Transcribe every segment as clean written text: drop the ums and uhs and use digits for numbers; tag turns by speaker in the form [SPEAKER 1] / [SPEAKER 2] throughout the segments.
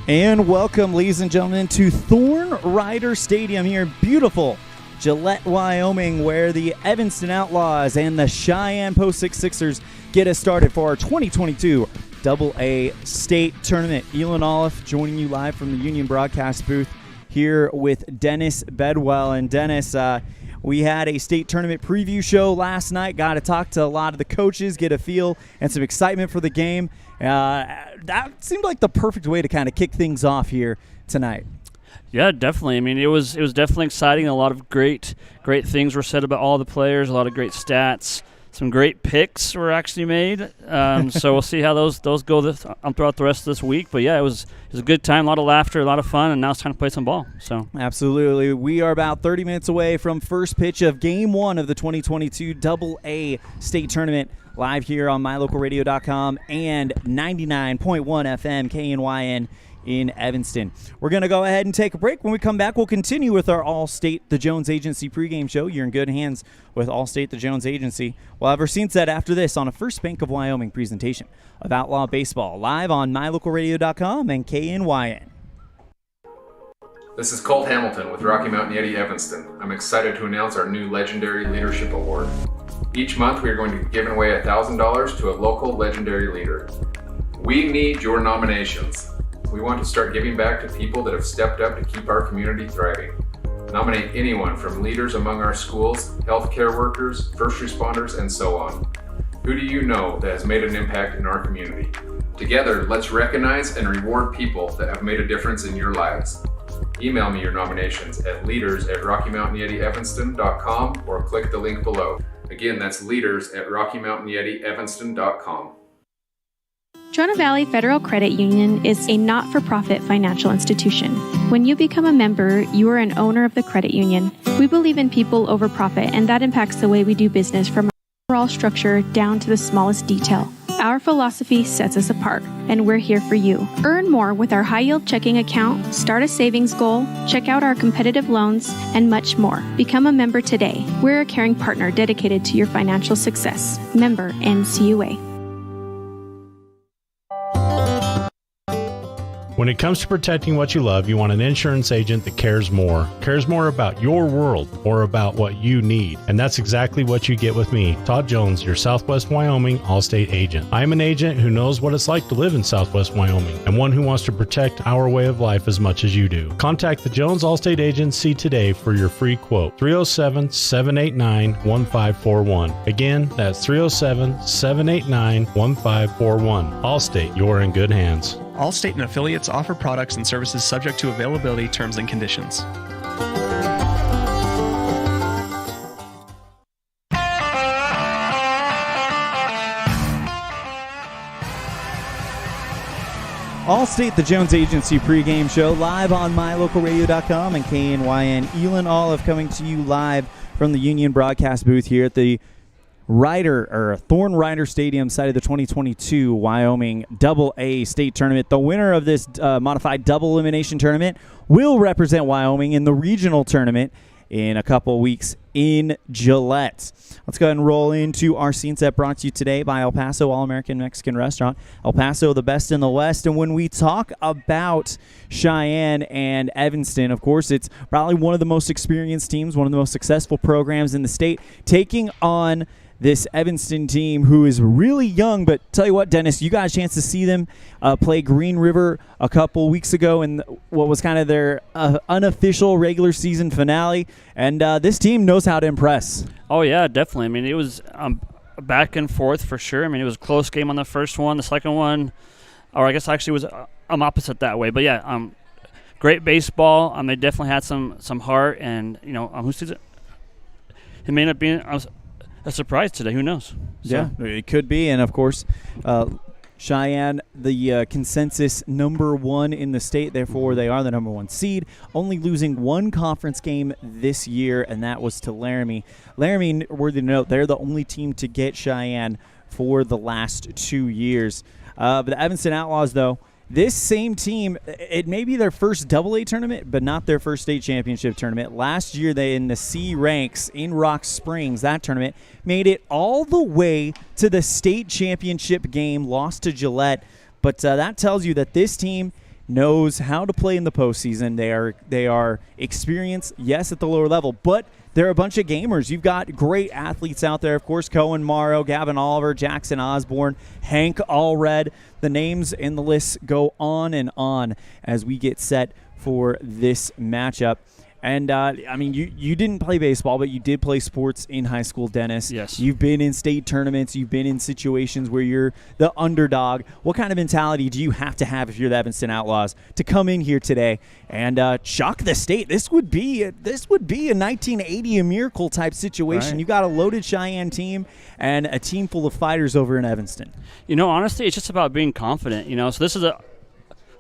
[SPEAKER 1] And welcome, ladies and gentlemen, to Thorne Rider Stadium here in beautiful Gillette, Wyoming, where the Evanston Outlaws and the Cheyenne Post 6 Sixers get us started for our 2022 AA State Tournament. Elan Olliff joining you live from the Union broadcast booth here with Dennis Bedwell. And Dennis, we had a state tournament preview show last night. Got to talk to a lot of the coaches, get a feel and some excitement for the game. That seemed like the perfect way to kind of kick things off here tonight.
[SPEAKER 2] Yeah, definitely. I mean, it was definitely exciting. A lot of great things were said about all the players. A lot of great stats. Some great picks were actually made. So we'll see how those go throughout the rest of this week. But yeah, it was a good time, a lot of laughter, a lot of fun, and now it's time to play some ball. So
[SPEAKER 1] absolutely, we are about 30 minutes away from first pitch of Game 1 of the 2022 AA State Tournament. Live here on mylocalradio.com and 99.1 FM KNYN in Evanston. We're going to go ahead and take a break. When we come back, we'll continue with our Allstate, the Jones Agency pregame show. You're in good hands with Allstate, the Jones Agency. We'll have our scene set after this on a First Bank of Wyoming presentation of Outlaw Baseball, live on mylocalradio.com and KNYN.
[SPEAKER 3] This is Colt Hamilton with Rocky Mountain Yeti Evanston. I'm excited to announce our new Legendary Leadership Award. Each month we are going to be giving away $1,000 to a local legendary leader. We need your nominations. We want to start giving back to people that have stepped up to keep our community thriving. Nominate anyone from leaders among our schools, healthcare workers, first responders, and so on. Who do you know that has made an impact in our community? Together, let's recognize and reward people that have made a difference in your lives. Email me your nominations at leaders@RockyMountainYetiEvanston.com or click the link below. Again, that's leaders@RockyMountainYetiEvanston.com.
[SPEAKER 4] Trona Valley Federal Credit Union is a not-for-profit financial institution. When you become a member, you are an owner of the credit union. We believe in people over profit, and that impacts the way we do business from our overall structure down to the smallest detail. Our philosophy sets us apart, and we're here for you. Earn more with our high-yield checking account, start a savings goal, check out our competitive loans, and much more. Become a member today. We're a caring partner dedicated to your financial success. Member NCUA.
[SPEAKER 5] When it comes to protecting what you love, you want an insurance agent that cares more about your world or about what you need. And that's exactly what you get with me, Todd Jones, your Southwest Wyoming Allstate agent. I am an agent who knows what it's like to live in Southwest Wyoming and one who wants to protect our way of life as much as you do. Contact the Jones Allstate Agency today for your free quote, 307-789-1541. Again, that's 307-789-1541. Allstate, you're in good hands.
[SPEAKER 6] Allstate and affiliates offer products and services subject to availability, terms, and conditions.
[SPEAKER 1] Allstate, the Jones Agency pregame show, live on mylocalradio.com and KNYN. Elan Olliff coming to you live from the Union broadcast booth here at the Thorne Rider Stadium, site of the 2022 Wyoming AA State Tournament. The winner of this modified double elimination tournament will represent Wyoming in the regional tournament in a couple weeks in Gillette. Let's go ahead and roll into our scene set, brought to you today by El Paso All-American Mexican Restaurant. El Paso, the best in the West. And when we talk about Cheyenne and Evanston, of course, it's probably one of the most experienced teams, one of the most successful programs in the state, taking on this Evanston team who is really young. But tell you what, Dennis, you got a chance to see them play Green River a couple weeks ago in what was kind of their unofficial regular season finale. And this team knows how to impress.
[SPEAKER 2] Oh, yeah, definitely. I mean, it was back and forth for sure. I mean, it was a close game on the first one. The second one, or I guess actually was opposite that way. But, yeah, great baseball. They definitely had some heart. And, who sees it? It may not be a surprise today. Who knows?
[SPEAKER 1] So. Yeah, it could be. And, of course, Cheyenne, the consensus number one in the state. Therefore, they are the number one seed, only losing one conference game this year, and that was to Laramie. Laramie, worthy to note, they're the only team to get Cheyenne for the last 2 years. But the Evanston Outlaws, though, this same team, it may be their first AA tournament, but not their first state championship tournament. Last year, they in the C ranks in Rock Springs, that tournament, made it all the way to the state championship game, lost to Gillette. But that tells you that this team knows how to play in the postseason. They are experienced, yes, at the lower level, but they're a bunch of gamers. You've got great athletes out there. Of course, Cohen Morrow, Gavin Oliver, Jackson Osborne, Hank Allred. The names and the lists go on and on as we get set for this matchup. And, I mean, you didn't play baseball, but you did play sports in high school, Dennis.
[SPEAKER 2] Yes.
[SPEAKER 1] You've been in state tournaments. You've been in situations where you're the underdog. What kind of mentality do you have to have if you're the Evanston Outlaws to come in here today and shock the state? This would be a 1980 a miracle type situation.
[SPEAKER 2] Right.
[SPEAKER 1] You got a loaded Cheyenne team and a team full of fighters over in Evanston.
[SPEAKER 2] Honestly, it's just about being confident, So this is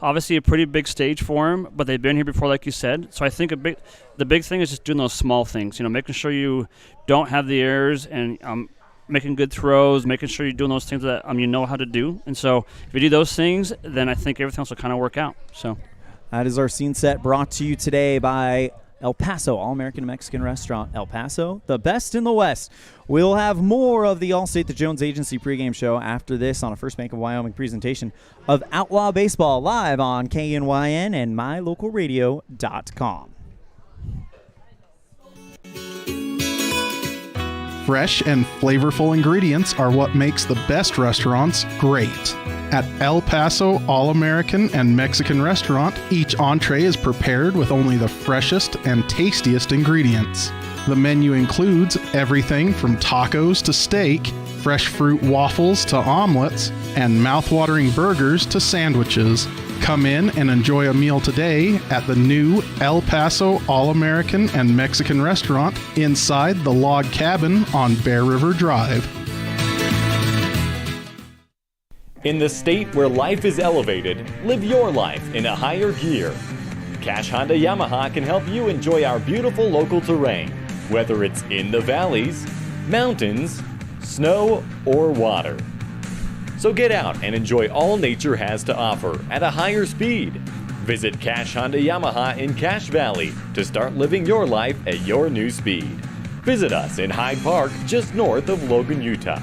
[SPEAKER 2] obviously a pretty big stage for them, but they've been here before, like you said. So I think the big thing is just doing those small things, making sure you don't have the errors and making good throws, making sure you're doing those things that you know how to do. And so if you do those things, then I think everything else will kind of work out. So
[SPEAKER 1] that is our scene set, brought to you today by El Paso All-American Mexican Restaurant. El Paso, the best in the West. We'll have more of the Allstate the Jones Agency pregame show after this on a First Bank of Wyoming presentation of Outlaw Baseball live on KNYN and mylocalradio.com.
[SPEAKER 7] Fresh and flavorful ingredients are what makes the best restaurants great. At El Paso All-American and Mexican Restaurant, each entree is prepared with only the freshest and tastiest ingredients. The menu includes everything from tacos to steak, fresh fruit waffles to omelets, and mouth-watering burgers to sandwiches. Come in and enjoy a meal today at the new El Paso All-American and Mexican Restaurant inside the log cabin on Bear River Drive.
[SPEAKER 8] In the state where life is elevated, live your life in a higher gear. Cash Honda Yamaha can help you enjoy our beautiful local terrain, whether it's in the valleys, mountains, snow, or water. So get out and enjoy all nature has to offer at a higher speed. Visit Cash Honda Yamaha in Cache Valley to start living your life at your new speed. Visit us in Hyde Park, just north of Logan, Utah.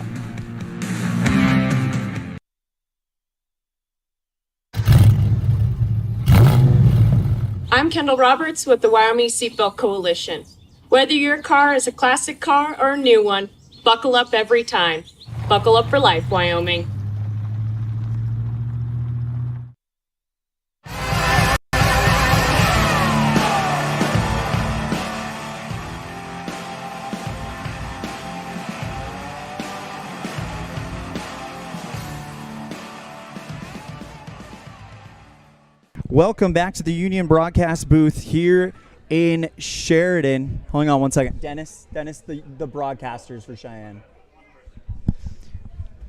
[SPEAKER 9] I'm Kendall Roberts with the Wyoming Seatbelt Coalition. Whether your car is a classic car or a new one, buckle up every time. Buckle up for life, Wyoming.
[SPEAKER 1] Welcome back to the Union broadcast booth here in Sheridan. Hold on one second. Dennis, the broadcasters for Cheyenne.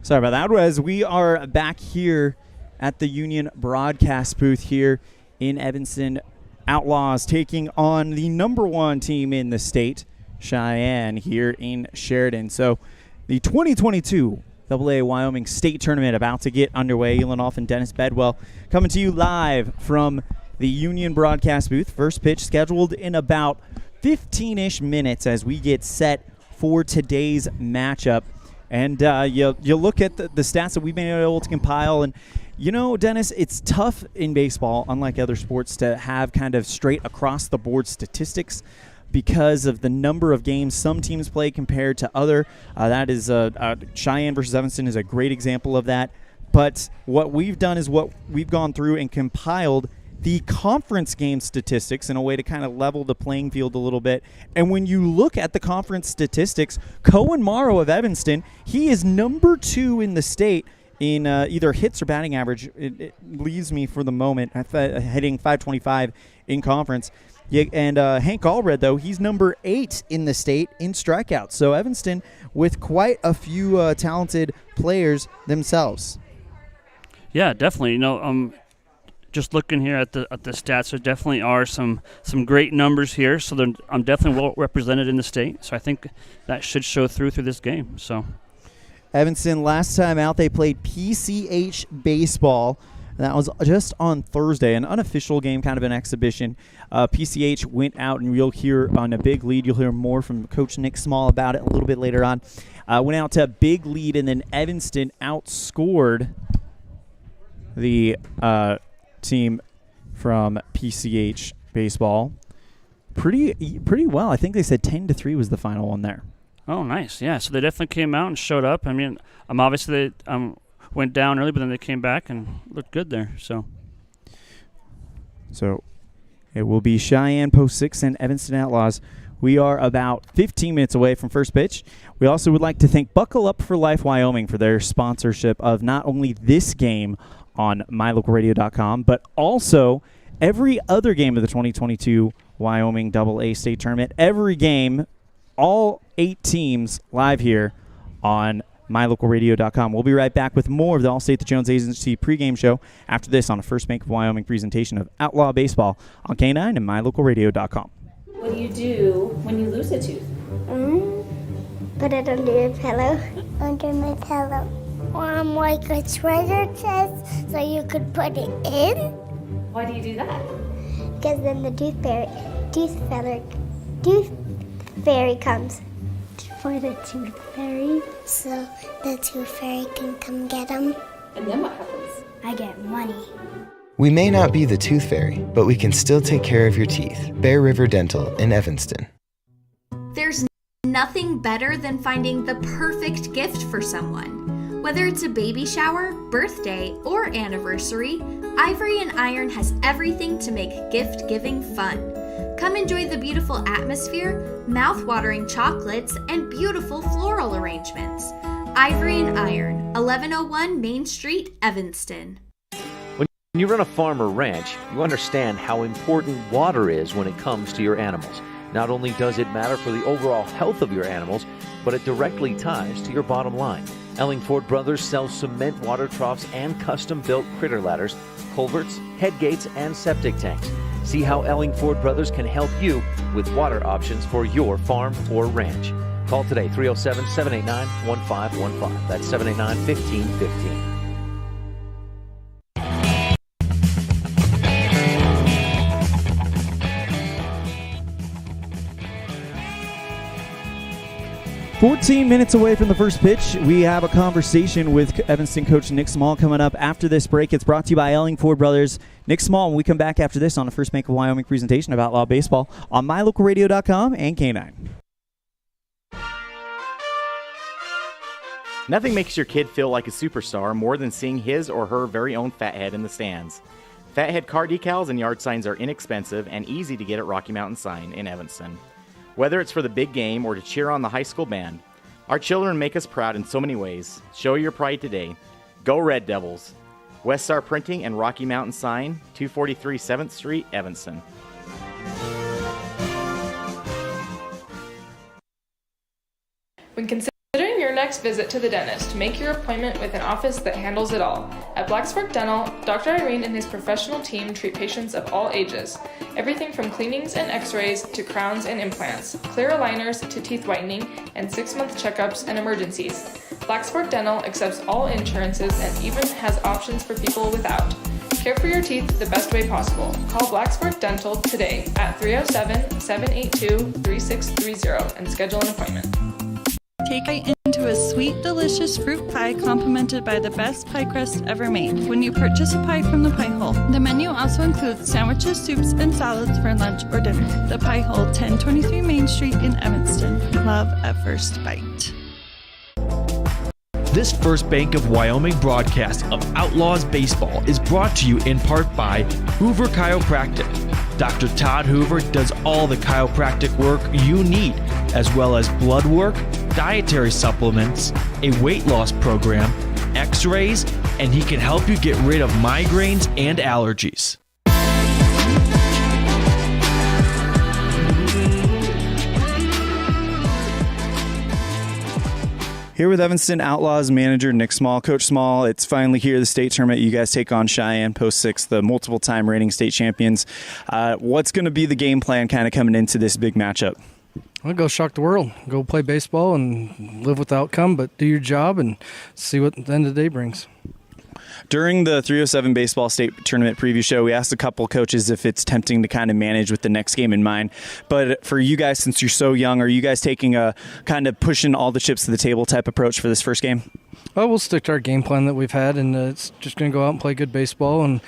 [SPEAKER 1] Sorry about that. As we are back here at the Union broadcast booth here in Evanston Outlaws, taking on the number one team in the state, Cheyenne, here in Sheridan. So the 2022 AA Wyoming State Tournament about to get underway. Elan and Dennis Bedwell coming to you live from the Union broadcast booth. First pitch scheduled in about 15-ish minutes as we get set for today's matchup. And you look at the stats that we've been able to compile, and Dennis, it's tough in baseball, unlike other sports, to have kind of straight across the board statistics because of the number of games some teams play compared to other. That is Cheyenne versus Evanston is a great example of that. But what we've done is what we've gone through and compiled the conference game statistics in a way to kind of level the playing field a little bit. And when you look at the conference statistics, Cohen Morrow of Evanston, he is number 2 in the state in either hits or batting average. It leaves me for the moment hitting .525 in conference. Yeah, and Hank Allred, though, he's number 8 in the state in strikeouts. So Evanston with quite a few talented players themselves.
[SPEAKER 2] Yeah, definitely. Just looking here at the stats, there definitely are some great numbers here. So I'm definitely well represented in the state. So I think that should show through this game. So
[SPEAKER 1] Evanston, last time out, they played PCH baseball. That was just on Thursday, an unofficial game, kind of an exhibition. PCH went out, and you'll hear on a big lead. You'll hear more from Coach Nick Small about it a little bit later on. Went out to a big lead, and then Evanston outscored the team from PCH baseball. Pretty well. I think they said 10-3 was the final one there.
[SPEAKER 2] Oh, nice. Yeah, so they definitely came out and showed up. I mean, obviously they went down early, but then they came back and looked good there. So it will be Cheyenne Post 6 and Evanston Outlaws. We are about 15 minutes away from first pitch. We also would like to thank Buckle Up for Life Wyoming for their sponsorship of not only this game on mylocalradio.com, but also every other game of the 2022 Wyoming AA State Tournament. Every game, all 8 teams live here on mylocalradio.com. We'll be right back with more of the Allstate the Jones Agency pregame show after this on a First Bank of Wyoming presentation of Outlaw Baseball on K9 and mylocalradio.com.
[SPEAKER 10] What do you do when you lose a tooth?
[SPEAKER 11] Put it under your pillow. Under my pillow. Like a treasure chest so you could put it in.
[SPEAKER 10] Why do you do that?
[SPEAKER 11] Because then the tooth fairy comes. For the tooth fairy, so the tooth fairy can come get them.
[SPEAKER 10] And then what happens?
[SPEAKER 11] I get money.
[SPEAKER 12] We may not be the tooth fairy, but we can still take care of your teeth. Bear River Dental in Evanston.
[SPEAKER 13] There's nothing better than finding the perfect gift for someone. Whether it's a baby shower, birthday, or anniversary, Ivory and Iron has everything to make gift-giving fun. Come enjoy the beautiful atmosphere, mouth-watering chocolates, and beautiful floral arrangements. Ivory and Iron, 1101 Main Street, Evanston.
[SPEAKER 14] When you run a farm or ranch, you understand how important water is when it comes to your animals. Not only does it matter for the overall health of your animals, but it directly ties to your bottom line. Ellingford Brothers sells cement water troughs and custom-built critter ladders, culverts, head gates, and septic tanks. See how Ellingford Brothers can help you with water options for your farm or ranch. Call today, 307-789-1515. That's 789-1515.
[SPEAKER 1] 14 minutes away from the first pitch. We have a conversation with Evanston coach Nick Small coming up after this break. It's brought to you by Ellingford Brothers. Nick Small, when we come back after this on the First Bank of Wyoming presentation of Outlaw Baseball on mylocalradio.com and K9.
[SPEAKER 15] Nothing makes your kid feel like a superstar more than seeing his or her very own Fathead in the stands. Fathead car decals and yard signs are inexpensive and easy to get at Rocky Mountain Sign in Evanston. Whether it's for the big game or to cheer on the high school band, our children make us proud in so many ways. Show your pride today. Go Red Devils. West Star Printing and Rocky Mountain Sign, 243 7th Street, Evanston.
[SPEAKER 16] When considering your next visit to the dentist, make your appointment with an office that handles it all. At Blacksburg Dental, Dr. Irene and his professional team treat patients of all ages. Everything from cleanings and x-rays to crowns and implants, clear aligners to teeth whitening, and 6-month checkups and emergencies. Blacksburg Dental accepts all insurances and even has options for people without. Care for your teeth the best way possible. Call Blacksburg Dental today at 307-782-3630 and schedule an appointment.
[SPEAKER 17] Take it into a sweet, delicious fruit pie complemented by the best pie crust ever made when you purchase a pie from the Pie Hole. The menu also includes sandwiches, soups, and salads for lunch or dinner. The Pie Hole, 1023 Main Street in Evanston. Love at first bite.
[SPEAKER 18] This First Bank of Wyoming broadcast of Outlaws Baseball is brought to you in part by Hoover Chiropractic. Dr. Todd Hoover does all the chiropractic work you need, as well as blood work, dietary supplements, a weight loss program, x-rays, and he can help you get rid of migraines and allergies.
[SPEAKER 1] Here with Evanston Outlaws manager Nick Small. Coach Small, it's finally here, the state tournament. You guys take on Cheyenne Post 6, the multiple-time reigning state champions. What's going to be the game plan kind of coming into this big matchup?
[SPEAKER 19] Well, go shock the world. Go play baseball and live with the outcome, but do your job and see what the end of the day brings.
[SPEAKER 1] During the 307 Baseball State Tournament preview show, we asked a couple coaches if it's tempting to kind of manage with the next game in mind. But for you guys, since you're so young, are you guys taking a kind of pushing all the chips to the table type approach for this first game?
[SPEAKER 19] Oh, we'll stick to our game plan that we've had, and it's just going to go out and play good baseball. And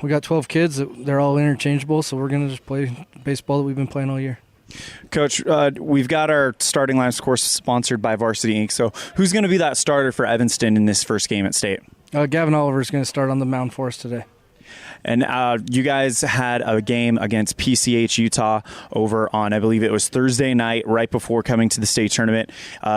[SPEAKER 19] we got 12 kids. They're all interchangeable, so we're going to just play baseball that we've been playing all year.
[SPEAKER 1] Coach, we've got our starting lineup, of course, sponsored by Varsity Inc. So who's going to be that starter for Evanston in this first game at State?
[SPEAKER 19] Gavin Oliver is going to start on the mound for us today.
[SPEAKER 1] And you guys had a game against PCH Utah over on, I believe it was Thursday night, right before coming to the state tournament.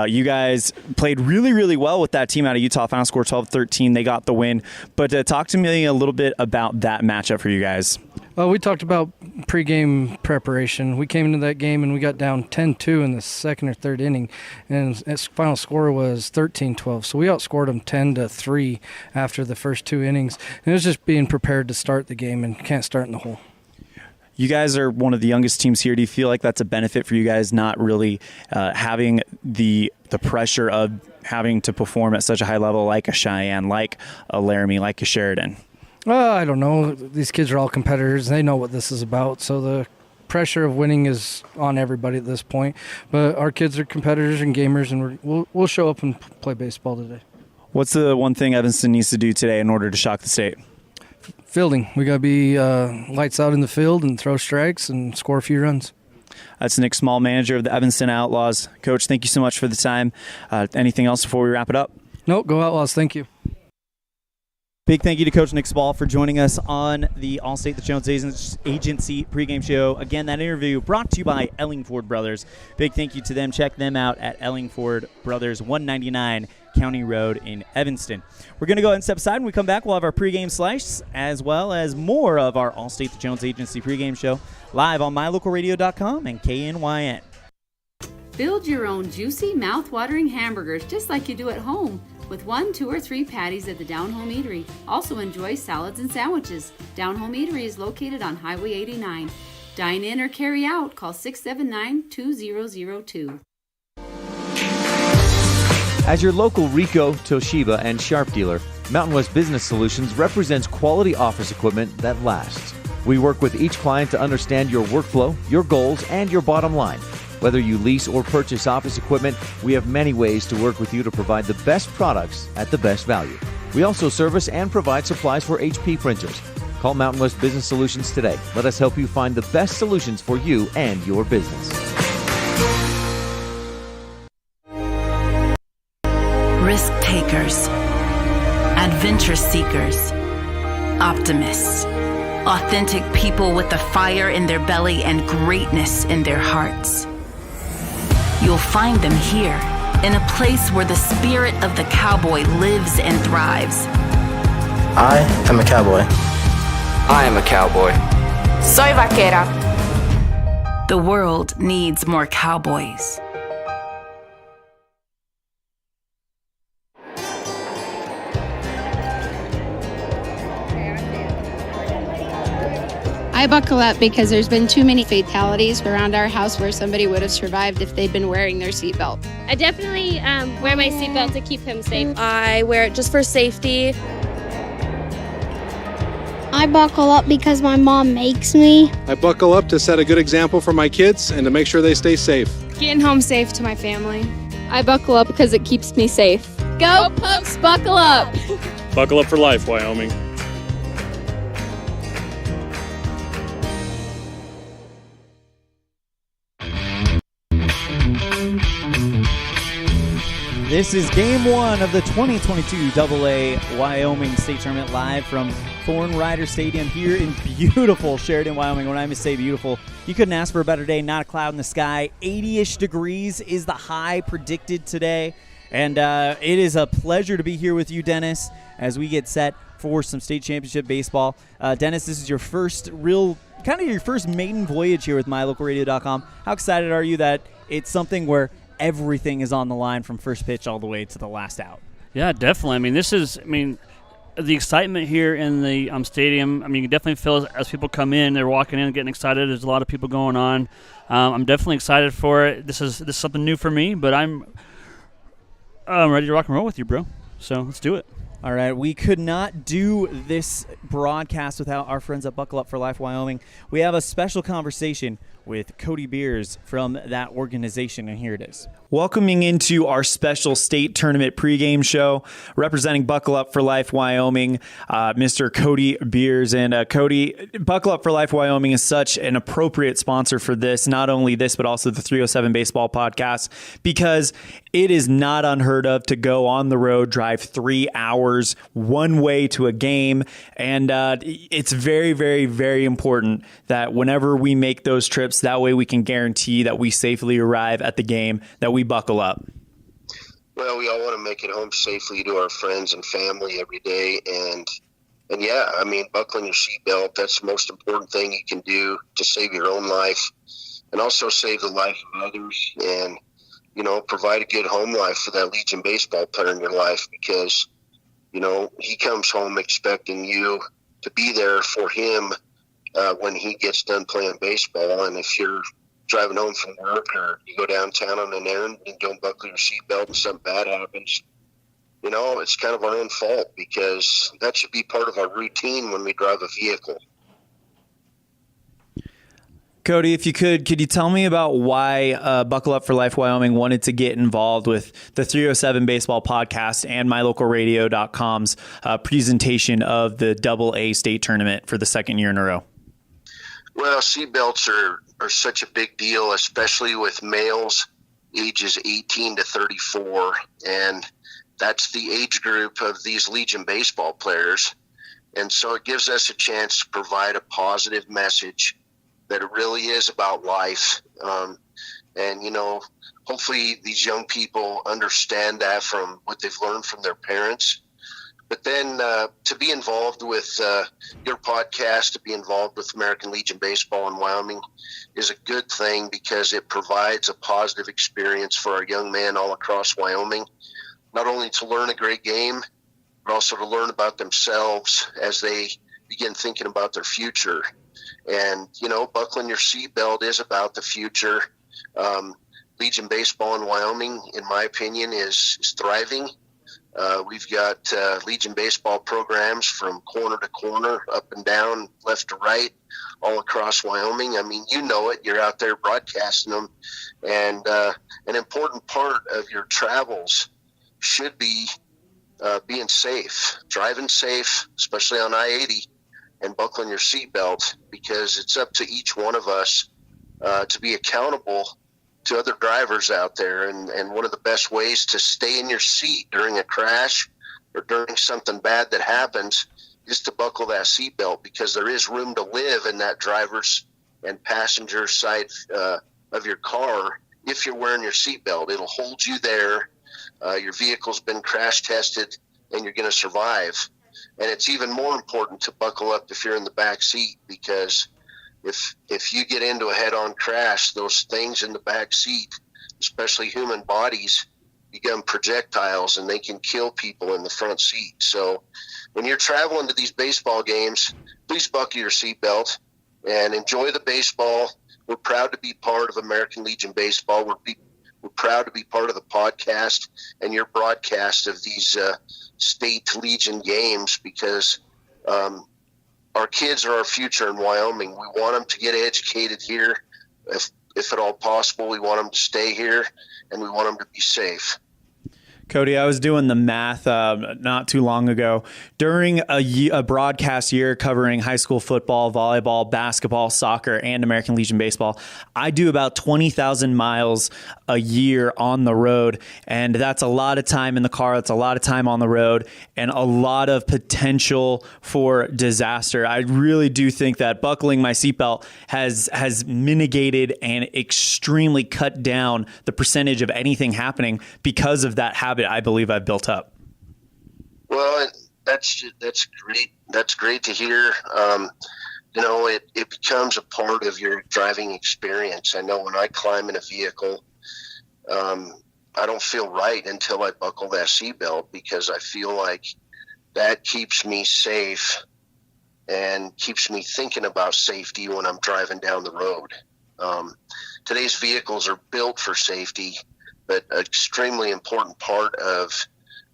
[SPEAKER 1] You guys played really, really well with that team out of Utah. Final score 12-13. They got the win. But talk to me a little bit about that matchup for you guys.
[SPEAKER 19] We talked about pregame preparation. We came into that game and we got down 10-2 in the second or third inning, and its final score was 13-12. So we outscored them 10-3 after the first 2 innings. And it was just being prepared to start the game and can't start in the hole.
[SPEAKER 1] You guys are one of the youngest teams here. Do you feel like that's a benefit for you guys, not really having the pressure of having to perform at such a high level like a Cheyenne, like a Laramie, like a Sheridan?
[SPEAKER 19] I don't know. These kids are all competitors. They know what this is about. So the pressure of winning is on everybody at this point. But our kids are competitors and gamers, and we'll show up and play baseball today.
[SPEAKER 1] What's the one thing Evanston needs to do today in order to shock the state?
[SPEAKER 19] Fielding. We got to be lights out in the field and throw strikes and score a few runs.
[SPEAKER 1] That's Nick Small, manager of the Evanston Outlaws. Coach, thank you so much for the time. Anything else before we wrap it up?
[SPEAKER 19] Nope, go Outlaws. Thank you.
[SPEAKER 1] Big thank you to Coach Nick Small for joining us on the Allstate the Jones Agency pregame show. Again, that interview brought to you by Ellingford Brothers. Big thank you to them. Check them out at Ellingford Brothers, 199 County Road in Evanston. We're going to go ahead and step aside. When we come back, we'll have our pregame slice as well as more of our Allstate the Jones Agency pregame show live on mylocalradio.com and KNYN.
[SPEAKER 20] Build your own juicy, mouth-watering hamburgers just like you do at home with 1, 2, or 3 patties at the Down Home Eatery. Also enjoy salads and sandwiches. Down Home Eatery is located on Highway 89. Dine in or carry out. Call 679-2002.
[SPEAKER 14] As your local Ricoh, Toshiba, and Sharp dealer, Mountain West Business Solutions represents quality office equipment that lasts. We work with each client to understand your workflow, your goals, and your bottom line. Whether you lease or purchase office equipment, we have many ways to work with you to provide the best products at the best value. We also service and provide supplies for HP printers. Call Mountain West Business Solutions today. Let us help you find the best solutions for you and your business.
[SPEAKER 21] Risk takers, adventure seekers, optimists, authentic people with the fire in their belly and greatness in their hearts. You'll find them here, in a place where the spirit of the cowboy lives and thrives.
[SPEAKER 22] I am a cowboy.
[SPEAKER 23] I am a cowboy.
[SPEAKER 21] Soy vaquera. The world needs more cowboys.
[SPEAKER 24] I buckle up because there's been too many fatalities around our house where somebody would have survived if they'd been wearing their seatbelt.
[SPEAKER 25] I definitely wear my seatbelt to keep him safe.
[SPEAKER 26] I wear it just for safety.
[SPEAKER 11] I buckle up because my mom makes me.
[SPEAKER 27] I buckle up to set a good example for my kids and to make sure they stay safe.
[SPEAKER 24] Getting home safe to my family.
[SPEAKER 25] I buckle up because it keeps me safe. Go Pokes, buckle up!
[SPEAKER 28] Buckle up for life, Wyoming.
[SPEAKER 1] This is Game 1 of the 2022 AA Wyoming State Tournament live from Thorne Rider Stadium here in beautiful Sheridan, Wyoming. When I say beautiful, you couldn't ask for a better day, not a cloud in the sky. 80-ish degrees is the high predicted today. And it is a pleasure to be here with you, Dennis, as we get set for some state championship baseball. Dennis, this is your first your first maiden voyage here with mylocalradio.com. How excited are you that it's something where everything is on the line from first pitch all the way to the last out?
[SPEAKER 2] Yeah, definitely. The excitement here in the stadium, you can definitely feel as people come in, they're walking in, getting excited. There's a lot of people going on. I'm definitely excited for it. This is something new for me, but I'm ready to rock and roll with you, bro. So let's do it.
[SPEAKER 1] All right, we could not do this broadcast without our friends at Buckle Up for Life Wyoming. We have a special conversation with Cody Beers from that organization, and here it is. Welcoming into our special state tournament pregame show, representing Buckle Up for Life Wyoming, Mr. Cody Beers. And Cody, Buckle Up for Life Wyoming is such an appropriate sponsor for this, not only this, but also the 307 Baseball Podcast, because it is not unheard of to go on the road, drive 3 hours one way to a game. And it's very, very, very important that whenever we make those trips, that way we can guarantee that we safely arrive at the game, that we buckle up.
[SPEAKER 3] Well, we all want to make it home safely to our friends and family every day. And yeah, I mean, buckling your seatbelt, that's the most important thing you can do to save your own life and also save the life of others and, you know, provide a good home life for that Legion baseball player in your life, because, you know, he comes home expecting you to be there for him when he gets done playing baseball. And if you're driving home from work or you go downtown on an errand and don't buckle your seatbelt and something bad happens, you know, it's kind of our own fault, because that should be part of our routine when we drive a vehicle.
[SPEAKER 1] Cody, if you could you tell me about why Buckle Up for Life Wyoming wanted to get involved with the 307 Baseball Podcast and MyLocalRadio.com's presentation of the AA state tournament for the second year in a row?
[SPEAKER 3] Well, seatbelts are such a big deal, especially with males ages 18 to 34. And that's the age group of these Legion baseball players. And so it gives us a chance to provide a positive message that it really is about life. And, you know, hopefully these young people understand that from what they've learned from their parents. But then to be involved with your podcast, to be involved with American Legion Baseball in Wyoming is a good thing, because it provides a positive experience for our young men all across Wyoming, not only to learn a great game, but also to learn about themselves as they begin thinking about their future. And, you know, buckling your seatbelt is about the future. Legion Baseball in Wyoming, in my opinion, is thriving. We've got Legion baseball programs from corner to corner, up and down, left to right, all across Wyoming. I mean, you know it. You're out there broadcasting them. And an important part of your travels should be being safe, driving safe, especially on I-80, and buckling your seatbelt, because it's up to each one of us to be accountable to other drivers out there. And one of the best ways to stay in your seat during a crash or during something bad that happens is to buckle that seatbelt, because there is room to live in that driver's and passenger side of your car if you're wearing your seatbelt. It'll hold you there. Your vehicle's been crash tested, and you're going to survive. And it's even more important to buckle up if you're in the back seat, because if you get into a head-on crash, those things in the back seat, especially human bodies, become projectiles, and they can kill people in the front seat. So when you're traveling to these baseball games, please buckle your seatbelt and enjoy the baseball. We're proud to be part of American Legion Baseball. We're proud to be part of the podcast and your broadcast of these state Legion games, because our kids are our future in Wyoming. We want them to get educated here. If at all possible, we want them to stay here, and we want them to be safe.
[SPEAKER 1] Cody, I was doing the math not too long ago. During a broadcast year covering high school football, volleyball, basketball, soccer, and American Legion Baseball, I do about 20,000 miles a year on the road. And that's a lot of time in the car. That's a lot of time on the road, and a lot of potential for disaster. I really do think that buckling my seatbelt has mitigated and extremely cut down the percentage of anything happening because of that habit I believe I've built up.
[SPEAKER 3] Well, that's great. That's great to hear. You know, it becomes a part of your driving experience. I know when I climb in a vehicle, I don't feel right until I buckle that seatbelt, because I feel like that keeps me safe and keeps me thinking about safety when I'm driving down the road. Today's vehicles are built for safety, but an extremely important part of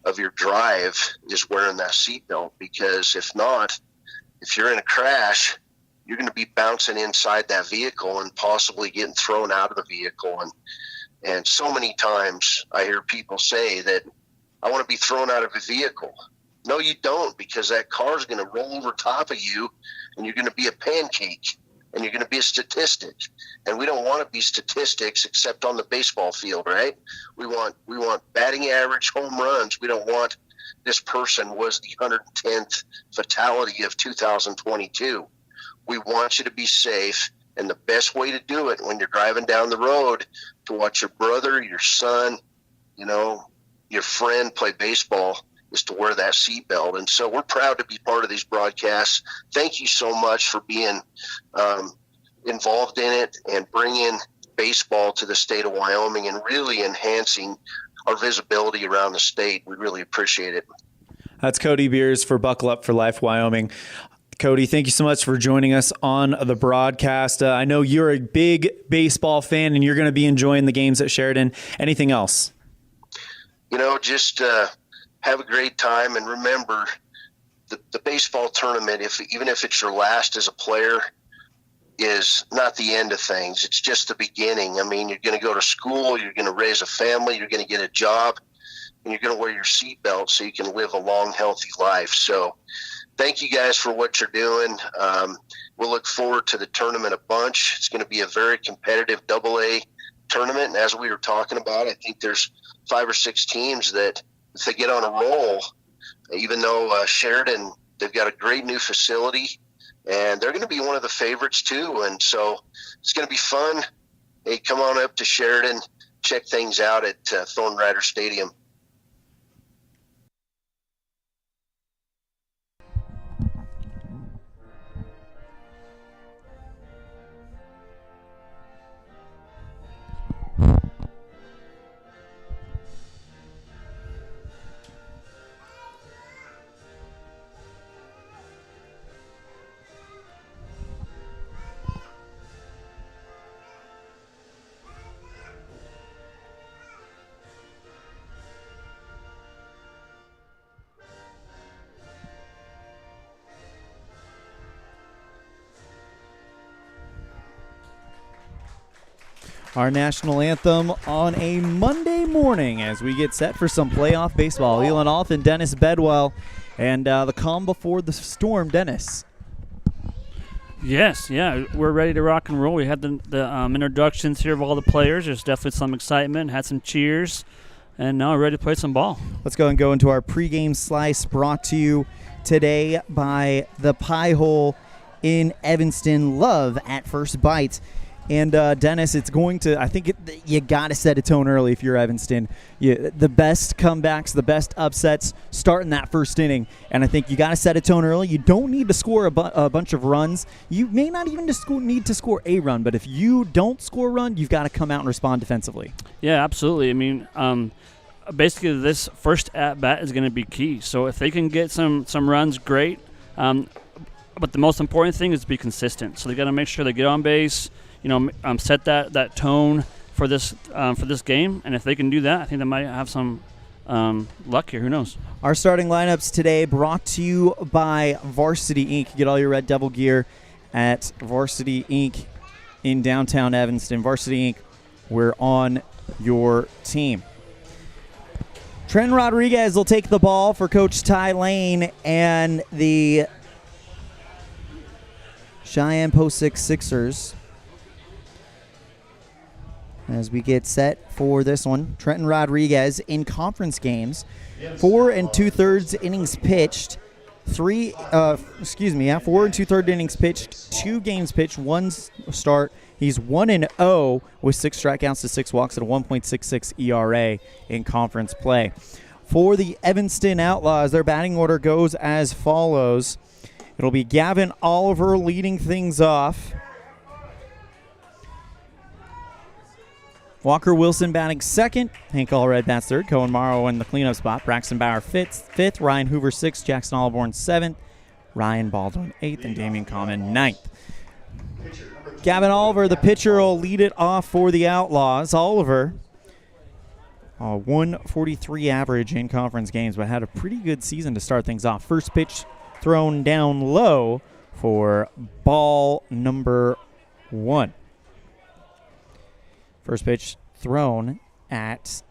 [SPEAKER 3] of your drive is wearing that seatbelt, because if not, if you're in a crash, you're going to be bouncing inside that vehicle and possibly getting thrown out of the vehicle. And so many times I hear people say that I want to be thrown out of a vehicle. No, you don't, because that car is going to roll over top of you and you're going to be a pancake and you're going to be a statistic. And we don't want to be statistics except on the baseball field, right? We want batting average, home runs. We don't want this person was the 110th fatality of 2022. We want you to be safe. And the best way to do it when you're driving down the road to watch your brother, your son, your friend play baseball is to wear that seatbelt. And so we're proud to be part of these broadcasts. Thank you so much for being involved in it and bringing baseball to the state of Wyoming and really enhancing our visibility around the state. We really appreciate it.
[SPEAKER 1] That's Cody Beers for Buckle Up for Life Wyoming. Cody, thank you so much for joining us on the broadcast. I know you're a big baseball fan and you're going to be enjoying the games at Sheridan. Anything else?
[SPEAKER 3] Just have a great time, and remember the baseball tournament, even if it's your last as a player, is not the end of things. It's just the beginning. I mean, you're going to go to school, you're going to raise a family, you're going to get a job, and you're going to wear your seatbelt so you can live a long, healthy life. So thank you guys for what you're doing. We'll look forward to the tournament a bunch. It's going to be a very competitive AA tournament. And as we were talking about, I think there's 5 or 6 teams that if they get on a roll, even though Sheridan, they've got a great new facility, and they're going to be one of the favorites too. And so it's going to be fun. Hey, come on up to Sheridan, check things out at Thorne Rider Stadium.
[SPEAKER 1] Our national anthem on a Monday morning as we get set for some playoff baseball. Elan Olliff and Dennis Bedwell, and the calm before the storm. Dennis.
[SPEAKER 2] Yes, yeah, we're ready to rock and roll. We had the introductions here of all the players. There's definitely some excitement, had some cheers, and now we're ready to play some ball.
[SPEAKER 1] Let's go and go into our pregame slice, brought to you today by the Pie Hole in Evanston. Love at first bite. And, Dennis, it's going to – I think you got to set a tone early if you're Evanston. The best comebacks, the best upsets start in that first inning. And I think you got to set a tone early. You don't need to score a bunch of runs. You may not even need to score a run. But if you don't score a run, you've got to come out and respond defensively.
[SPEAKER 2] Yeah, absolutely. I mean, basically this first at-bat is going to be key. So if they can get some runs, great. But the most important thing is to be consistent. So they got to make sure they get on base, set that tone for this game, and if they can do that, I think they might have some luck here. Who knows?
[SPEAKER 1] Our starting lineups today brought to you by Varsity Inc. Get all your Red Devil gear at Varsity Inc. in downtown Evanston. Varsity Inc., we're on your team. Trenton Rodriguez will take the ball for Coach Ty Lane and the Cheyenne Post 6 Sixers. As we get set for this one, Trenton Rodriguez in conference games, 4 2/3 innings pitched, 4 2/3 innings pitched, 2 games pitched, 1 start. He's 1-0 with 6 strikeouts to 6 walks at a 1.66 ERA in conference play. For the Evanston Outlaws, their batting order goes as follows. It'll be Gavin Oliver leading things off. Walker Wilson batting second. Hank Allred bats third. Cohen Morrow in the cleanup spot. Braxton Bauer fifth. Ryan Hoover sixth. Jackson Osborne seventh. Ryan Baldwin eighth. And Damian Common ninth. Gavin Oliver, the pitcher, will lead it off for the Outlaws. Oliver 143 average in conference games, but had a pretty good season to start things off. First pitch thrown down low for ball number 1. First pitch thrown at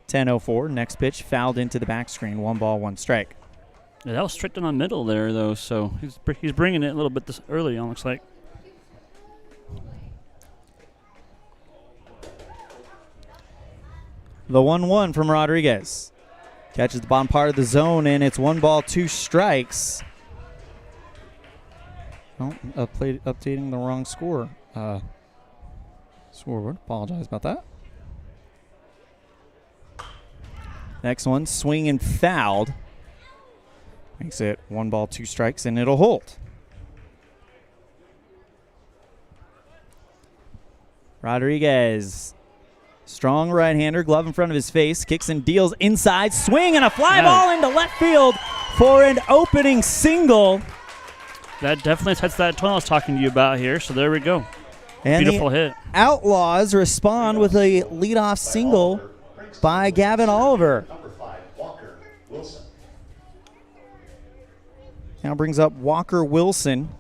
[SPEAKER 1] 10:04. Next pitch fouled into the back screen. 1 ball, 1 strike.
[SPEAKER 2] Yeah, that was strict on the middle there, though, so he's bringing it a little bit this early, it looks like.
[SPEAKER 1] The 1-1 from Rodriguez. Catches the bottom part of the zone, and it's 1 ball, 2 strikes. Oh, updating the wrong score. Scoreboard. Apologize about that. Next one, swing and fouled. Makes it 1 ball, 2 strikes, and it'll hold. Rodriguez, strong right-hander, glove in front of his face, kicks and deals inside, swing and a fly ball into left field for an opening single.
[SPEAKER 2] That definitely sets that tone I was talking to you about here, so there we go.
[SPEAKER 1] And
[SPEAKER 2] beautiful hit.
[SPEAKER 1] Outlaws respond with a leadoff single by Gavin Oliver. Now brings up Walker Wilson.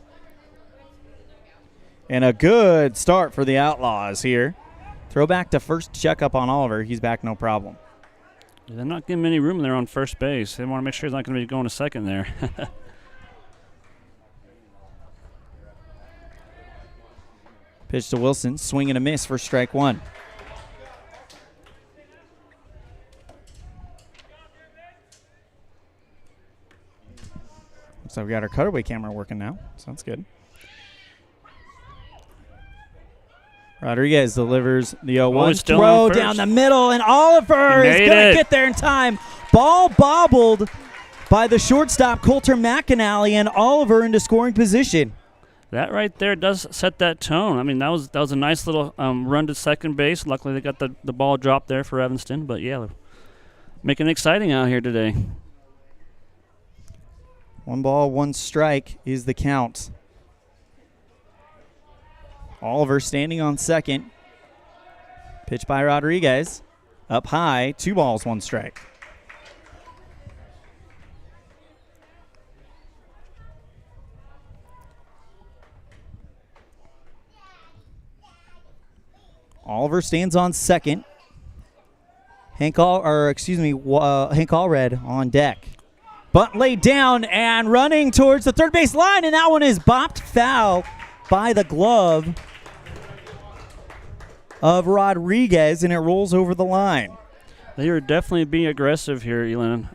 [SPEAKER 1] And a good start for the Outlaws here. Throw back to first, check up on Oliver. He's back, no problem.
[SPEAKER 2] Yeah, they're not giving him any room there on first base. They want to make sure he's not going to be going to second there.
[SPEAKER 1] Pitch to Wilson, swing and a miss for strike 1. Looks like we got our cutaway camera working now, so that's good. Rodriguez delivers the 0-1 throw down the middle, and Oliver is going to get there in time. Ball bobbled by the shortstop, Coulter McAnally, and Oliver into scoring position.
[SPEAKER 2] That right there does set that tone. I mean, that was a nice little run to second base. Luckily, they got the ball dropped there for Evanston. But, yeah, making it exciting out here today.
[SPEAKER 1] 1 ball, 1 strike is the count. Oliver standing on second. Pitch by Rodriguez. Up high, 2 balls, 1 strike. Oliver stands on second. Hank Allred on deck. Bunt laid down and running towards the third base line, and that one is bopped foul by the glove of Rodriguez, and it rolls over the line.
[SPEAKER 2] They are definitely being aggressive here, Elan.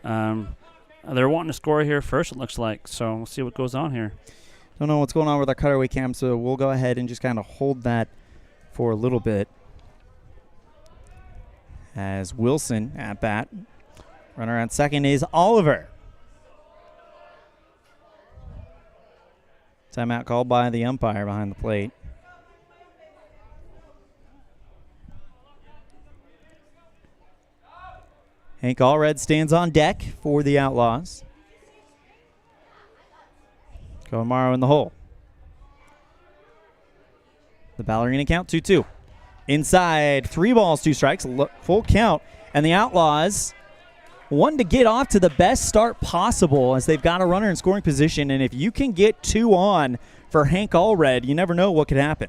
[SPEAKER 2] They're wanting to score here first, it looks like, so we'll see what goes on here.
[SPEAKER 1] Don't know what's going on with our cutaway cam, so we'll go ahead and just kind of hold that for a little bit. As Wilson at bat. Runner on second is Oliver. Timeout called by the umpire behind the plate. Hank Allred stands on deck for the Outlaws. Komaro in the hole. The Ballerina count 2-2. Inside, 3 balls, 2 strikes, full count. And the Outlaws want to get off to the best start possible as they've got a runner in scoring position. And if you can get 2 on for Hank Allred, you never know what could happen.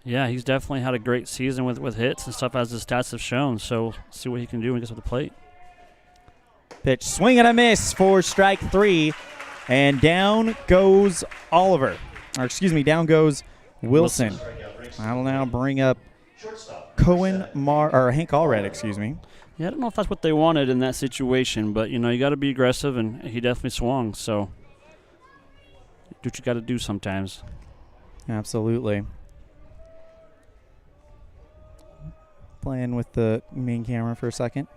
[SPEAKER 2] Yeah, he's definitely had a great season with hits and stuff as his stats have shown. So see what he can do when he gets to the plate.
[SPEAKER 1] Pitch, swing and a miss for strike 3. And down goes Oliver. Or excuse me, down goes Wilson. I'll now bring up Hank Allred, excuse me.
[SPEAKER 2] Yeah, I don't know if that's what they wanted in that situation, but, you know, you got to be aggressive, and he definitely swung, so do what you got to do sometimes.
[SPEAKER 1] Absolutely. Playing with the main camera for a second.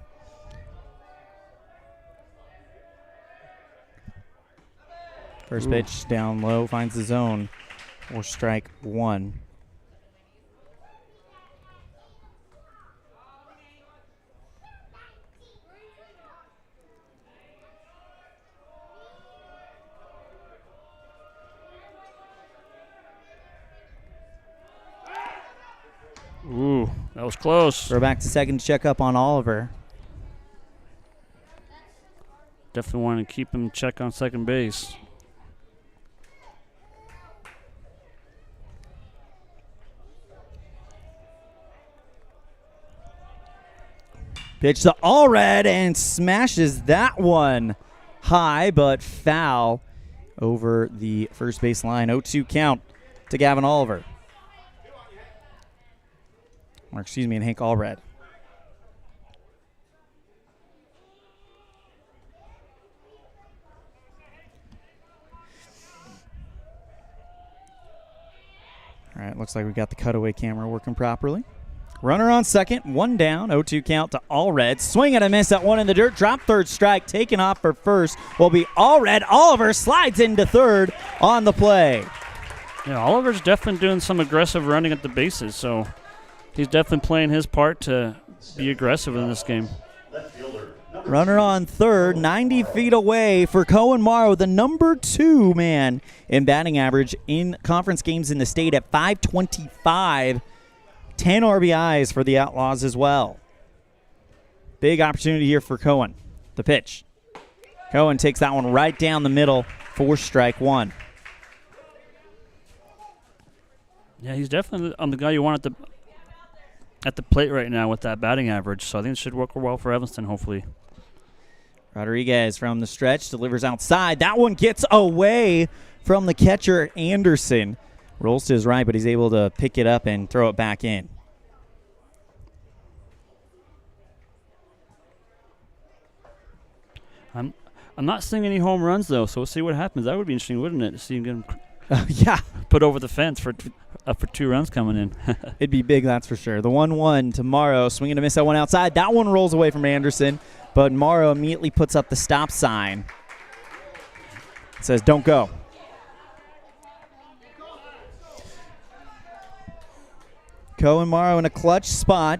[SPEAKER 1] First pitch down low, finds the zone for strike 1.
[SPEAKER 2] Ooh, that was close.
[SPEAKER 1] We're back to second to check up on Oliver.
[SPEAKER 2] Definitely want to keep him in check on second base.
[SPEAKER 1] Pitch to Allred and smashes that one high, but foul over the first base line. 0-2 count to Gavin Oliver. Or excuse me, and Hank Allred. All right, looks like we got the cutaway camera working properly. Runner on second, one down, 0-2 count to Allred. Swing and a miss, that one in the dirt. Drop third strike, taken off for first will be Allred. Oliver slides into third on the play.
[SPEAKER 2] Yeah, Oliver's definitely doing some aggressive running at the bases, so he's definitely playing his part to be aggressive in this game.
[SPEAKER 1] Runner on third, 90 feet away for Cohen Morrow, the number 2 man in batting average in conference games in the state at .525. 10 RBIs for the Outlaws as well. Big opportunity here for Cohen. The pitch. Cohen takes that one right down the middle for strike one.
[SPEAKER 2] Yeah, he's definitely the guy you want at the plate right now with that batting average, so I think it should work well for Evanston, hopefully.
[SPEAKER 1] Rodriguez from the stretch delivers outside. That one gets away from the catcher, Anderson. Rolls to his right, but he's able to pick it up and throw it back in.
[SPEAKER 2] I'm not seeing any home runs, though, so we'll see what happens. That would be interesting, wouldn't it, to see him get him
[SPEAKER 1] yeah,
[SPEAKER 2] put over the fence for 2 runs coming in.
[SPEAKER 1] It'd be big, that's for sure. The 1-1 to Morrow. Swinging to miss that one outside. That one rolls away from Anderson, but Morrow immediately puts up the stop sign. It says, don't go. Cohen Morrow in a clutch spot.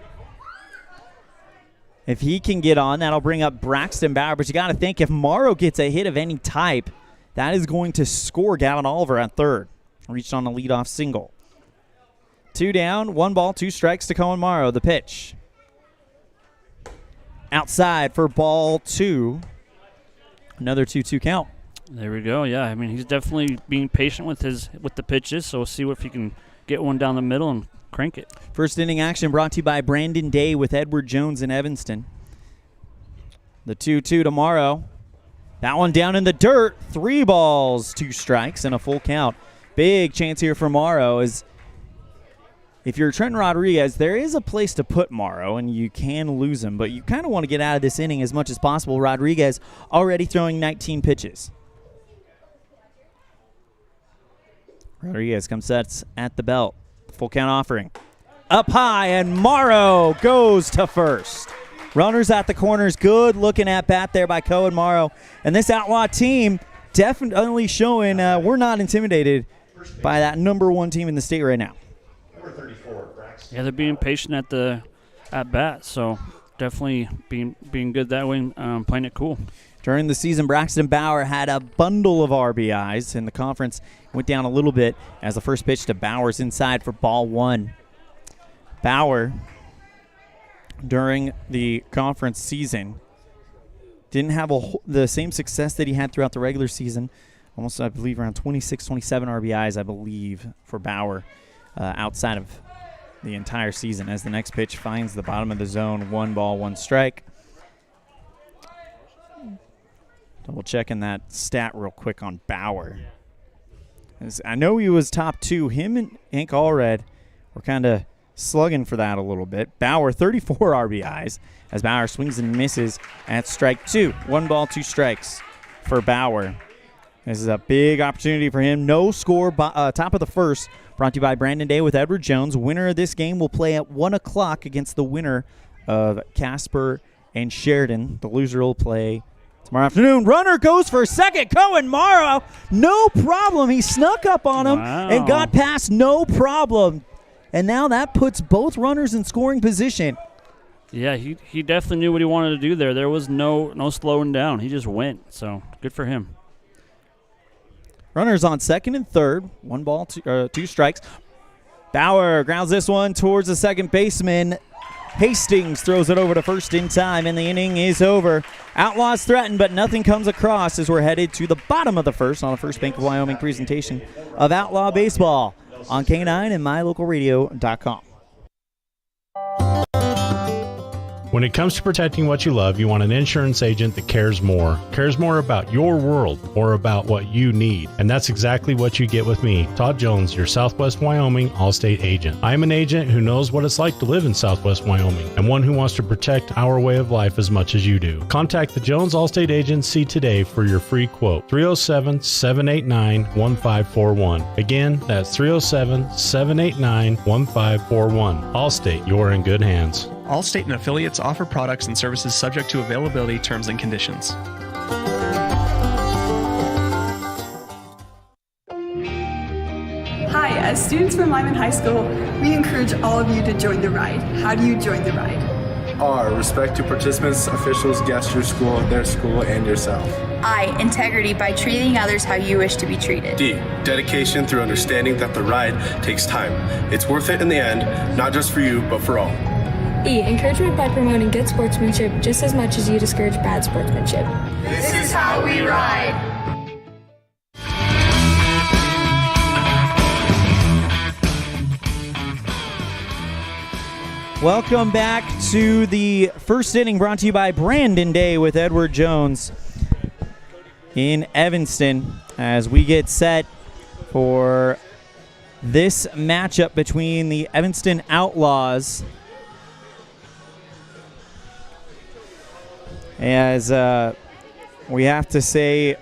[SPEAKER 1] If he can get on, that'll bring up Braxton Bauer. But you got to think, if Morrow gets a hit of any type, that is going to score Gavin Oliver at third. Reached on a leadoff single. 2 down, 1 ball, 2 strikes to Cohen Morrow. The pitch. Outside for ball 2. Another 2-2 count.
[SPEAKER 2] There we go. Yeah, I mean, he's definitely being patient with the pitches, so we'll see if he can get one down the middle and crank it.
[SPEAKER 1] First inning action brought to you by Brandon Day with Edward Jones in Evanston. The 2-2 to Morrow. That one down in the dirt. 3 balls, 2 strikes, and a full count. Big chance here for Morrow is if you're Trenton Rodriguez, there is a place to put Morrow, and you can lose him, but you kind of want to get out of this inning as much as possible. Rodriguez already throwing 19 pitches. Rodriguez comes sets at the belt. Full count offering. Up high, and Morrow goes to first. Runners at the corners. Good looking at bat there by Cohen Morrow. And this Outlaw team definitely showing we're not intimidated by that number 1 team in the state right now.
[SPEAKER 2] Yeah, they're being patient at bat, so definitely being good that way, playing it cool.
[SPEAKER 1] During the season, Braxton Bauer had a bundle of RBIs, and the conference went down a little bit as the first pitch to Bauer's inside for ball 1. Bauer, during the conference season, didn't have the same success that he had throughout the regular season. Almost, I believe, around 26, 27 RBIs, I believe, for Bauer outside of the entire season as the next pitch finds the bottom of the zone. 1 ball, 1 strike. Double checking that stat real quick on Bauer. I know he was top 2. Him and Hank Allred were kind of slugging for that a little bit. Bauer, 34 RBIs as Bauer swings and misses at strike 2. 1 ball, 2 strikes for Bauer. This is a big opportunity for him. No score, top of the first. Brought to you by Brandon Day with Edward Jones. Winner of this game will play at 1 o'clock against the winner of Casper and Sheridan. The loser will play tomorrow afternoon. Runner goes for second. Cohen Morrow, no problem. He snuck up on him and got past, no problem. And now that puts both runners in scoring position.
[SPEAKER 2] Yeah, he definitely knew what he wanted to do there. There was no slowing down. He just went, so good for him.
[SPEAKER 1] Runners on second and third. 1 ball, 2 strikes. Bauer grounds this one towards the second baseman. Hastings throws it over to first in time, and the inning is over. Outlaws threaten, but nothing comes across as we're headed to the bottom of the first on the First Bank of Wyoming presentation of Outlaw Baseball on K9 and MyLocalRadio.com.
[SPEAKER 4] When it comes to protecting what you love, you want an insurance agent that cares more about your world or about what you need. And that's exactly what you get with me, Todd Jones, your Southwest Wyoming Allstate agent. I am an agent who knows what it's like to live in Southwest Wyoming and one who wants to protect our way of life as much as you do. Contact the Jones Allstate Agency today for your free quote, 307-789-1541. Again, that's 307-789-1541. Allstate, you're in good hands.
[SPEAKER 5] Allstate and affiliates offer products and services subject to availability, terms, and conditions.
[SPEAKER 6] Hi, as students from Lyman High School, we encourage all of you to join the ride. How do you join the ride?
[SPEAKER 22] R, respect to participants, officials, guests, your school, their school, and yourself.
[SPEAKER 7] I, integrity by treating others how you wish to be treated.
[SPEAKER 22] D, dedication through understanding that the ride takes time. It's worth it in the end, not just for you, but for all.
[SPEAKER 8] E, encouragement by promoting good sportsmanship just as much as you discourage bad sportsmanship.
[SPEAKER 7] This is how we ride.
[SPEAKER 1] Welcome back to the first inning, brought to you by Brandon Day with Edward Jones in Evanston, as we get set for this matchup between the Evanston Outlaws as we have to say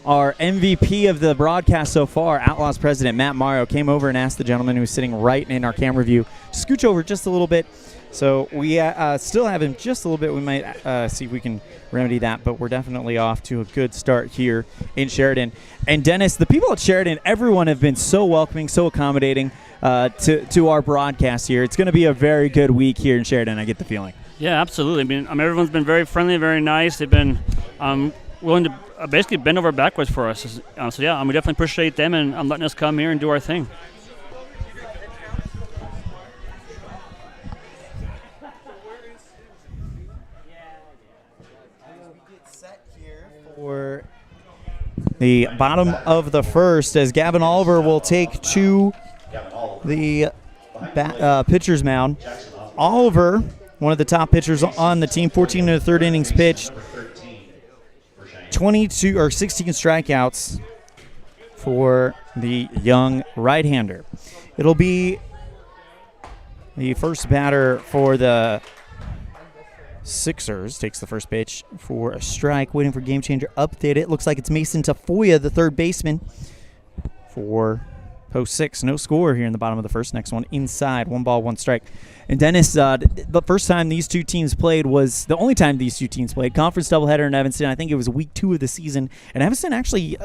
[SPEAKER 1] our MVP of the broadcast so far, Outlaws president Matt Mario, came over and asked the gentleman who's sitting right in our camera view to scooch over just a little bit. So we still have him just a little bit. We might see if we can remedy that, but we're definitely off to a good start here in Sheridan. And Dennis, the people at Sheridan, everyone have been so welcoming, so accommodating to our broadcast here. It's going to be a very good week here in Sheridan, I get the feeling.
[SPEAKER 2] Yeah, absolutely. I mean, everyone's been very friendly, very nice. They've been willing to basically bend over backwards for us. So, yeah, we definitely appreciate them and letting us come here and do our thing.
[SPEAKER 1] For the bottom of the first, as Gavin Oliver will take to the pitcher's mound. Oliver, one of the top pitchers on the team, 14 in the third innings pitched, 16 strikeouts for the young right-hander. It'll be the first batter for the Sixers, takes the first pitch for a strike, waiting for game changer update. It looks like it's Mason Tafoya, the third baseman, for post 6. No score here in the bottom of the first. Next one inside, 1 ball, 1 strike. And Dennis, the first time these two teams played was the only time these two teams played. Conference doubleheader in Evanston. I think it was week 2 of the season. And Evanston actually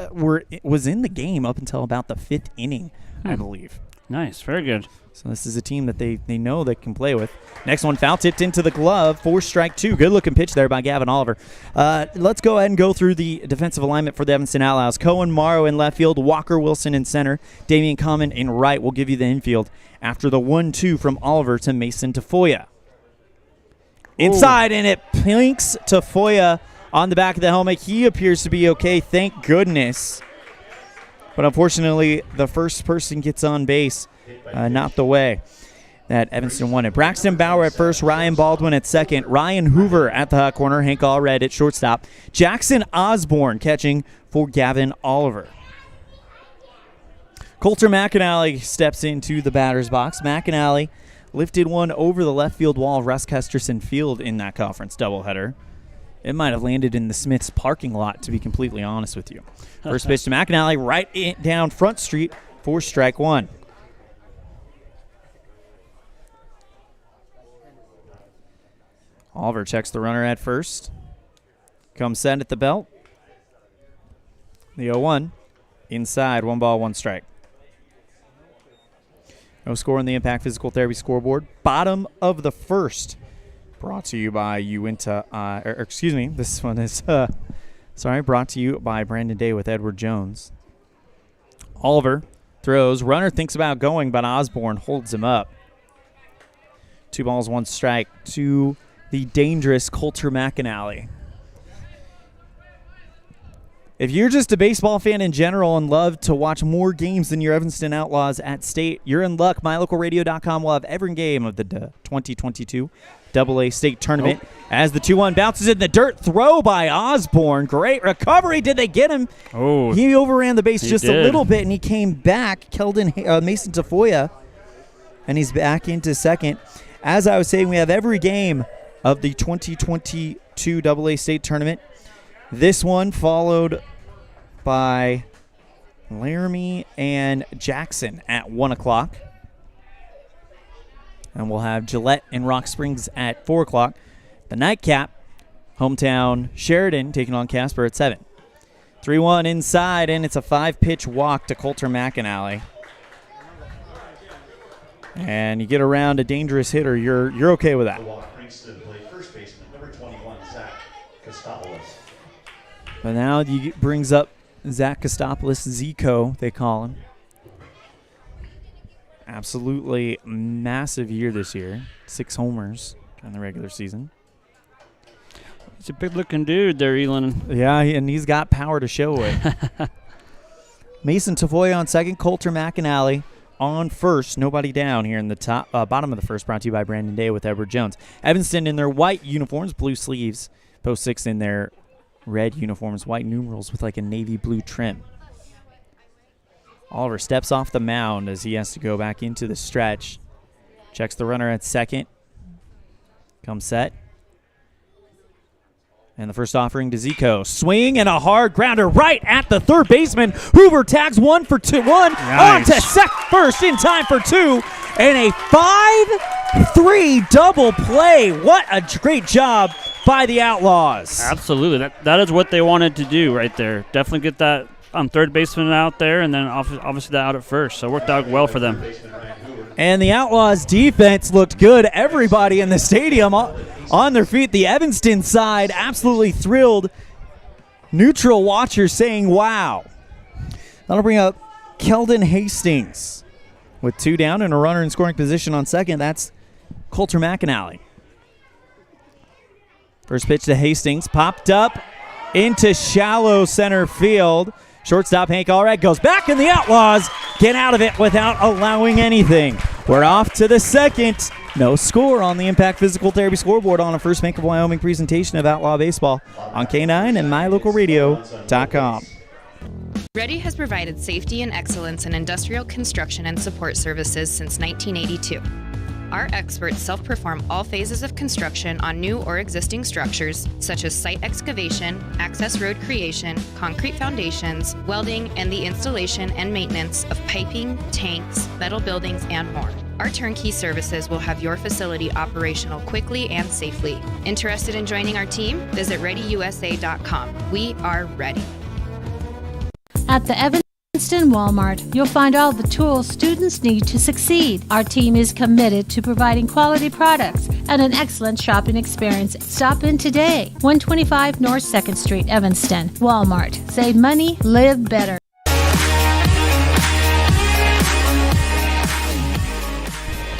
[SPEAKER 1] was in the game up until about the 5th inning, I believe.
[SPEAKER 2] Nice. Very good.
[SPEAKER 1] So this is a team that they know they can play with. Next one, foul tipped into the glove for strike 2. Good-looking pitch there by Gavin Oliver. Let's go ahead and go through the defensive alignment for the Evanston Outlaws. Cohen Morrow in left field, Walker Wilson in center, Damian Common in right. We'll give you the infield after the 1-2 from Oliver to Mason Tafoya. Inside, and it pinks Tafoya on the back of the helmet. He appears to be okay, thank goodness. But unfortunately, the first person gets on base. Not the way that Evanston wanted. Braxton Bauer at first, Ryan Baldwin at second, Ryan Hoover at the hot corner, Hank Allred at shortstop, Jackson Osborne catching for Gavin Oliver. Coulter McAnally steps into the batter's box. McAnally lifted one over the left field wall of Russ Kesterson Field in that conference doubleheader. It might have landed in the Smiths parking lot, to be completely honest with you. First pitch to McAnally, right down Front Street for strike 1. Oliver checks the runner at first. Comes set at the belt. The 0-1. Inside, 1 ball, 1 strike. No score on the Impact Physical Therapy scoreboard. Bottom of the first. Brought to you by this one is, brought to you by Brandon Day with Edward Jones. Oliver throws. Runner thinks about going, but Osborne holds him up. 2 balls, 1 strike to the dangerous Coulter McAnally. If you're just a baseball fan in general and love to watch more games than your Evanston Outlaws at state, you're in luck. MyLocalRadio.com will have every game of the 2022 AA state tournament as the 2-1 bounces in the dirt. Throw by Osborne. Great recovery. Did they get him?
[SPEAKER 2] Oh,
[SPEAKER 1] he overran the base just a little bit, and he came back. Mason Tafoya, and he's back into second. As I was saying, we have every game of the 2022 AA state tournament. This one followed by Laramie and Jackson at 1 o'clock. And we'll have Gillette and Rock Springs at 4 o'clock. The nightcap, hometown Sheridan taking on Casper at 7. 3-1 inside, and it's a 5-pitch walk to Coulter McAnally. And you get around a dangerous hitter, you're okay with that.
[SPEAKER 4] First baseman, number 21, Zach Kostopoulos.
[SPEAKER 1] But now he brings up Zach Kostopoulos, Zico, they call him. Absolutely massive year this year. 6 homers in the regular season.
[SPEAKER 2] He's a big-looking dude there, Elan.
[SPEAKER 1] Yeah, and he's got power to show it. Mason Tafoya on second, Coulter McAnally on first. Nobody down here in the bottom of the first, brought to you by Brandon Day with Edward Jones. Evanston in their white uniforms, blue sleeves. Post 6 in their red uniforms, white numerals with like a navy blue trim. Oliver steps off the mound as he has to go back into the stretch. Checks the runner at second. Comes set. And the first offering to Zico. Swing and a hard grounder right at the third baseman. Hoover tags 1 for 2. Nice. On to first in time for 2. And a 5-3 double play. What a great job by the Outlaws.
[SPEAKER 2] Absolutely. That is what they wanted to do right there. Definitely get that third baseman out there, and then obviously that out at first. So it worked out well for them.
[SPEAKER 1] And the Outlaws defense looked good. Everybody in the stadium on their feet. The Evanston side absolutely thrilled. Neutral watchers saying, wow. That'll bring up Kelden Hastings with 2 down and a runner in scoring position on second. That's Coulter McAnally. First pitch to Hastings, popped up into shallow center field. Shortstop Hank Allred goes back, and the Outlaws get out of it without allowing anything. We're off to the second. No score on the Impact Physical Therapy scoreboard on a First Bank of Wyoming presentation of Outlaw Baseball on K9 and MyLocalRadio.com.
[SPEAKER 9] Ready has provided safety and excellence in industrial construction and support services since 1982. Our experts self-perform all phases of construction on new or existing structures, such as site excavation, access road creation, concrete foundations, welding, and the installation and maintenance of piping, tanks, metal buildings, and more. Our turnkey services will have your facility operational quickly and safely. Interested in joining our team? Visit ReadyUSA.com. We are ready.
[SPEAKER 10] At the Evanston Walmart, you'll find all the tools students need to succeed. Our team is committed to providing quality products and an excellent shopping experience. Stop in today. 125 North 2nd Street, Evanston. Walmart. Save money, live better.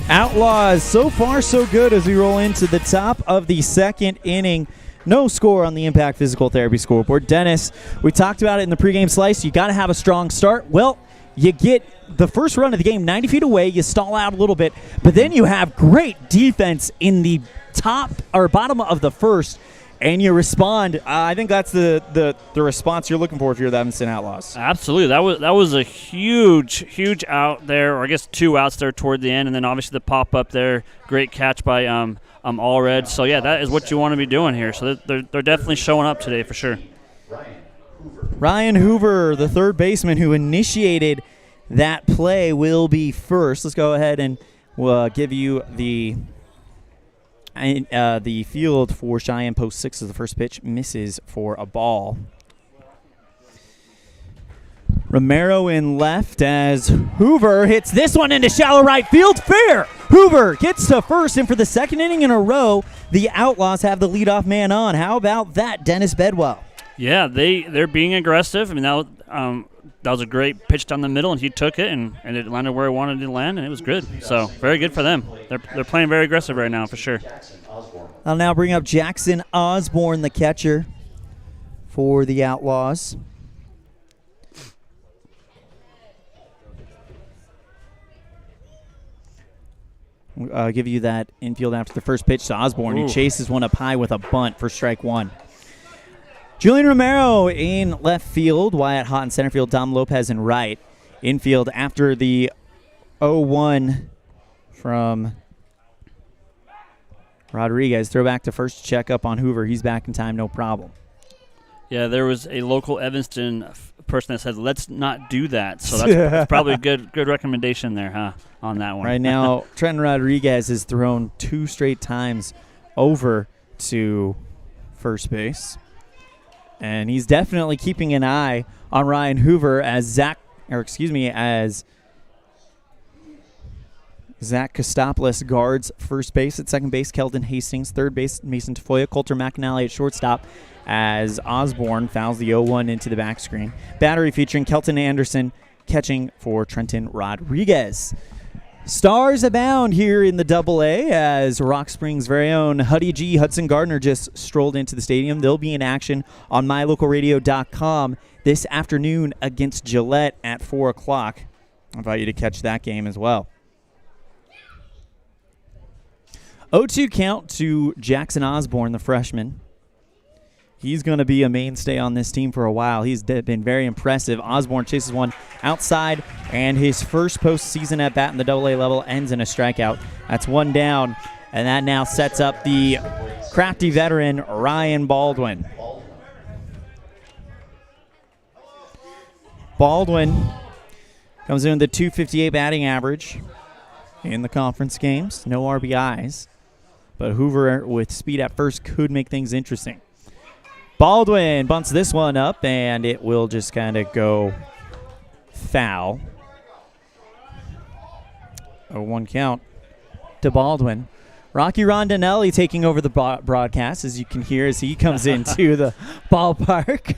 [SPEAKER 1] Outlaws, so far so good as we roll into the top of the second inning. No score on the Impact Physical Therapy scoreboard. Dennis, we talked about it in the pregame slice. You got to have a strong start. Well, you get the first run of the game 90 feet away. You stall out a little bit, but then you have great defense in the top or bottom of the first, and you respond. I think that's the response you're looking for if you're the Evanston Outlaws.
[SPEAKER 2] Absolutely. That was a huge out there, or I guess 2 outs there toward the end, and then obviously the pop up there. Great catch by Allred. So yeah, that is what you want to be doing here. So they're definitely showing up today for sure.
[SPEAKER 1] Ryan Hoover, the third baseman who initiated that play, will be first. Let's go ahead and we'll give you the field for Cheyenne. Post 6 as the first pitch misses for a ball. Romero in left as Hoover hits this one into shallow right field. Fair! Hoover gets to first, and for the second inning in a row, the Outlaws have the leadoff man on. How about that, Dennis Bedwell?
[SPEAKER 2] Yeah, they're being aggressive. I mean, now that was a great pitch down the middle, and he took it, and it landed where he wanted it to land, and it was good. So very good for them. They're playing very aggressive right now for sure.
[SPEAKER 1] I'll now bring up Jackson Osborne, the catcher for the Outlaws. I'll give you that infield after the first pitch to Osborne. He chases one up high with a bunt for strike one. Julian Romero in left field. Wyatt Hott in center field. Dom Lopez in right. Infield after the 0-1 from Rodriguez. Throw back to first, check up on Hoover. He's back in time, no problem.
[SPEAKER 2] Yeah, there was a local Evanston person that said, let's not do that. So that's probably a good recommendation there, huh, on that one.
[SPEAKER 1] Right now, Trenton Rodriguez has thrown 2 straight times over to first base. And he's definitely keeping an eye on Ryan Hoover as Zach Kostopoulos guards first base. At second base, Kelden Hastings. Third base, Mason Tafoya. Coulter McAnally at shortstop as Osborne fouls the 0-1 into the back screen. Battery featuring Kelton Anderson catching for Trenton Rodriguez. Stars abound here in the Double-A as Rock Springs' very own Huddy G. Hudson Gardner just strolled into the stadium. They'll be in action on mylocalradio.com this afternoon against Gillette at 4 o'clock. I invite you to catch that game as well. 0-2 count to Jackson Osborne, the freshman. He's going to be a mainstay on this team for a while. He's been very impressive. Osborne chases one outside, and his first postseason at bat in the Double-A level ends in a strikeout. That's one down, and that now sets up the crafty veteran Ryan Baldwin. Baldwin comes in with a .258 batting average in the conference games. No RBIs, but Hoover with speed at first could make things interesting. Baldwin bunts this one up, and it will just kind of go foul. 0-1 count to Baldwin. Rocky Rondinelli taking over the broadcast, as you can hear as he comes into the ballpark.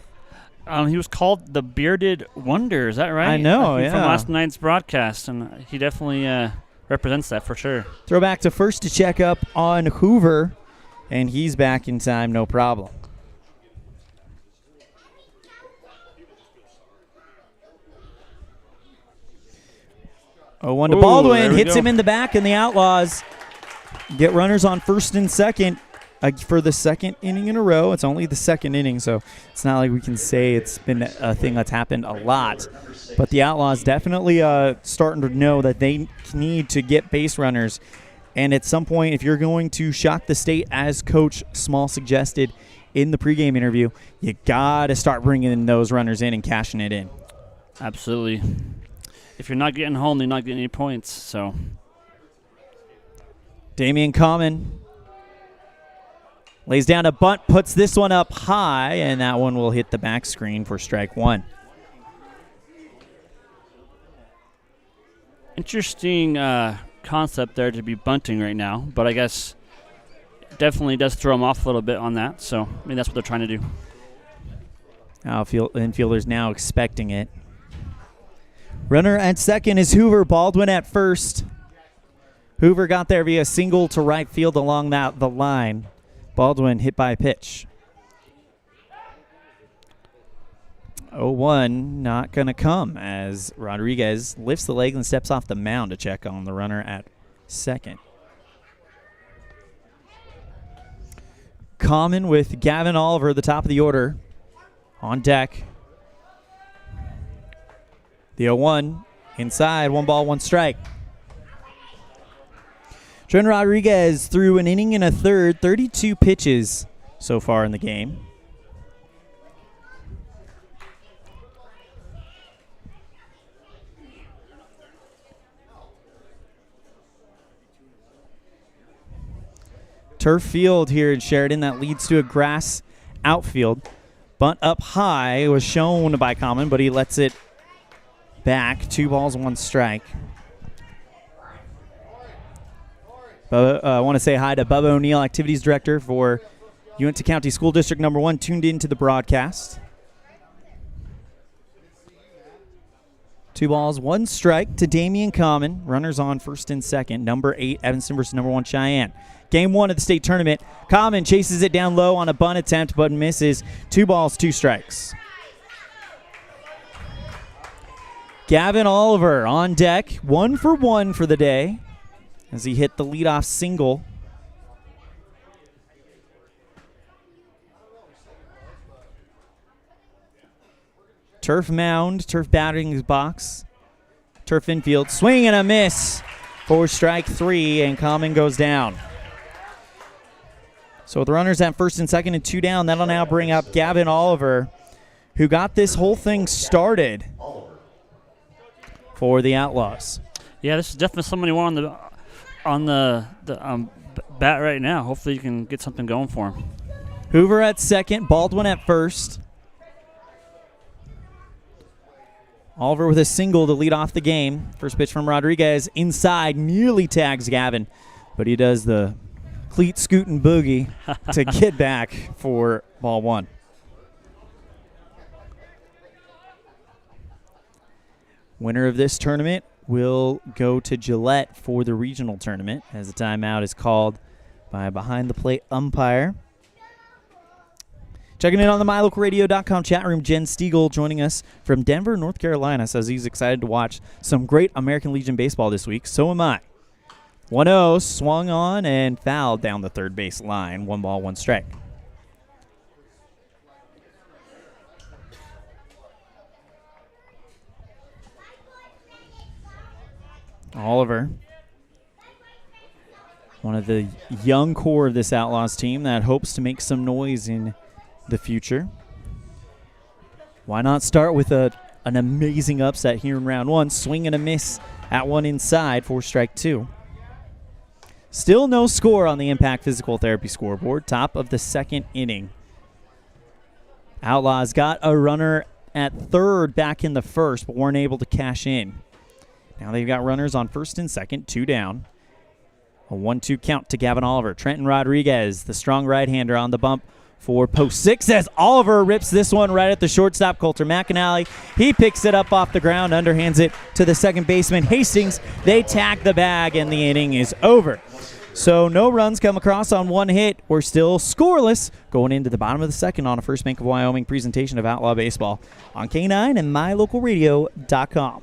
[SPEAKER 2] He was called the Bearded Wonder, is that right?
[SPEAKER 1] I know, yeah.
[SPEAKER 2] From last night's broadcast, and he definitely represents that for sure.
[SPEAKER 1] Throw back to first to check up on Hoover, and he's back in time, no problem. 0-1 to Baldwin, hits him in the back, and the Outlaws get runners on first and second for the second inning in a row. It's only the second inning, so it's not like we can say it's been a thing that's happened a lot. But the Outlaws definitely starting to know that they need to get base runners. And at some point, if you're going to shock the state, as Coach Small suggested in the pregame interview, you got to start bringing those runners in and cashing it in.
[SPEAKER 2] Absolutely. If you're not getting home, you're not getting any points. So,
[SPEAKER 1] Damian Common lays down a bunt, puts this one up high, and that one will hit the back screen for strike one.
[SPEAKER 2] Interesting concept there to be bunting right now, but I guess it definitely does throw them off a little bit on that. So, I mean, that's what they're trying to do.
[SPEAKER 1] Infielders now expecting it. Runner at second is Hoover. Baldwin at first. Hoover got there via single to right field along the line. Baldwin hit by a pitch. 0-1, not going to come as Rodriguez lifts the leg and steps off the mound to check on the runner at second. Common with Gavin Oliver, the top of the order, on deck. The 0-1 inside, 1 ball, 1 strike. Trent Rodriguez threw an inning and a third, 32 pitches so far in the game. Turf field here in Sheridan that leads to a grass outfield. Bunt up high was shown by Common, but he lets it back. 2 balls, 1 strike. I want to say hi to Bubba O'Neill, Activities Director for Uintah County School District No. 1, tuned into the broadcast. 2 balls, 1 strike to Damian Common. Runners on first and second. Number 8, Evanston versus number 1, Cheyenne. Game 1 of the state tournament. Common chases it down low on a bunt attempt but misses. 2 balls, 2 strikes. Gavin Oliver on deck. 1 for 1 for the day as he hit the leadoff single. Turf mound, turf batting box, turf infield. Swing and a miss for strike 3, and Common goes down. So with runners at first and second and 2 down, that'll now bring up Gavin Oliver, who got this whole thing started for the Outlaws.
[SPEAKER 2] Yeah, this is definitely somebody you want on the bat right now. Hopefully you can get something going for him.
[SPEAKER 1] Hoover at second, Baldwin at first. Oliver with a single to lead off the game. First pitch from Rodriguez inside, nearly tags Gavin, but he does the cleat scootin' boogie to get back for ball 1. Winner of this tournament will go to Gillette for the regional tournament as the timeout is called by a behind-the-plate umpire. Checking in on the MyLocalRadio.com chat room, Jen Stiegel joining us from Denver, North Carolina, says he's excited to watch some great American Legion baseball this week. So am I. 1-0, swung on and fouled down the third base line. 1 ball, 1 strike. Oliver, one of the young core of this Outlaws team that hopes to make some noise in the future. Why not start with an amazing upset here in round 1? Swing and a miss at 1 inside for strike 2. Still no score on the Impact Physical Therapy scoreboard. Top of the second inning. Outlaws got a runner at third back in the first, but weren't able to cash in. Now they've got runners on first and second, 2 down. A 1-2 count to Gavin Oliver. Trenton Rodriguez, the strong right-hander, on the bump for post 6 as Oliver rips this one right at the shortstop, Coulter McAnally. He picks it up off the ground, underhands it to the second baseman, Hastings. They tag the bag, and the inning is over. So no runs come across on 1 hit. We're still scoreless going into the bottom of the second on a First Bank of Wyoming presentation of Outlaw Baseball on K9 and MyLocalRadio.com.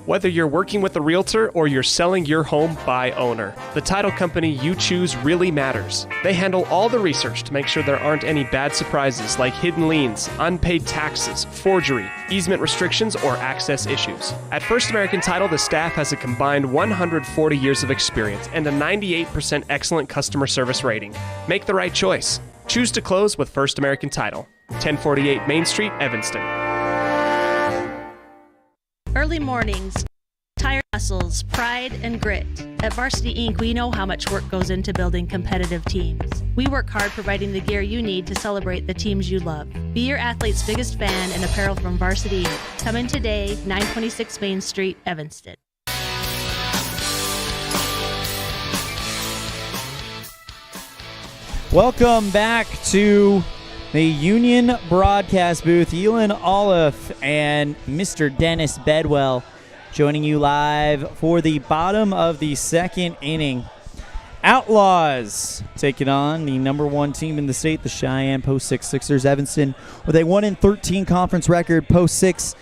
[SPEAKER 5] Whether you're working with a realtor or you're selling your home by owner, the title company you choose really matters. They handle all the research to make sure there aren't any bad surprises like hidden liens, unpaid taxes, forgery, easement restrictions, or access issues. At First American Title, the staff has a combined 140 years of experience and a 98% excellent customer service rating. Make the right choice. Choose to close with First American Title. 1048 Main Street, Evanston.
[SPEAKER 12] Early mornings, tired muscles, pride, and grit. At Varsity Inc., we know how much work goes into building competitive teams. We work hard providing the gear you need to celebrate the teams you love. Be your athlete's biggest fan in apparel from Varsity Inc. Come in today, 926 Main Street, Evanston.
[SPEAKER 1] Welcome back to the Union broadcast booth. Elan, Olliff, and Mr. Dennis Bedwell joining you live for the bottom of the second inning. Outlaws taking on the number 1 team in the state, the Cheyenne Post 6 Sixers. Evanston with a 1-13 conference record. Post 6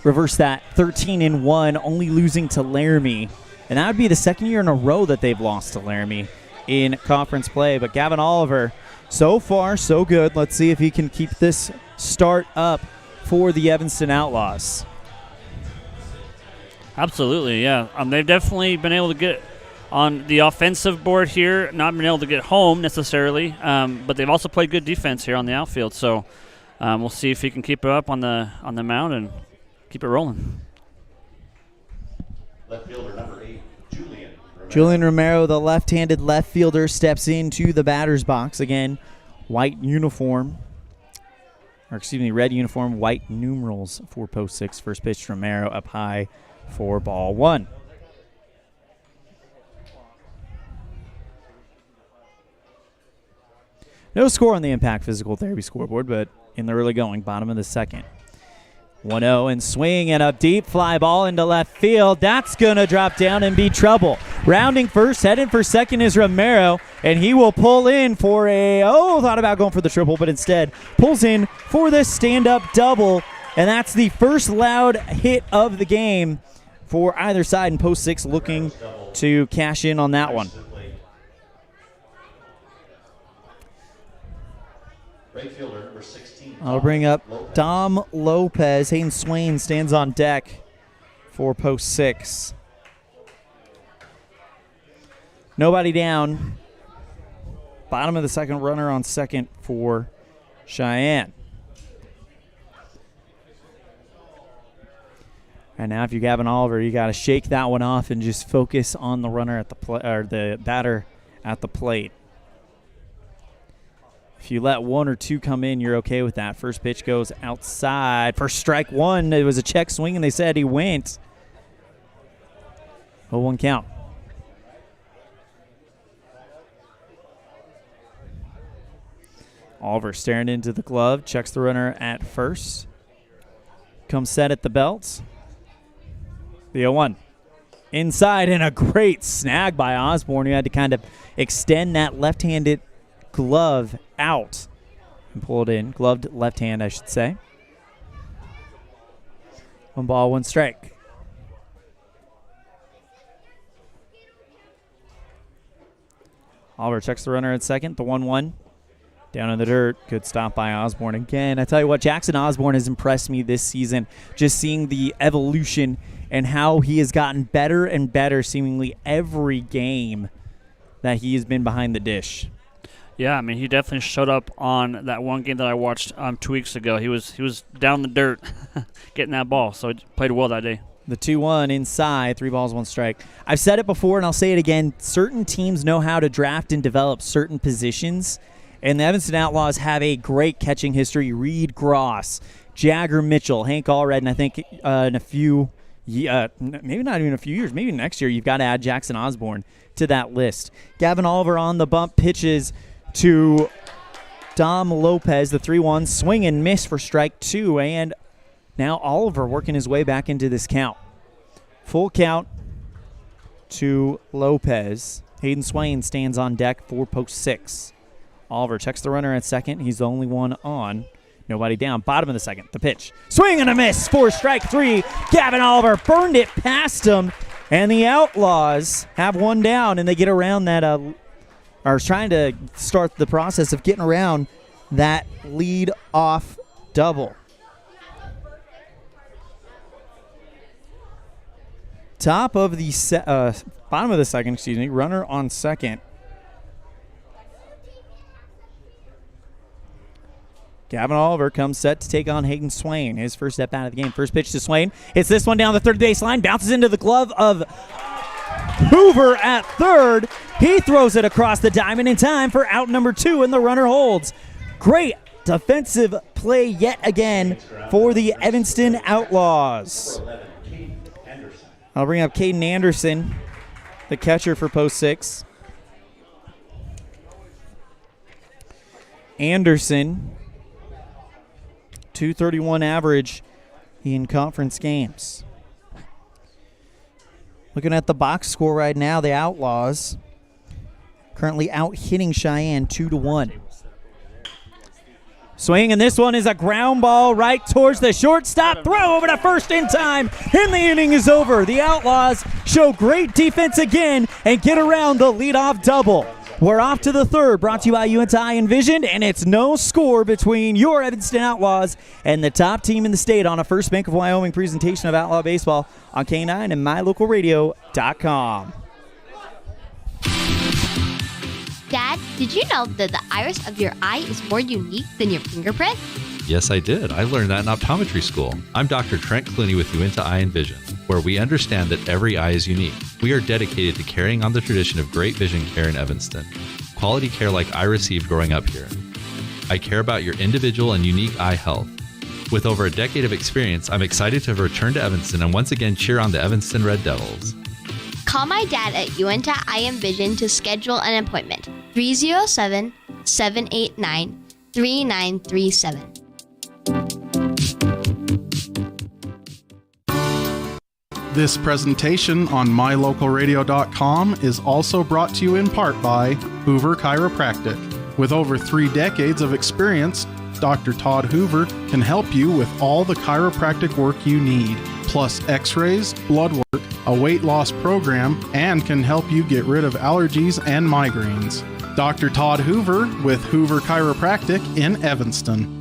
[SPEAKER 1] reversed that, 13-1, only losing to Laramie. And that would be the second year in a row that they've lost to Laramie in conference play. But Gavin Oliver, so far, so good. Let's see if he can keep this start up for the Evanston Outlaws.
[SPEAKER 2] Absolutely, yeah. They've definitely been able to get on the offensive board here, not been able to get home necessarily, but they've also played good defense here on the outfield. So we'll see if he can keep it up on the mound and keep it rolling.
[SPEAKER 4] Left fielder number 8,
[SPEAKER 1] Julian Romero, the left-handed left fielder, steps into the batter's box. Again, white uniform, red uniform, white numerals for post 6. First pitch, Romero up high for ball 1. No score on the Impact Physical Therapy scoreboard, but in the early going, bottom of the second. 1-0 and swing and a deep fly ball into left field. That's going to drop down and be trouble. Rounding first, heading for second is Romero, and he will pull in for thought about going for the triple, but instead pulls in for the stand-up double, and that's the first loud hit of the game for either side, and Post 6 looking to cash in on that one. I'll bring up Dom Lopez. Hayden Swain stands on deck for Post 6. Nobody down. Bottom of the second, runner on second for Cheyenne. And now if you're Gavin Oliver, you got to shake that one off and just focus on the runner at the or the batter at the plate. If you let one or two come in, you're okay with that. First pitch goes outside for strike one. It was a check swing, and they said he went. 0-1 count. Oliver staring into the glove, checks the runner at first. Comes set at the belt. The 0-1. Inside, and a great snag by Osborne, who had to kind of extend that left-handed glove out and pull it in. Gloved left hand, I should say. 1 ball, 1 strike. Oliver checks the runner at second. The 1-1. Down in the dirt. Good stop by Osborne again. I tell you what, Jackson Osborne has impressed me this season. Just seeing the evolution and how he has gotten better and better seemingly every game that he has been behind the dish.
[SPEAKER 2] Yeah, I mean, he definitely showed up on that one game that I watched 2 weeks ago. He was down the dirt getting that ball, so he played well that day.
[SPEAKER 1] The 2-1 inside, 3 balls, 1 strike. I've said it before, and I'll say it again. Certain teams know how to draft and develop certain positions, and the Evanston Outlaws have a great catching history. Reed Gross, Jagger Mitchell, Hank Allred, and I think in a few, maybe not even a few years, maybe next year, you've got to add Jackson Osborne to that list. Gavin Oliver on the bump pitches to Dom Lopez, the 3-1, swing and miss for strike 2, and now Oliver working his way back into this count. Full count to Lopez. Hayden Swain stands on deck for Post 6. Oliver checks the runner at second. He's the only one on. Nobody down. Bottom of the second. The pitch. Swing and a miss for strike 3. Gavin Oliver burned it past him, and the Outlaws have one down, and they get around that are trying to start the process of getting around that lead-off double. Top of the bottom of the second, runner on second. Gavin Oliver comes set to take on Hayden Swain. His first step out of the game. First pitch to Swain. It's this one down the third baseline. Bounces into the glove of Hoover at third. He throws it across the diamond in time for out number 2, and the runner holds. Great defensive play yet again for the Evanston Outlaws. I'll bring up Caden Anderson, the catcher for Post 6. Anderson, .231 average in conference games. Looking at the box score right now, the Outlaws currently out-hitting Cheyenne 2-1. Swing, and this one is a ground ball right towards the shortstop. Throw over to first in time, and the inning is over. The Outlaws show great defense again and get around the leadoff double. We're off to the third, brought to you by UNTI Envision, and it's no score between your Evanston Outlaws and the top team in the state on a First Bank of Wyoming presentation of Outlaw Baseball on K9 and MyLocalRadio.com.
[SPEAKER 13] Dad, did you know that the iris of your eye is more unique than your fingerprint?
[SPEAKER 14] Yes, I did. I learned that in optometry school. I'm Dr. Trent Clooney with UNTI Envision, where we understand that every eye is unique. We are dedicated to carrying on the tradition of great vision care in Evanston. Quality care like I received growing up here. I care about your individual and unique eye health. With over a decade of experience, I'm excited to return to Evanston and once again cheer on the Evanston Red Devils.
[SPEAKER 13] Call my dad at UNTI Envision to schedule an appointment. 307-789-3937.
[SPEAKER 15] This presentation on mylocalradio.com is also brought to you in part by Hoover Chiropractic. With over 3 decades of experience, Dr. Todd Hoover can help you with all the chiropractic work you need, plus x-rays, blood work, a weight loss program, and can help you get rid of allergies and migraines. Dr. Todd Hoover with Hoover Chiropractic in Evanston.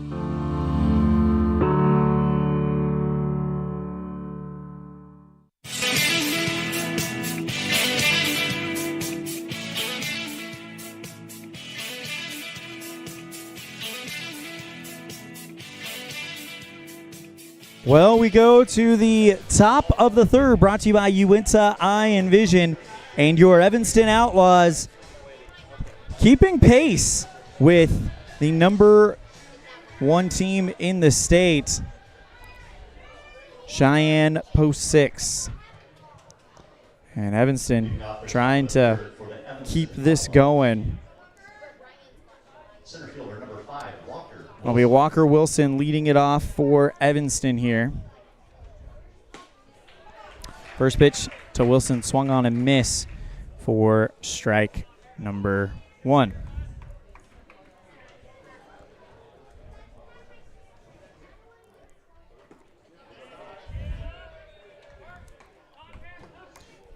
[SPEAKER 1] Well, we go to the top of the third, brought to you by Uinta Eye and Vision, and your Evanston Outlaws keeping pace with the number 1 team in the state, Cheyenne Post 6. And Evanston trying to keep this going. It'll be Walker Wilson leading it off for Evanston here. First pitch to Wilson, swung on a miss for strike number 1.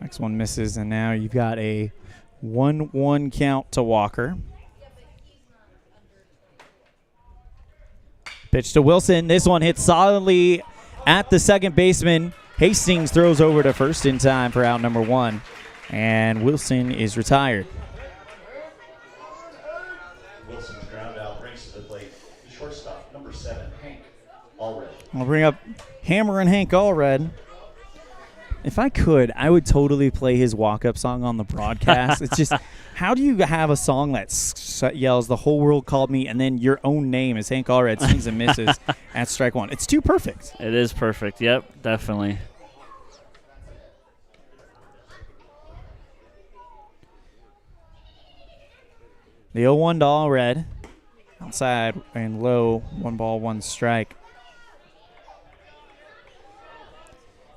[SPEAKER 1] Next one misses, and now you've got a 1-1 count to Walker. Pitch to Wilson. This one hits solidly at the second baseman. Hastings throws over to first in time for out number 1. And Wilson is retired.
[SPEAKER 16] Wilson's ground out brings to the plate the shortstop, number 7, Hank Allred.
[SPEAKER 1] I'll bring up Hammer and Hank Allred. If I could, I would totally play his walk-up song on the broadcast. It's just, how do you have a song that yells, "The whole world called me," and then your own name is Hank Allred, swings and misses at strike 1? It's too perfect.
[SPEAKER 2] It is perfect. Yep, definitely.
[SPEAKER 1] The 0-1 to Allred. Outside and low, 1 ball, 1 strike.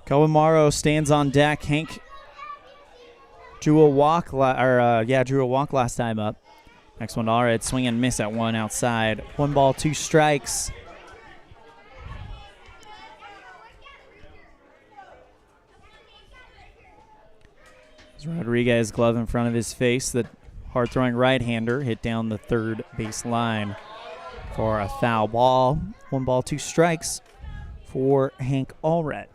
[SPEAKER 1] Kawamaro stands on deck. Hank drew a walk last time up. Next one to Allred, swing and miss at 1 outside. 1 ball, 2 strikes. As Rodriguez, glove in front of his face, the hard-throwing right-hander hit down the third base line for a foul ball. 1 ball, 2 strikes for Hank Allred.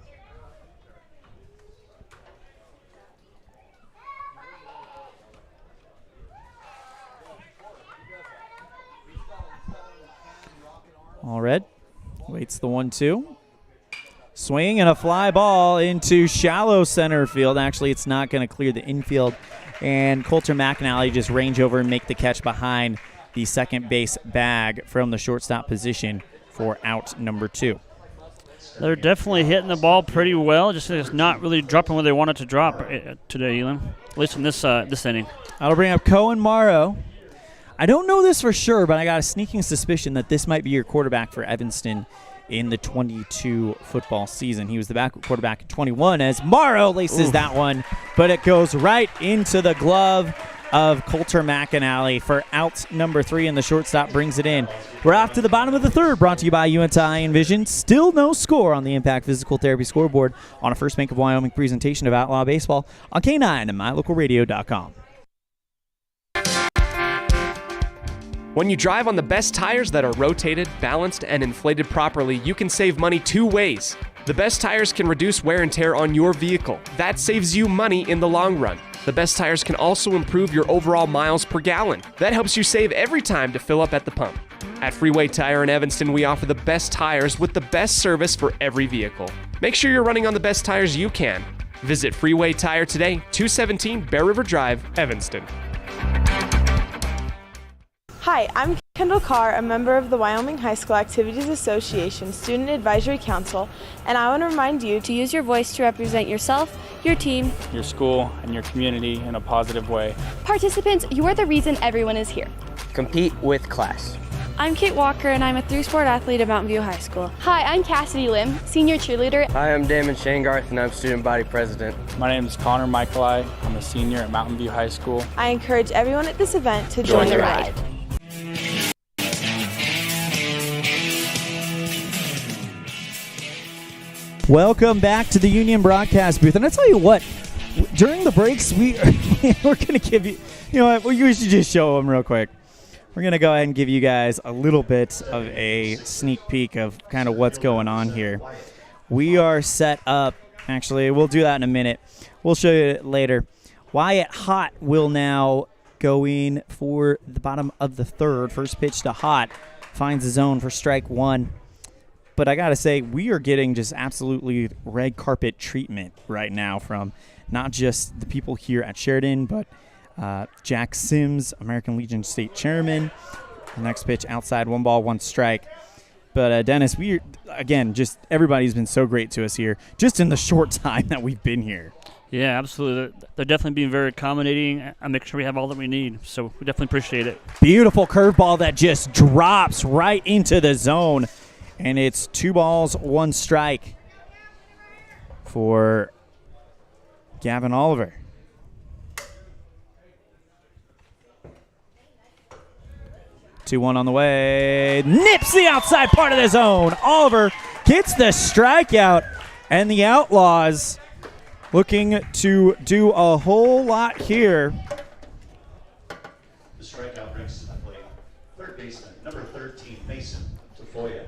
[SPEAKER 1] Allred waits the 1-2. Swing and a fly ball into shallow center field. Actually, it's not going to clear the infield. And Coulter McAnally just range over and make the catch behind the second base bag from the shortstop position for out number 2.
[SPEAKER 2] They're definitely hitting the ball pretty well, just it's not really dropping where they want it to drop today, Elan. At least in this inning.
[SPEAKER 1] I'll bring up Cohen Morrow. I don't know this for sure, but I got a sneaking suspicion that this might be your quarterback for Evanston in the 22 football season. He was the backup quarterback in 21 as Morrow laces that one, but it goes right into the glove of Coulter McAnally for out number 3, and the shortstop brings it in. We're off to the bottom of the third, brought to you by Uinta Eye and Vision. Still no score on the Impact Physical Therapy scoreboard on a First Bank of Wyoming presentation of Outlaw Baseball on K9 and mylocalradio.com.
[SPEAKER 5] When you drive on the best tires that are rotated, balanced, and inflated properly, you can save money 2 ways. The best tires can reduce wear and tear on your vehicle. That saves you money in the long run. The best tires can also improve your overall miles per gallon. That helps you save every time to fill up at the pump. At Freeway Tire in Evanston, we offer the best tires with the best service for every vehicle. Make sure you're running on the best tires you can. Visit Freeway Tire today, 217 Bear River Drive, Evanston.
[SPEAKER 17] Hi, I'm Kendall Carr, a member of the Wyoming High School Activities Association Student Advisory Council, and I want to remind you to use your voice to represent yourself, your team,
[SPEAKER 18] your school, and your community in a positive way.
[SPEAKER 19] Participants, you are the reason everyone is here.
[SPEAKER 20] Compete with class.
[SPEAKER 17] I'm Kate Walker, and I'm a 3-sport athlete at Mountain View High School.
[SPEAKER 11] Hi, I'm Cassidy Lim, senior cheerleader.
[SPEAKER 19] Hi, I'm Damon Shangarth, and I'm student body president.
[SPEAKER 18] My name is Connor Michaeli. I'm a senior at Mountain View High School.
[SPEAKER 17] I encourage everyone at this event to join the ride.
[SPEAKER 1] Welcome back to the Union Broadcast booth. And I tell you what, during the breaks, we're going to give you, you know what, we should just show them real quick. We're going to go ahead and give you guys a little bit of a sneak peek of kind of what's going on here. We are set up. Actually, we'll do that in a minute. We'll show you it later. Wyatt Hott will now go in for the bottom of the third. First pitch to Hott. Finds the zone for strike one. But I got to say, we are getting just absolutely red carpet treatment right now from not just the people here at Sheridan, but Jack Sims, American Legion State Chairman. The next pitch outside, 1 ball, 1 strike. But Dennis, just everybody's been so great to us here, just in the short time that we've been here.
[SPEAKER 2] Yeah, absolutely. They're definitely being very accommodating and make sure we have all that we need. So we definitely appreciate it.
[SPEAKER 1] Beautiful curveball that just drops right into the zone. And it's 2 balls, 1 strike for Gavin Oliver. Two one on the way. Nips the outside part of the zone. Oliver gets the strikeout. And the Outlaws looking to do a whole lot here.
[SPEAKER 16] The strikeout brings to the plate third baseman, number 13, Mason Tafoya.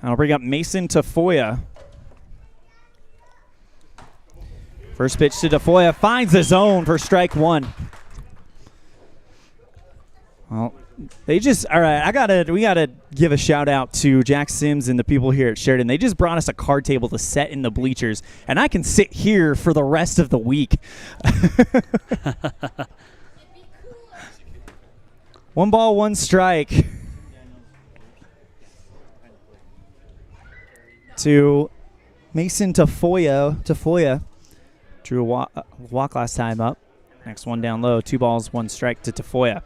[SPEAKER 1] I'll bring up Mason Tafoya. First pitch to Tafoya, finds the zone for strike one. Well, we gotta give a shout out to Jack Sims and the people here at Sheridan. They just brought us a card table to set in the bleachers, and I can sit here for the rest of the week. 1 ball, 1 strike. To Mason Tafoya. Drew a walk last time up. Next one down low. 2 balls, 1 strike to Tafoya.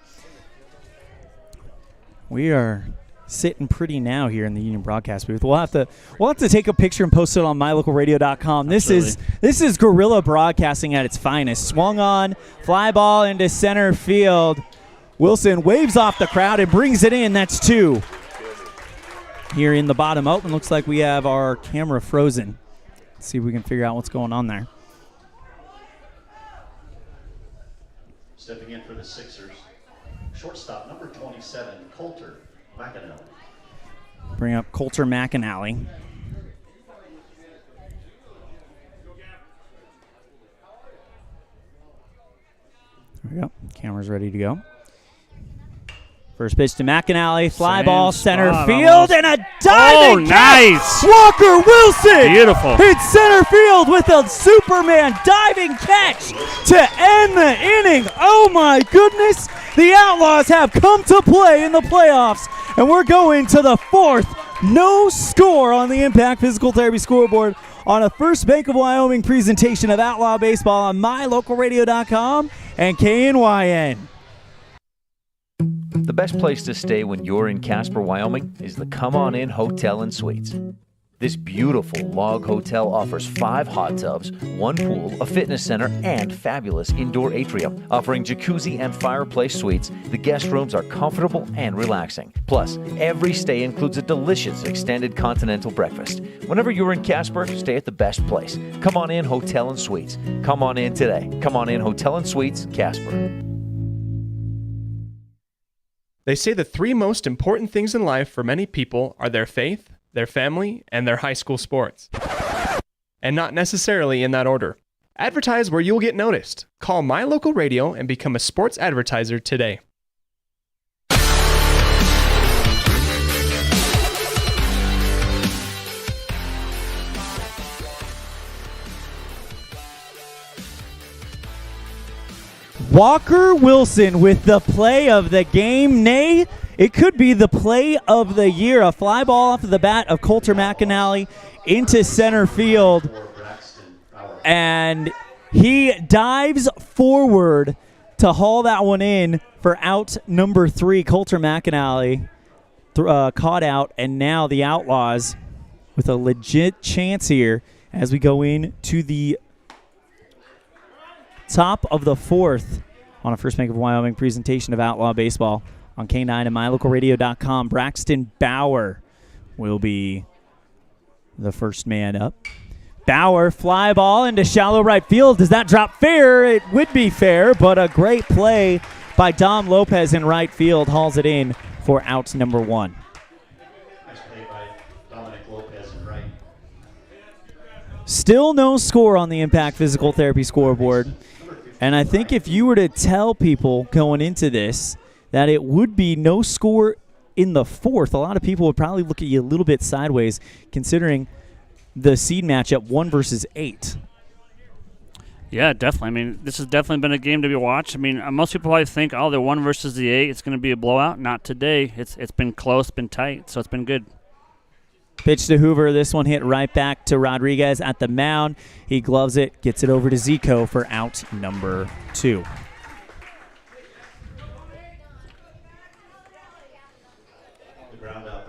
[SPEAKER 1] We are sitting pretty now here in the Union Broadcast booth. We'll have to take a picture and post it on mylocalradio.com. This is guerrilla broadcasting at its finest. Swung on, fly ball into center field. Wilson waves off the crowd and brings it in. That's 2. Here in the bottom. Oh, it looks like we have our camera frozen. Let's see if we can figure out what's going on there.
[SPEAKER 16] Stepping in for the Sixers, shortstop number 27, Coulter McAnally.
[SPEAKER 1] Bring up Coulter McAnally. There we go. Camera's ready to go. First pitch to McAnally, fly ball, center field, and a diving catch. Walker Wilson.
[SPEAKER 2] Beautiful.
[SPEAKER 1] Hits center field with a Superman diving catch to end the inning. Oh my goodness. The Outlaws have come to play in the playoffs, and we're going to the 4th no score on the Impact Physical Therapy scoreboard on a First Bank of Wyoming presentation of Outlaw Baseball on mylocalradio.com and KNYN.
[SPEAKER 20] The best place to stay when you're in Casper, Wyoming is the Come On In Hotel and Suites. This beautiful log hotel offers 5 hot tubs, 1 pool, a fitness center, and fabulous indoor atrium. Offering jacuzzi and fireplace suites, the guest rooms are comfortable and relaxing. Plus, every stay includes a delicious extended continental breakfast. Whenever you're in Casper, stay at the best place. Come On In Hotel and Suites. Come on in today. Come On In Hotel and Suites, Casper.
[SPEAKER 5] They say the 3 most important things in life for many people are their faith, their family, and their high school sports. And not necessarily in that order. Advertise where you'll get noticed. Call My Local Radio and become a sports advertiser today.
[SPEAKER 1] Walker Wilson with the play of the game. Nay, it could be the play of the year. A fly ball off of the bat of Coulter McAnally into center field. And He dives forward to haul that one in for out number 3. Coulter McAnally caught out, and now the Outlaws with a legit chance here as we go into the top of the 4th on a First Bank of Wyoming presentation of Outlaw Baseball on K9 and MyLocalRadio.com. Braxton Bauer will be the first man up. Bauer, fly ball into shallow right field. Does that drop fair? It would be fair, but a great play by Dom Lopez in right field hauls it in for out number 1.
[SPEAKER 16] Nice play by Dominic Lopez in right.
[SPEAKER 1] Still no score on the Impact Physical Therapy scoreboard. And I think if you were to tell people going into this that it would be no score in the 4th, a lot of people would probably look at you a little bit sideways, considering the seed matchup 1 versus 8.
[SPEAKER 2] Yeah, definitely. I mean, this has definitely been a game to be watched. I mean, most people probably think, oh, the 1 versus the 8, it's going to be a blowout. Not today. It's been close, been tight, so it's been good.
[SPEAKER 1] Pitch to Hoover. This one hit right back to Rodriguez at the mound. He gloves it, gets it over to Zico for out number 2.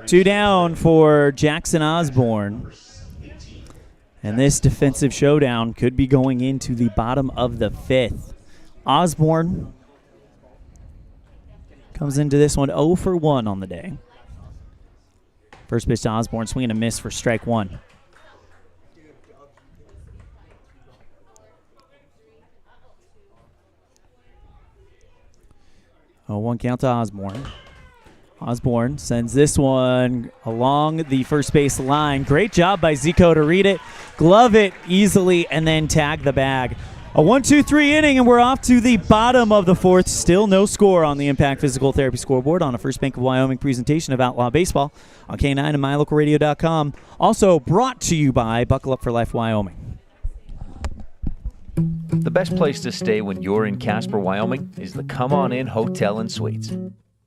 [SPEAKER 1] Two down for Jackson Osborne. And this defensive showdown could be going into the bottom of the 5th. Osborne comes into this one 0 for 1 on the day. First pitch to Osborne, swing and a miss for strike 1. Oh, 1 count to Osborne. Osborne sends this one along the first base line. Great job by Zico to read it, glove it easily, and then tag the bag. A 1-2-3 inning, and we're off to the bottom of the 4th. Still no score on the Impact Physical Therapy scoreboard on a First Bank of Wyoming presentation of Outlaw Baseball on K9 and MyLocalRadio.com. Also brought to you by Buckle Up for Life Wyoming.
[SPEAKER 20] The best place to stay when you're in Casper, Wyoming is the Come On In Hotel and Suites.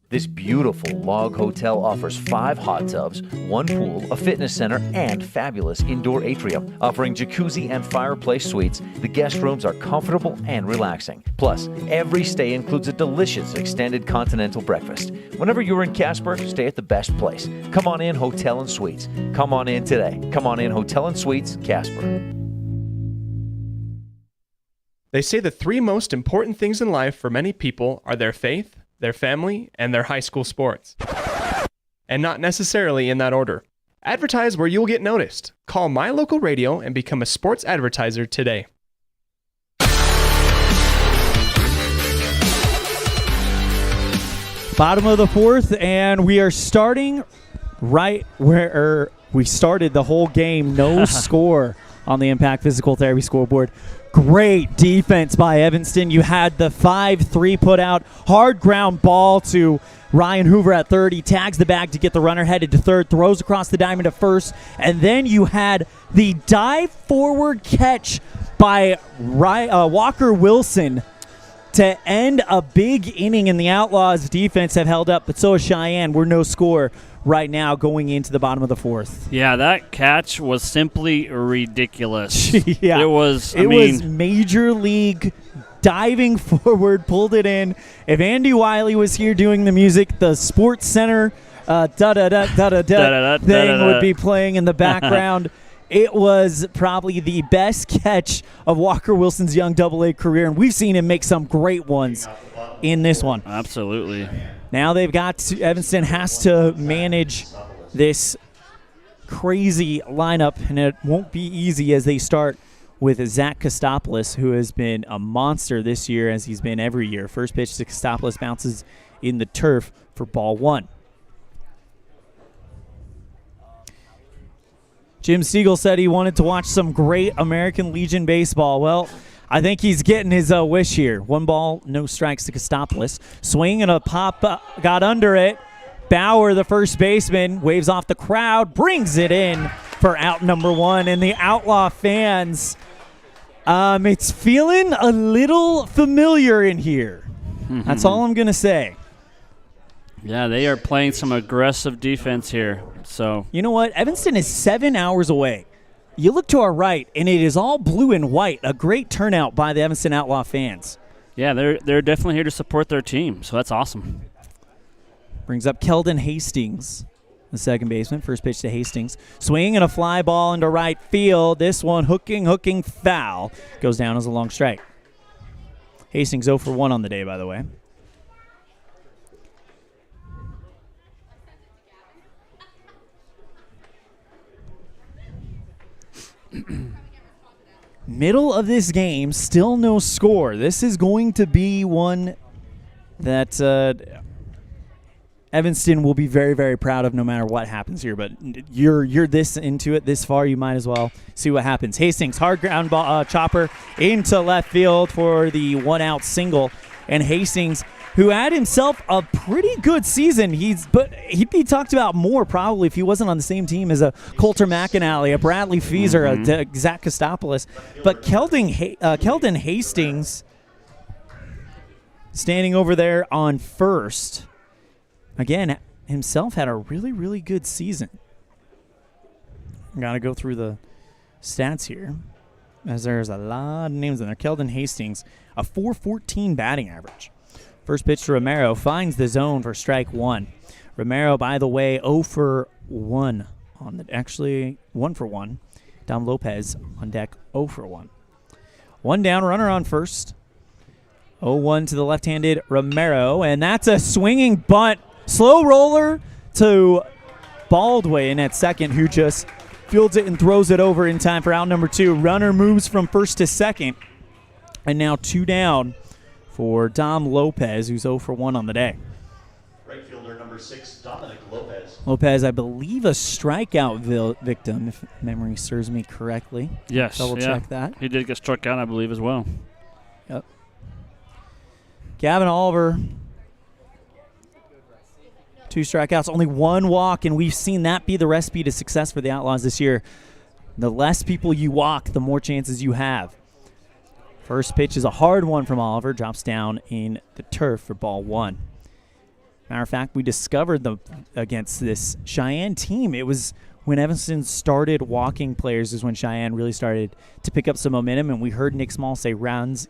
[SPEAKER 20] This beautiful log hotel offers 5 hot tubs, 1 pool, a fitness center, and fabulous indoor atrium. Offering jacuzzi and fireplace suites, the guest rooms are comfortable and relaxing. Plus, every stay includes a delicious extended continental breakfast. Whenever you're in Casper, stay at the best place. Come On In Hotel and Suites. Come on in today. Come On In Hotel and Suites, Casper.
[SPEAKER 5] They say the 3 most important things in life for many people are their faith, their family, and their high school sports. And not necessarily in that order. Advertise where you'll get noticed. Call My Local Radio and become a sports advertiser today.
[SPEAKER 1] Bottom of the 4th, and we are starting right where we started the whole game. No score on the Impact Physical Therapy scoreboard. Great defense by Evanston. You had the 5-3 put out. Hard ground ball to Ryan Hoover at third. He tags the bag to get the runner headed to third, throws across the diamond to first, and then you had the dive forward catch by Walker Wilson to end a big inning, and the Outlaws defense have held up, but so is Cheyenne. We're no score right now going into the bottom of the 4th.
[SPEAKER 2] Yeah, that catch was simply ridiculous.
[SPEAKER 1] Yeah.
[SPEAKER 2] It was
[SPEAKER 1] major league diving forward, pulled it in. If Andy Wiley was here doing the music, the Sports Center thing would be playing in the background. It was probably the best catch of Walker Wilson's young AA career, and we've seen him make some great ones in this one.
[SPEAKER 2] Absolutely.
[SPEAKER 1] Now they've got to, Evanston has to manage this crazy lineup, and it won't be easy as they start with Zach Kostopoulos, who has been a monster this year as he's been every year. First pitch to Kostopoulos bounces in the turf for ball 1. Jim Siegel said he wanted to watch some great American Legion baseball. Well, I think he's getting his wish here. 1 ball, no strikes to Kostopoulos. Swing and a pop, got under it. Bauer, the first baseman, waves off the crowd, brings it in for out number 1. And the Outlaw fans, it's feeling a little familiar in here. That's all I'm going to say.
[SPEAKER 2] Yeah, they are playing some aggressive defense here. So
[SPEAKER 1] you know what? Evanston is 7 hours away you look to our right, and it is all blue and white. A great turnout by the Evanston Outlaw fans.
[SPEAKER 2] Yeah, they're definitely here to support their team, so that's awesome.
[SPEAKER 1] Brings up Kelden Hastings, the second baseman. First pitch to Hastings. Swing and a fly ball into right field. This one hooking foul. Goes down as a long strike. Hastings 0 for 1 on the day, by the way. Middle of this game, still no score. This is going to be one that Evanston will be very, very proud of no matter what happens here. But you're this into it this far, you might as well see what happens. Hastings, hard ground ball, chopper into left field for the 1-out single. And Hastings, who had himself a pretty good season. He'd be talked about more probably if he wasn't on the same team as a Coulter McAnally, a Bradley Feeser, a Zach Kostopoulos. But Kelden Hastings standing over there on first. Again, himself had a really, really good season. Got to go through the stats here, as there's a lot of names in there. Kelden Hastings, a .414 batting average. First pitch to Romero, finds the zone for strike one. Romero, by the way, 0 for 1 on the, actually 1 for 1. Dom Lopez on deck, 0 for 1. One down, runner on first. 0-1 to the left-handed Romero, and that's a swinging bunt. Slow roller to Baldwin at second, who just fields it and throws it over in time for out number 2. Runner moves from first to second, and now 2 down for Dom Lopez, who's 0 for 1 on the day.
[SPEAKER 16] Right fielder number 6, Dominic Lopez.
[SPEAKER 1] Lopez, I believe, a strikeout victim, if memory serves me correctly.
[SPEAKER 2] Yes.
[SPEAKER 1] Double check that.
[SPEAKER 2] He did get struck out, I believe, as well.
[SPEAKER 1] Yep. Gavin Oliver, 2 strikeouts, only 1 walk, and we've seen that be the recipe to success for the Outlaws this year. The less people you walk, the more chances you have. First pitch is a hard one from Oliver, drops down in the turf for ball 1. Matter of fact, we discovered against this Cheyenne team, it was when Evanston started walking players is when Cheyenne really started to pick up some momentum, and we heard Nick Small say walks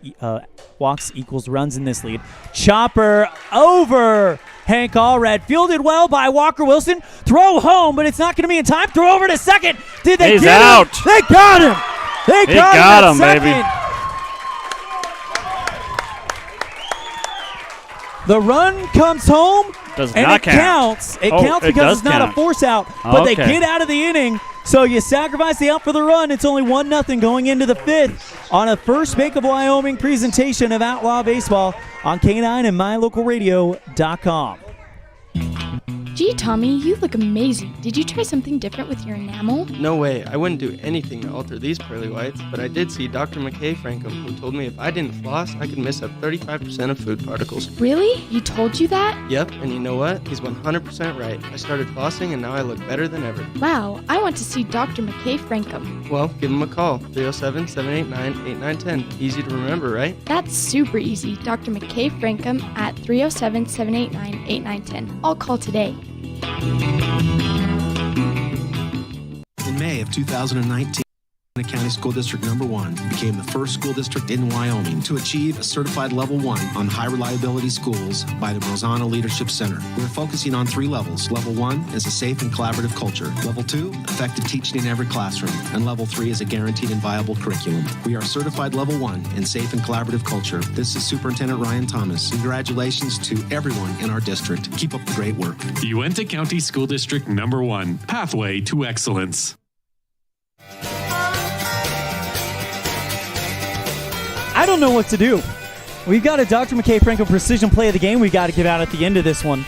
[SPEAKER 1] equals runs in this lead. Chopper over Hank Allred, fielded well by Walker Wilson. Throw home, but it's not going to be in time. Throw over to second. Did they
[SPEAKER 2] He's
[SPEAKER 1] get
[SPEAKER 2] out.
[SPEAKER 1] him? They got him. They got him,
[SPEAKER 2] baby.
[SPEAKER 1] The run comes home,
[SPEAKER 2] Does
[SPEAKER 1] and
[SPEAKER 2] not
[SPEAKER 1] it counts. It counts because it's not a force out, but they get out of the inning. So you sacrifice the out for the run. It's only 1-0 going into the 5th on a First Bank of Wyoming presentation of Outlaw Baseball on K9 and MyLocalRadio.com.
[SPEAKER 11] Gee, Tommy, you look amazing. Did you try something different with your enamel?
[SPEAKER 3] No way. I wouldn't do anything to alter these pearly whites, but I did see Dr. McKay Frankham, who told me if I didn't floss, I could miss up 35% of food particles.
[SPEAKER 11] Really? He told you that?
[SPEAKER 3] Yep, and you know what? He's 100% right. I started flossing, and now I look better than ever.
[SPEAKER 11] Wow, I want to see Dr. McKay Frankham.
[SPEAKER 3] Well, give him a call, 307-789-8910. Easy to remember, right?
[SPEAKER 11] That's super easy. Dr. McKay Frankham at 307-789-8910. I'll call today.
[SPEAKER 21] In May of 2019, County School District Number 1 became the first school district in Wyoming to achieve a certified level 1 on high reliability schools by the Rosanna Leadership Center. We're focusing on 3 levels. Level 1 is a safe and collaborative culture. Level 2, effective teaching in every classroom. And Level 3 is a guaranteed and viable curriculum. We are certified Level 1 in safe and collaborative culture. This is Superintendent Ryan Thomas. Congratulations to everyone in our district. Keep up the great work.
[SPEAKER 23] Uinta County School District Number 1, Pathway to Excellence.
[SPEAKER 1] I don't know what to do. We've got a Dr. McKay Frankham precision play of the game we got to give out at the end of this one.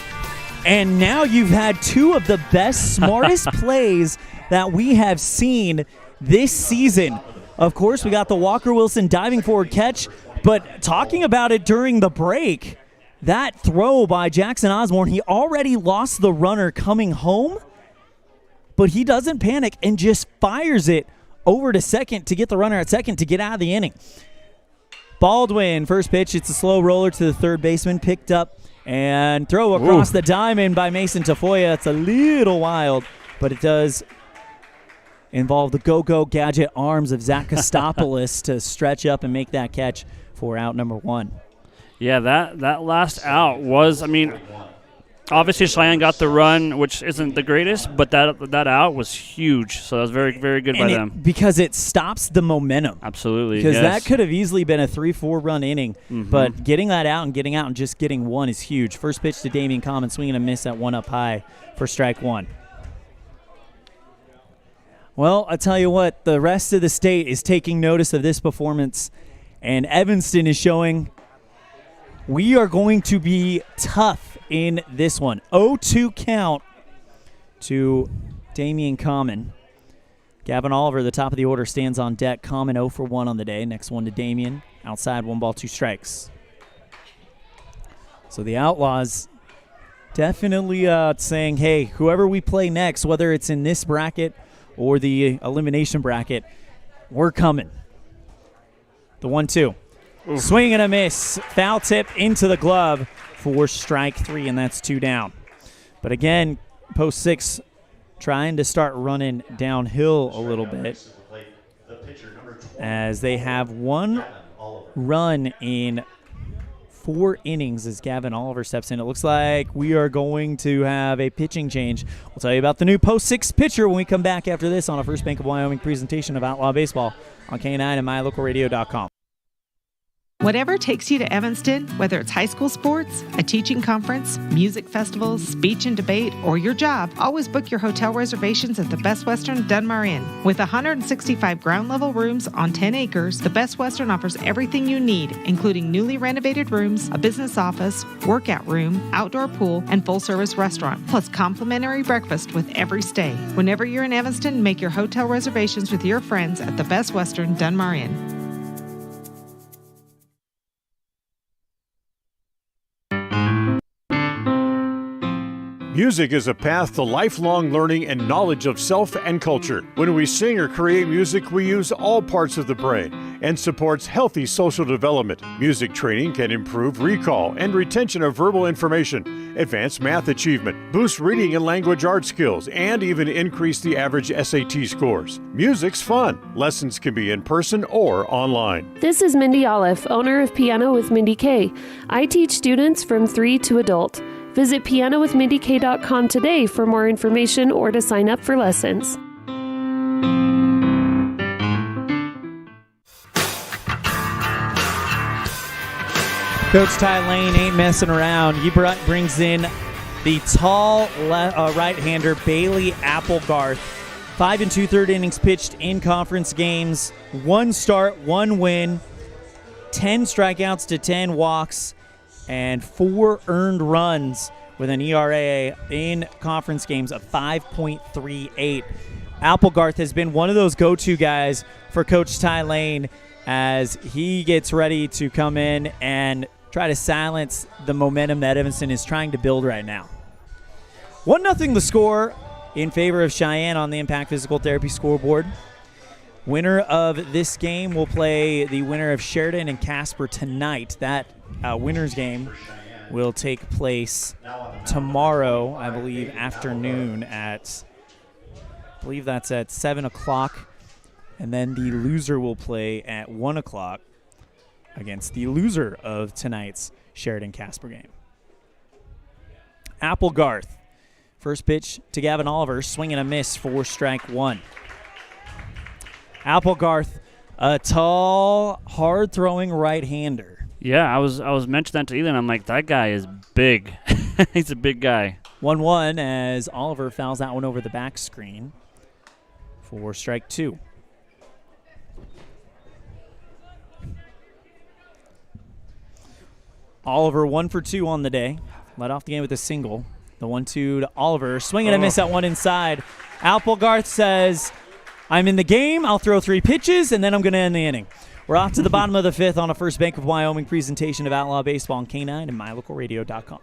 [SPEAKER 1] And now you've had 2 of the best, smartest plays that we have seen this season. Of course, we got the Walker Wilson diving forward catch, but talking about it during the break, that throw by Jackson Osborne, he already lost the runner coming home, but he doesn't panic and just fires it over to second to get the runner at second to get out of the inning. Baldwin, first pitch, it's a slow roller to the third baseman, picked up and throw across the diamond by Mason Tafoya. It's a little wild, but it does involved the go-go gadget arms of Zach Kostopoulos to stretch up and make that catch for out number 1.
[SPEAKER 2] Yeah, that last out was, obviously Cheyenne got the run, which isn't the greatest, but that out was huge. So that was very, very good by them.
[SPEAKER 1] Because it stops the momentum.
[SPEAKER 2] Absolutely.
[SPEAKER 1] Because that could have easily been a 3-4 run inning.
[SPEAKER 2] Mm-hmm.
[SPEAKER 1] But getting that out and just getting 1 is huge. First pitch to Damian Common, swinging a miss at 1 up high for strike 1. Well, I tell you what, the rest of the state is taking notice of this performance, and Evanston is showing we are going to be tough in this one. 0-2 count to Damian Common. Gavin Oliver, the top of the order, stands on deck. Common 0 for 1 on the day. Next one to Damian. Outside, 1 ball, 2 strikes. So the Outlaws definitely saying, hey, whoever we play next, whether it's in this bracket or the elimination bracket, we're coming. The 1-2. Swing and a miss. Foul tip into the glove for strike 3, and that's 2 down. But again, post 6 trying to start running downhill a little bit as they have 1 run in 4 innings as Gavin Oliver steps in. It looks like we are going to have a pitching change. We'll tell you about the new post 6 pitcher when we come back after this on a First Bank of Wyoming presentation of Outlaw Baseball on K9 and mylocalradio.com.
[SPEAKER 6] Whatever takes you to Evanston, whether it's high school sports, a teaching conference, music festivals, speech and debate, or your job, always book your hotel reservations at the Best Western Dunmar Inn. With 165 ground-level rooms on 10 acres, the Best Western offers everything you need, including newly renovated rooms, a business office, workout room, outdoor pool, and full-service restaurant, plus complimentary breakfast with every stay. Whenever you're in Evanston, make your hotel reservations with your friends at the Best Western Dunmar Inn.
[SPEAKER 8] Music is a path to lifelong learning and knowledge of self and culture. When we sing or create music, we use all parts of the brain and supports healthy social development. Music training can improve recall and retention of verbal information, advance math achievement, boost reading and language arts skills, and even increase the average SAT scores. Music's fun. Lessons can be in person or online.
[SPEAKER 22] This is Mindy Olliff, owner of Piano with Mindy K. I teach students from 3 to adult. Visit pianowithmindyk.com today for more information or to sign up for lessons.
[SPEAKER 1] Coach Ty Lane ain't messing around. He brings in the tall right-hander Bailey Applegarth. 5 2/3 innings pitched in conference games. 1 start, 1 win, 10 strikeouts to 10 walks, and 4 earned runs with an ERA in conference games of 5.38. Applegarth has been one of those go-to guys for Coach Ty Lane as he gets ready to come in and try to silence the momentum that Evanston is trying to build right now. 1-0 the score in favor of Cheyenne on the Impact Physical Therapy scoreboard. Winner of this game will play the winner of Sheridan and Casper tonight. That winner's game will take place tomorrow, I believe, afternoon at, I believe that's at 7 o'clock. And then the loser will play at 1 o'clock against the loser of tonight's Sheridan-Casper game. Applegarth, first pitch to Gavin Oliver, swing and a miss for strike 1. Applegarth, a tall, hard-throwing right-hander.
[SPEAKER 2] Yeah, I was mentioning that to Elan. I'm like, that guy is big. He's a big guy.
[SPEAKER 1] 1-1 as Oliver fouls that one over the back screen for strike 2. Oliver 1 for 2 on the day. Led off the game with a single. The 1-2 to Oliver. Swing and a miss at one inside. Applegarth says, I'm in the game. I'll throw 3 pitches, and then I'm going to end the inning. We're off to the bottom of the 5th on a First Bank of Wyoming presentation of Outlaw Baseball on K9 and mylocalradio.com.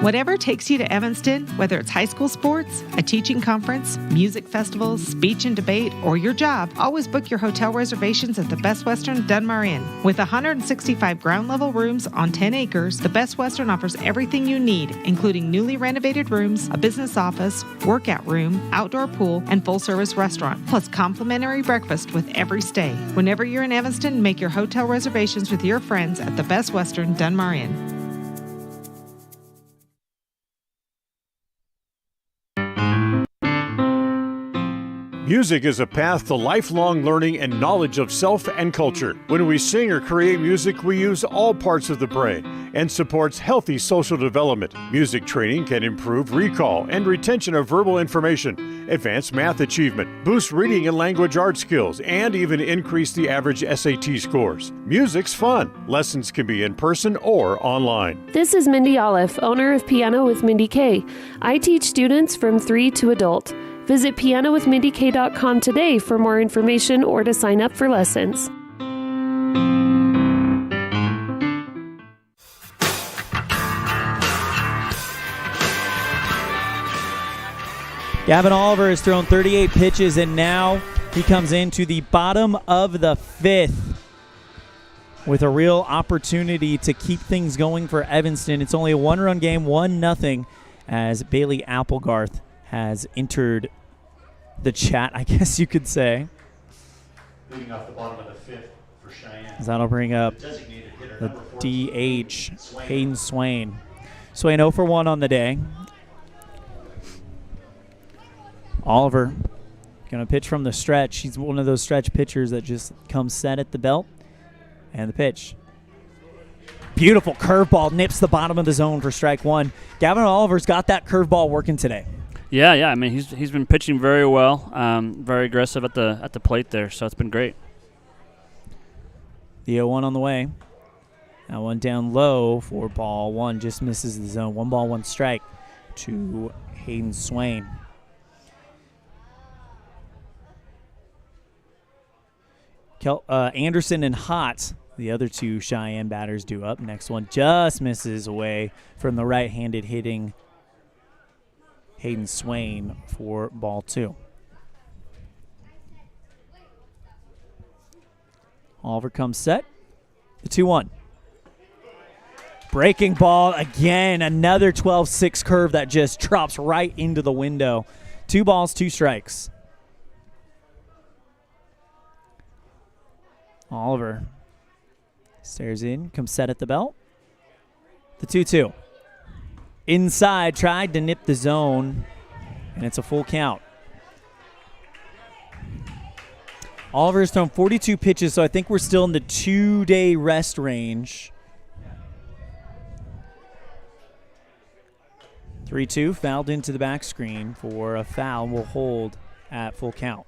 [SPEAKER 6] Whatever takes you to Evanston, whether it's high school sports, a teaching conference, music festivals, speech and debate, or your job, always book your hotel reservations at the Best Western Dunmar Inn. With 165 ground-level rooms on 10 acres, the Best Western offers everything you need, including newly renovated rooms, a business office, workout room, outdoor pool, and full-service restaurant, plus complimentary breakfast with every stay. Whenever you're in Evanston, make your hotel reservations with your friends at the Best Western Dunmar Inn.
[SPEAKER 8] Music is a path to lifelong learning and knowledge of self and culture. When we sing or create music, we use all parts of the brain and supports healthy social development. Music training can improve recall and retention of verbal information, advance math achievement, boost reading and language arts skills, and even increase the average SAT scores. Music's fun. Lessons can be in person or online.
[SPEAKER 22] This is Mindy Olliff, owner of Piano with Mindy K. I teach students from 3 to adult. Visit pianowithmindyk.com today for more information or to sign up for lessons.
[SPEAKER 1] Gavin Oliver has thrown 38 pitches, and now he comes into the bottom of the 5th with a real opportunity to keep things going for Evanston. It's only a one-run game, 1-0, as Bailey Applegarth has entered the chat, I guess you could say.
[SPEAKER 16] Leading off the bottom of the 5th for Cheyenne.
[SPEAKER 1] That'll bring up the DH, Hayden Swain. Swain 0 for 1 on the day. Oliver going to pitch from the stretch. He's one of those stretch pitchers that just comes set at the belt. And the pitch. Beautiful curveball, nips the bottom of the zone for strike 1. Gavin Oliver's got that curveball working today.
[SPEAKER 2] Yeah. I mean, he's been pitching very well, very aggressive at the plate there, so it's been great.
[SPEAKER 1] The 0-1 on the way. That one down low for ball 1, just misses the zone. 1 ball, 1 strike to Hayden Swain. Anderson and Hott, the other 2 Cheyenne batters, due up. Next one just misses away from the right-handed hitting Hayden Swain for ball 2. Oliver comes set. The 2-1. Breaking ball again. Another 12-6 curve that just drops right into the window. 2 balls, 2 strikes. Oliver stares in, comes set at the belt. The 2-2. Inside, tried to nip the zone, and it's a full count. Oliver's thrown 42 pitches, so I think we're still in the 2-day rest range. 3-2, fouled into the back screen for a foul. Will hold at full count.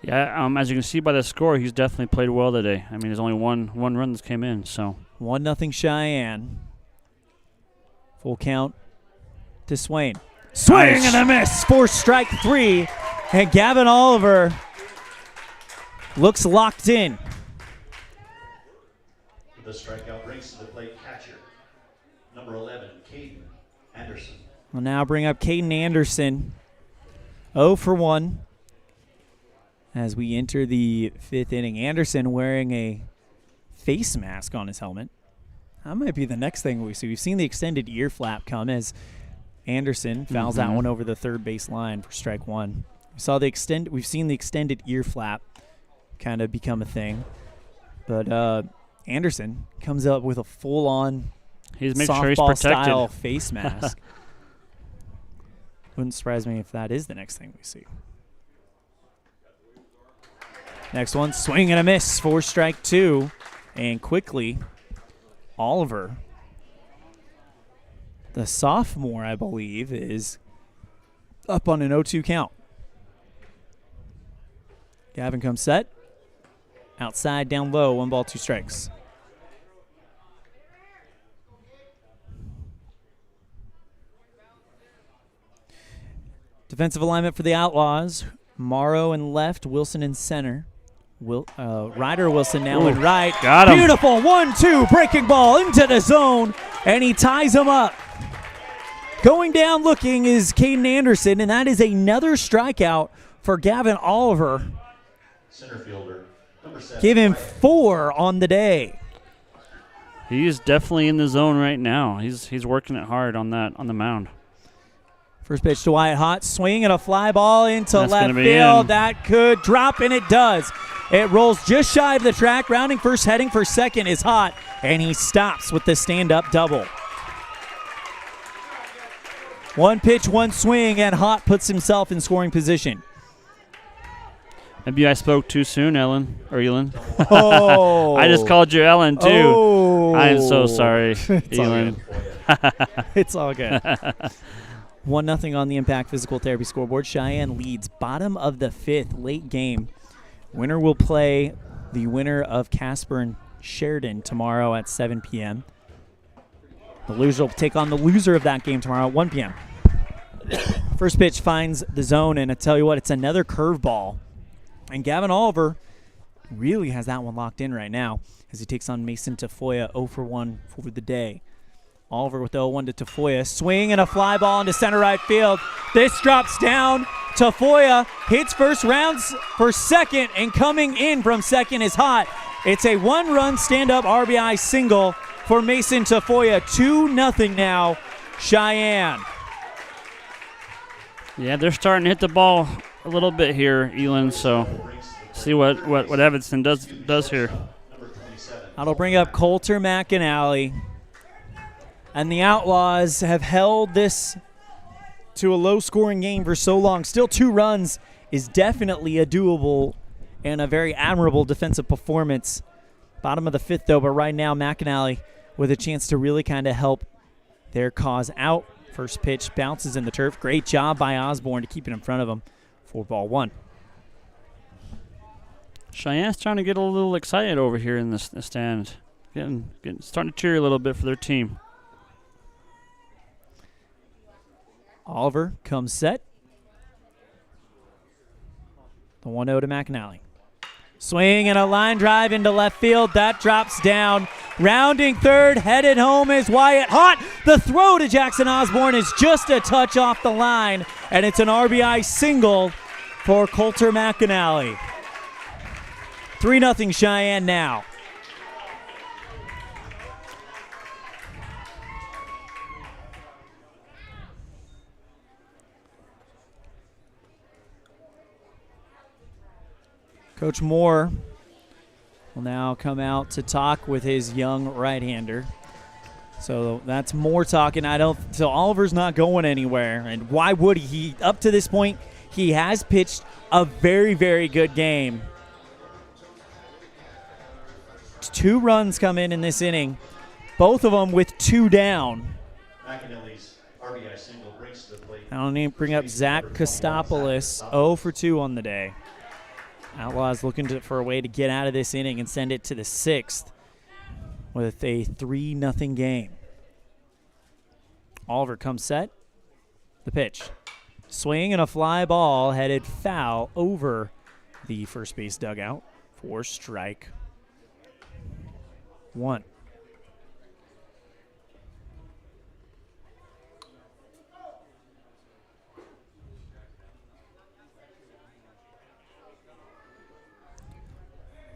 [SPEAKER 2] Yeah, as you can see by the score, he's definitely played well today. I mean, there's only one run that came in, so
[SPEAKER 1] 1-0 Cheyenne. Full count to Swain. Swing and a miss for strike 3, and Gavin Oliver looks locked in.
[SPEAKER 16] The strikeout brings to the plate catcher, number 11, Kelden Anderson.
[SPEAKER 1] We'll now bring up Kelden Anderson. 0 for 1. As we enter the 5th inning, Anderson wearing a face mask on his helmet. That might be the next thing we see. We've seen the extended ear flap come as Anderson fouls that one over the third base line for strike 1. We've seen the extended ear flap kind of become a thing, but Anderson comes up with a full-on softball-style face mask. Wouldn't surprise me if that is the next thing we see. Next one, swing and a miss for strike 2. And quickly, Oliver, the sophomore, I believe, is up on an 0-2 count. Gavin comes set. Outside, down low, 1 ball, 2 strikes. Defensive alignment for the Outlaws. Morrow in left, Wilson in center. Ryder Wilson now
[SPEAKER 2] Ooh,
[SPEAKER 1] in right.
[SPEAKER 2] got him.
[SPEAKER 1] Beautiful 1-2 breaking ball into the zone, and he ties him up. Going down looking is Caden Anderson, and that is another strikeout for Gavin Oliver.
[SPEAKER 16] Center fielder, number 7.
[SPEAKER 1] Give him 4 on the day.
[SPEAKER 2] He is definitely in the zone right now. He's working it hard on the mound.
[SPEAKER 1] First pitch to Wyatt Hott, swing and a fly ball into
[SPEAKER 2] That's
[SPEAKER 1] left
[SPEAKER 2] gonna be
[SPEAKER 1] field.
[SPEAKER 2] in.
[SPEAKER 1] That could drop, and it does. It rolls just shy of the track. Rounding first, heading for second is Hott, and he stops with the stand-up double. One pitch, one swing, and Hott puts himself in scoring position.
[SPEAKER 2] Maybe I spoke too soon, Elan.
[SPEAKER 1] Oh.
[SPEAKER 2] I just called you Elan, too.
[SPEAKER 1] Oh.
[SPEAKER 2] I am so sorry,
[SPEAKER 1] It's all
[SPEAKER 2] Elan.
[SPEAKER 1] It's all good. 1-0 on the Impact Physical Therapy scoreboard. Cheyenne leads bottom of the 5th, late game. Winner will play the winner of Casper and Sheridan tomorrow at 7 p.m. The loser will take on the loser of that game tomorrow at 1 p.m. First pitch finds the zone, and I tell you what, it's another curveball. And Gavin Oliver really has that one locked in right now as he takes on Mason Tafoya 0 for 1 for the day. Oliver with the 0-1 to Tafoya. Swing and a fly ball into center right field. This drops down. Tafoya hits first, rounds for second, and coming in from second is Hott. It's a 1-run stand-up RBI single for Mason Tafoya. 2-0 now, Cheyenne.
[SPEAKER 2] Yeah, they're starting to hit the ball a little bit here, Elan, so see what Evanston does here.
[SPEAKER 1] That'll bring up Coulter McAnally. And the Outlaws have held this to a low-scoring game for so long. Still 2 runs is definitely a doable and a very admirable defensive performance. Bottom of the 5th, though, but right now McAnally with a chance to really kind of help their cause out. First pitch bounces in the turf. Great job by Osborne to keep it in front of him. 4-1.
[SPEAKER 2] Cheyenne's trying to get a little excited over here in the stand. Starting to cheer a little bit for their team.
[SPEAKER 1] Oliver comes set. The 1-0 to McAnally. Swing and a line drive into left field. That drops down. Rounding third, headed home is Wyatt Hott. The throw to Jackson Osborne is just a touch off the line, and it's an RBI single for Coulter McAnally. 3-0 Cheyenne now. Coach Moore will now come out to talk with his young right-hander. So that's Moore talking. So Oliver's not going anywhere. And why would he? Up to this point, he has pitched a very, very good game. 2 runs come in this inning, both of them with 2 down.
[SPEAKER 16] McAnally's RBI single brings to the plate.
[SPEAKER 1] I don't need to bring up Zach Kostopoulos, 0 for 2 on the day. Outlaws looking for a way to get out of this inning and send it to the 6th with a 3-0 game. Oliver comes set. The pitch. Swing and a fly ball headed foul over the first base dugout for strike 1.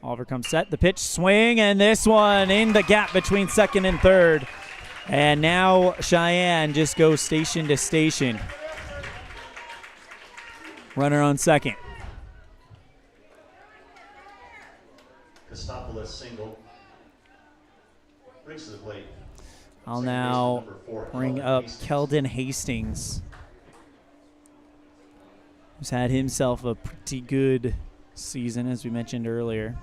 [SPEAKER 1] Oliver comes set. The pitch, swing, and this one in the gap between second and third. And now Cheyenne just goes station to station. Runner on second.
[SPEAKER 16] Kostopoulos single brings to the plate.
[SPEAKER 1] I'll now bring up Kelden Hastings, who's had himself a pretty good season, as we mentioned earlier.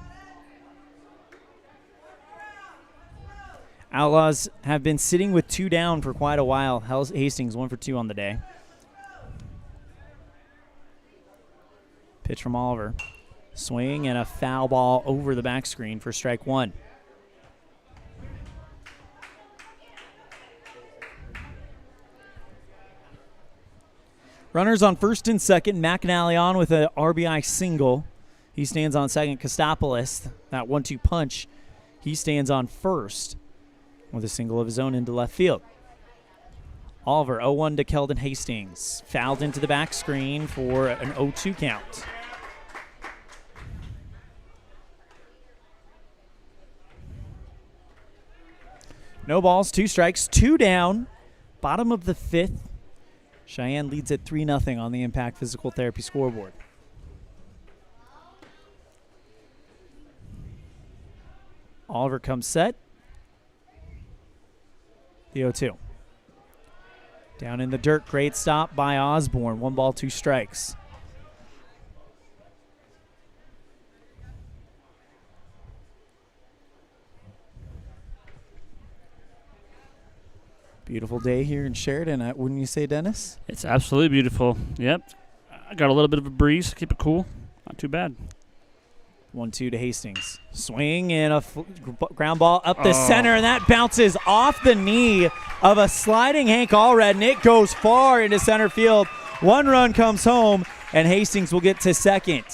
[SPEAKER 1] Outlaws have been sitting with 2 down for quite a while. Hastings 1 for 2 on the day. Pitch from Oliver. Swing and a foul ball over the back screen for strike 1. Runners on first and second. McAnally on with an RBI single. He stands on second. Kostopoulos, that 1-2 punch, he stands on first with a single of his own into left field. Oliver, 0-1 to Kelden Hastings. Fouled into the back screen for an 0-2 count. No balls, 2 strikes, 2 down. Bottom of the 5th. Cheyenne leads at 3-0 on the Impact Physical Therapy scoreboard. Oliver comes set. The 0-2. Down in the dirt, great stop by Osborne. 1 ball, 2 strikes. Beautiful day here in Sheridan, wouldn't you say, Dennis?
[SPEAKER 2] It's absolutely beautiful. Yep. I got a little bit of a breeze. Keep it cool. Not too bad.
[SPEAKER 1] 1-2 to Hastings. Swing and a ground ball up the center, and that bounces off the knee of a sliding Hank Allred, and it goes far into center field. 1 run comes home, and Hastings will get to second.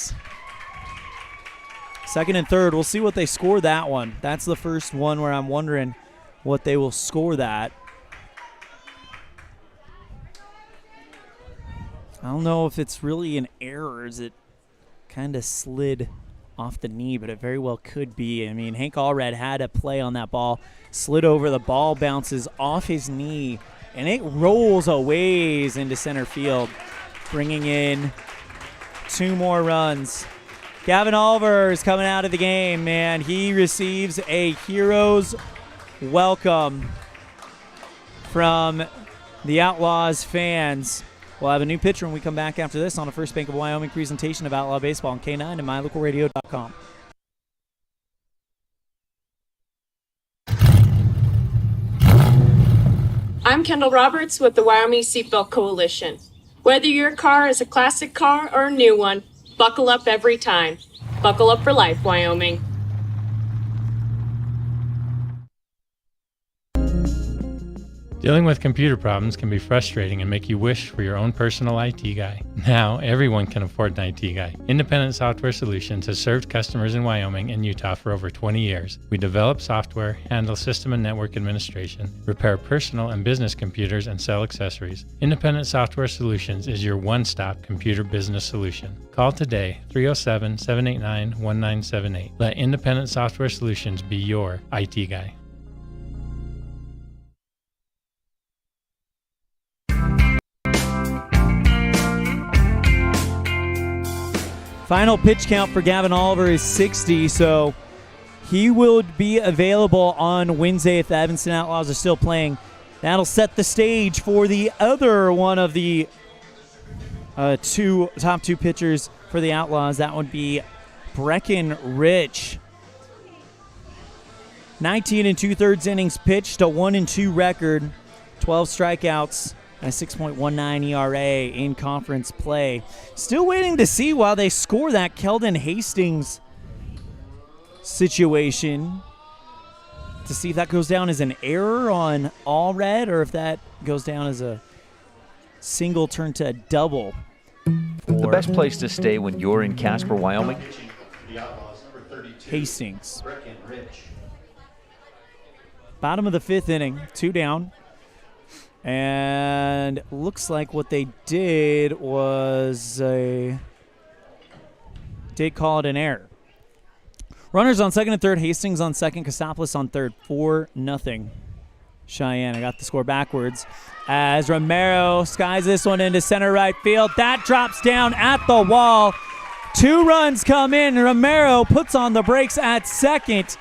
[SPEAKER 1] Second and third. We'll see what they score that one. That's the first one where I'm wondering what they will score that. I don't know if it's really an error as it kind of slid off the knee, but it very well could be. I mean, Hank Allred had a play on that ball, slid over, the ball bounces off his knee, and it rolls a ways into center field, bringing in 2 more runs. Gavin Oliver is coming out of the game, man. He receives a hero's welcome from the Outlaws fans. We'll have a new pitcher when we come back after this on a First Bank of Wyoming presentation of Outlaw Baseball on K9 and mylocalradio.com.
[SPEAKER 7] I'm Kendall Roberts with the Wyoming Seatbelt Coalition. Whether your car is a classic car or a new one, buckle up every time. Buckle up for life, Wyoming.
[SPEAKER 18] Dealing with computer problems can be frustrating and make you wish for your own personal IT guy. Now, everyone can afford an IT guy. Independent Software Solutions has served customers in Wyoming and Utah for over 20 years. We develop software, handle system and network administration, repair personal and business computers, and sell accessories. Independent Software Solutions is your one-stop computer business solution. Call today, 307-789-1978. Let Independent Software Solutions be your IT guy.
[SPEAKER 1] Final pitch count for Gavin Oliver is 60, so he will be available on Wednesday if the Evanston Outlaws are still playing. That'll set the stage for the other one of the top two pitchers for the Outlaws. That would be Breckenridge. 19 2/3 innings pitched, a 1-2 record, 12 strikeouts, and a 6.19 ERA in conference play. Still waiting to see while they score that Kelden Hastings situation to see if that goes down as an error on Allred or if that goes down as a single turn to a double.
[SPEAKER 20] The best place to stay when you're in Casper, Wyoming?
[SPEAKER 1] Hastings. Bottom of the 5th inning, 2 down. And looks like what they did was did call it an error. Runners on second and third. Hastings on second. Kostopoulos on third. 4-0. Cheyenne. I got the score backwards as Romero skies this one into center right field. That drops down at the wall. 2 runs come in. Romero puts on the brakes at second.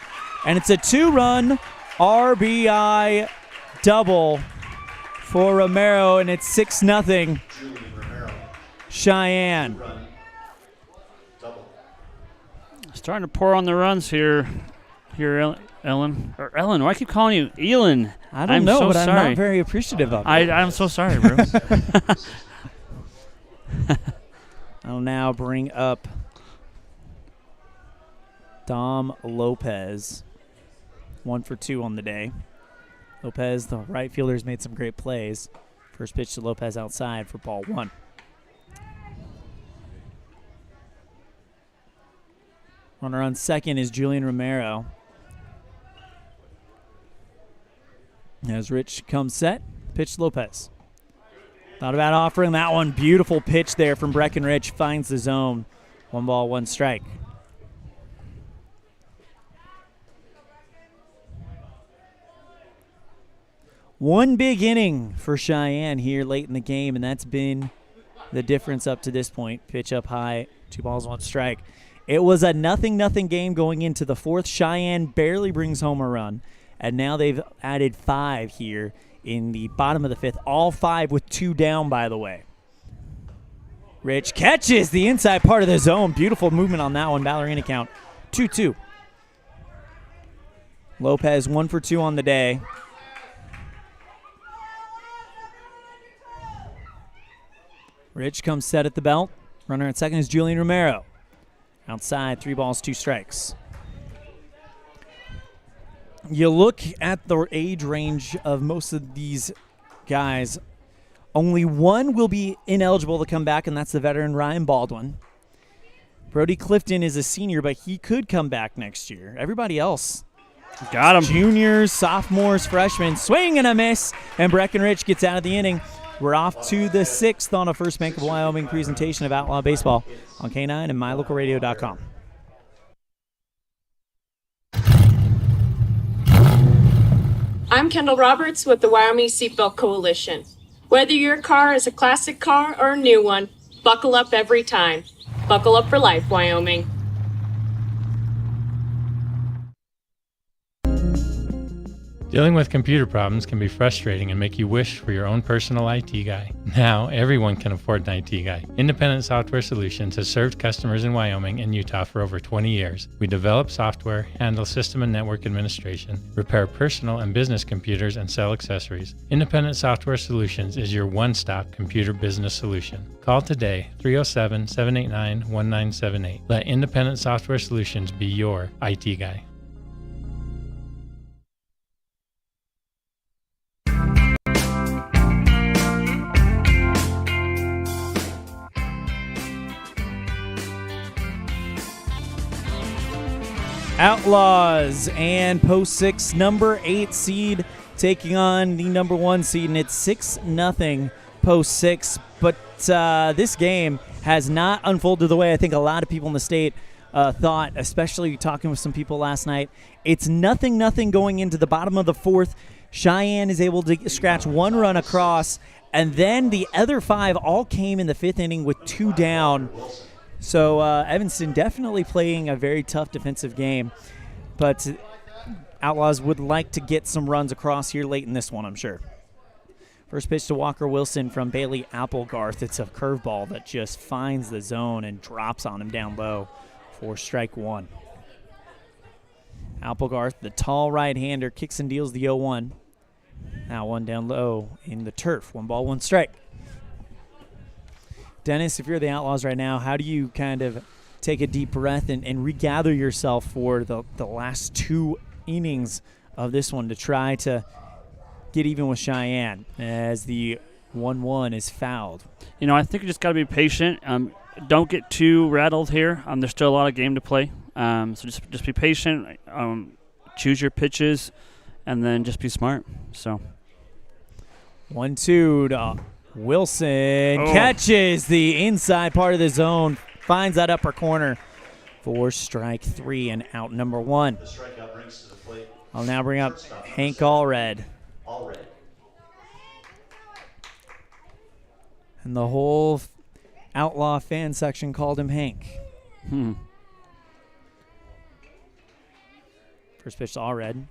[SPEAKER 1] And it's a 2-run RBI double for Romero, and it's 6-0. Cheyenne.
[SPEAKER 2] Starting to pour on the runs here, Ellen. Or Ellen, why do I keep calling you Elan?
[SPEAKER 1] I don't know, but I'm not very appreciative of it.
[SPEAKER 2] I'm so sorry, bro.
[SPEAKER 1] I'll now bring up Dom Lopez. 1 for 2 on the day. Lopez, the right fielder, has made some great plays. First pitch to Lopez outside for ball 1. Runner on second is Julian Romero. As Rich comes set, pitch Lopez. Thought about offering that one. Beautiful pitch there from Breckenridge. Finds the zone. 1 ball, 1 strike. One big inning for Cheyenne here late in the game, and that's been the difference up to this point. Pitch up high, 2 balls, 1 strike. It was a 0-0 game going into the 4th. Cheyenne barely brings home a run, and now they've added 5 here in the bottom of the 5th. All 5 with 2 down, by the way. Rich catches the inside part of the zone. Beautiful movement on that one. Ballerina count 2-2. Lopez 1 for 2 on the day. Rich comes set at the belt. Runner at second is Julian Romero. Outside, 3 balls, 2 strikes. You look at the age range of most of these guys, only one will be ineligible to come back, and that's the veteran Ryan Baldwin. Brody Clifton is a senior, but he could come back next year. Everybody else,
[SPEAKER 2] got him.
[SPEAKER 1] Juniors, sophomores, freshmen, swing and a miss, and Breckenridge gets out of the inning. We're off to the 6th on a First Bank of Wyoming presentation of Outlaw Baseball on K9 and MyLocalRadio.com.
[SPEAKER 7] I'm Kendall Roberts with the Wyoming Seatbelt Coalition. Whether your car is a classic car or a new one, buckle up every time. Buckle up for life, Wyoming.
[SPEAKER 18] Dealing with computer problems can be frustrating and make you wish for your own personal IT guy. Now, everyone can afford an IT guy. Independent Software Solutions has served customers in Wyoming and Utah for over 20 years. We develop software, handle system and network administration, repair personal and business computers, and sell accessories. Independent Software Solutions is your one-stop computer business solution. Call today, 307-789-1978. Let Independent Software Solutions be your IT guy.
[SPEAKER 1] Outlaws and post 6 number 8 seed taking on the number 1 seed, and it's 6-0 post 6. But this game has not unfolded the way I think a lot of people in the state thought, especially talking with some people last night. It's 0-0 going into the bottom of the 4th. Cheyenne is able to scratch 1 run across, and then the other 5 all came in the 5th inning with 2 down. So Evanston definitely playing a very tough defensive game, but Outlaws would like to get some runs across here late in this one, I'm sure. First pitch to Walker Wilson from Bailey Applegarth. It's a curveball that just finds the zone and drops on him down low for strike 1. Applegarth, the tall right-hander, kicks and deals the 0-1. Now 1 down low in the turf. 1 ball, 1 strike. Dennis, if you're the Outlaws right now, how do you kind of take a deep breath and regather yourself for the last 2 innings of this one to try to get even with Cheyenne as the 1-1 is fouled?
[SPEAKER 2] You know, I think you just got to be patient. Don't get too rattled here. There's still a lot of game to play. So just be patient. Choose your pitches, and then just be smart. So
[SPEAKER 1] 1-2 to Wilson catches the inside part of the zone, finds that upper corner for strike 3 and out number 1. I'll now bring up Hank Allred. And the whole Outlaw fan section called him Hank. First pitch to Allred.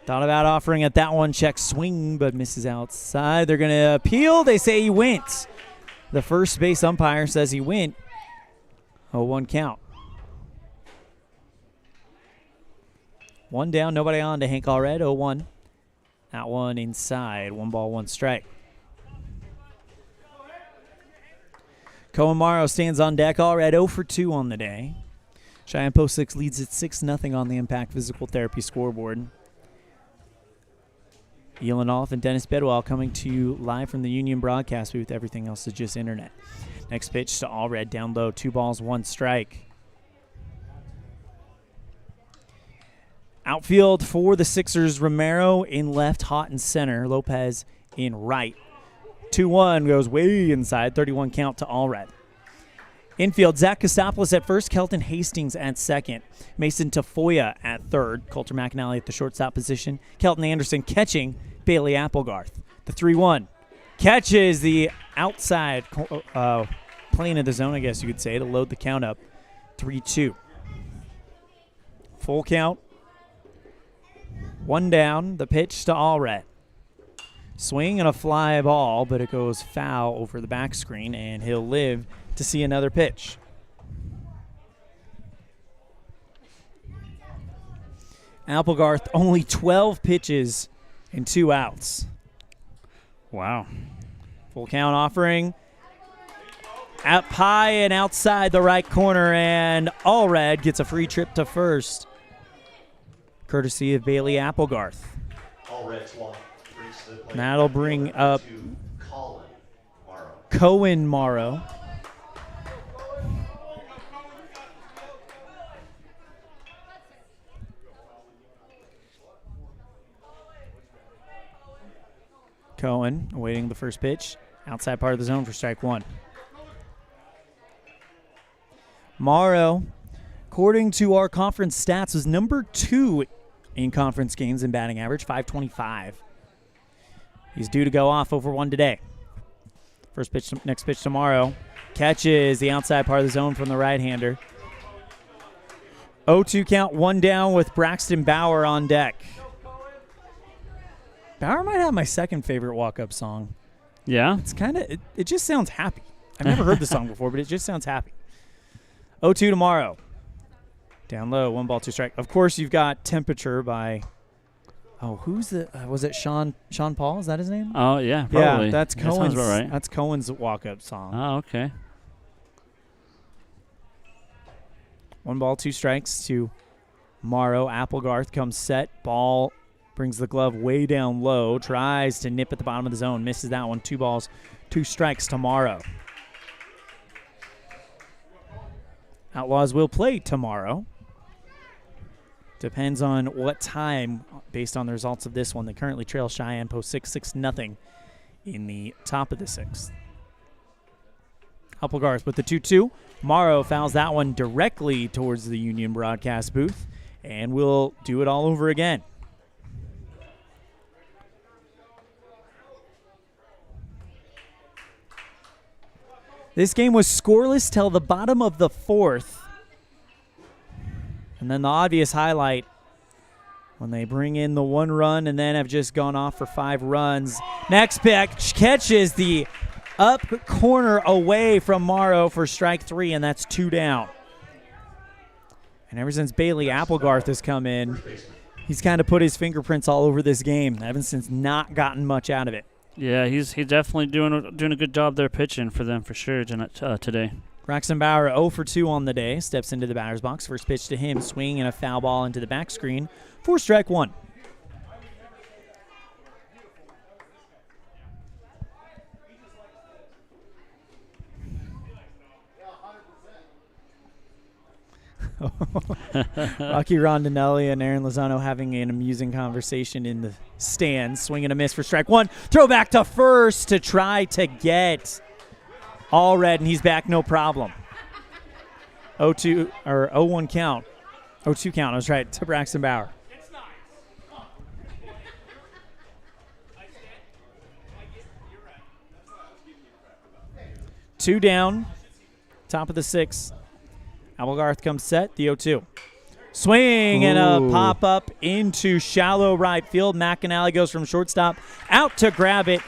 [SPEAKER 1] Thought about offering at that one, check swing, but misses outside. They're going to appeal. They say he went. The first base umpire says he went. 0-1 count. 1 down, nobody on to Hank Allred. 0-1. That one inside. 1 ball, 1 strike. Cohen Morrow stands on deck. Allred 0 for 2 on the day. Cheyenne Post 6 leads at 6-0 on the Impact Physical Therapy scoreboard. Elan Olliff and Dennis Bedwell coming to you live from the Union broadcast booth. Everything else is just internet. Next pitch to Allred down low. 2 balls, 1 strike. Outfield for the Sixers, Romero in left, Hott in center, Lopez in right. 2-1 goes way inside, 31 count to Allred. Infield, Zach Kostopoulos at first, Kelden Hastings at second, Mason Tafoya at third, Coulter McAnally at the shortstop position, Kelton Anderson catching, Bailey Applegarth. The 3-1 catches the outside plane of the zone, I guess you could say, to load the count up. 3-2. Full count. 1 down, the pitch to Allred. Swing and a fly ball, but it goes foul over the back screen, and he'll live to see another pitch. Applegarth only 12 pitches and 2 outs.
[SPEAKER 2] Wow.
[SPEAKER 1] Full count offering. Up high and outside the right corner, and Allred gets a free trip to first, courtesy of Bailey Applegarth. And that'll bring up Cohen Morrow. Cohen awaiting the first pitch. Outside part of the zone for strike 1. Morrow, according to our conference stats, was number 2 in conference games in batting average, .525. He's due to go off over 1 today. Next pitch tomorrow. Catches the outside part of the zone from the right-hander. 0-2 count, 1 down with Braxton Bauer on deck. Bauer might have my second favorite walk-up song.
[SPEAKER 2] Yeah?
[SPEAKER 1] It's kind of, it just sounds happy. I've never heard the song before, but it just sounds happy. 0-2 tomorrow. Down low, 1 ball, 2 strike. Of course, you've got Temperature by, who's the, was it Sean Paul? Is that his name?
[SPEAKER 2] Oh, yeah, probably.
[SPEAKER 1] Yeah, that's Cohen's,
[SPEAKER 2] sounds about right.
[SPEAKER 1] That's Cohen's walk-up song.
[SPEAKER 2] Oh, okay.
[SPEAKER 1] 1 ball, 2 strikes to Morrow. Applegarth comes set. Ball brings the glove way down low. Tries to nip at the bottom of the zone. Misses that one. 2 balls, 2 strikes to Morrow. Outlaws will play tomorrow. Depends on what time, based on the results of this one. They currently trail Cheyenne post 6-0 in the top of the 6th. Applegarth with the 2-2. Morrow fouls that one directly towards the Union broadcast booth, and we'll do it all over again. This game was scoreless till the bottom of the 4th. And then the obvious highlight, when they bring in the 1 run and then have just gone off for 5 runs. Next pitch catches the up corner away from Morrow for strike 3, and that's 2 down. And ever since Bailey Applegarth has come in, he's kind of put his fingerprints all over this game. Evanston's not gotten much out of it.
[SPEAKER 2] Yeah, he's definitely doing a good job there pitching for them for sure today.
[SPEAKER 1] Braxton Bauer 0 for 2 on the day. Steps into the batter's box. First pitch to him. Swing and a foul ball into the back screen for strike 1. Rocky Rondinelli and Aaron Lozano having an amusing conversation in the stands. Swing and a miss for strike 1. Throw back to first to try to get Allred, and he's back, no problem. 0-2 or 0-1 count. 0-2 count. I was right, to Braxton Bauer. Two down, top of the 6th. Applegarth comes set, the 0-2. Swing and a pop-up into shallow right field. McAnally goes from shortstop out to grab it,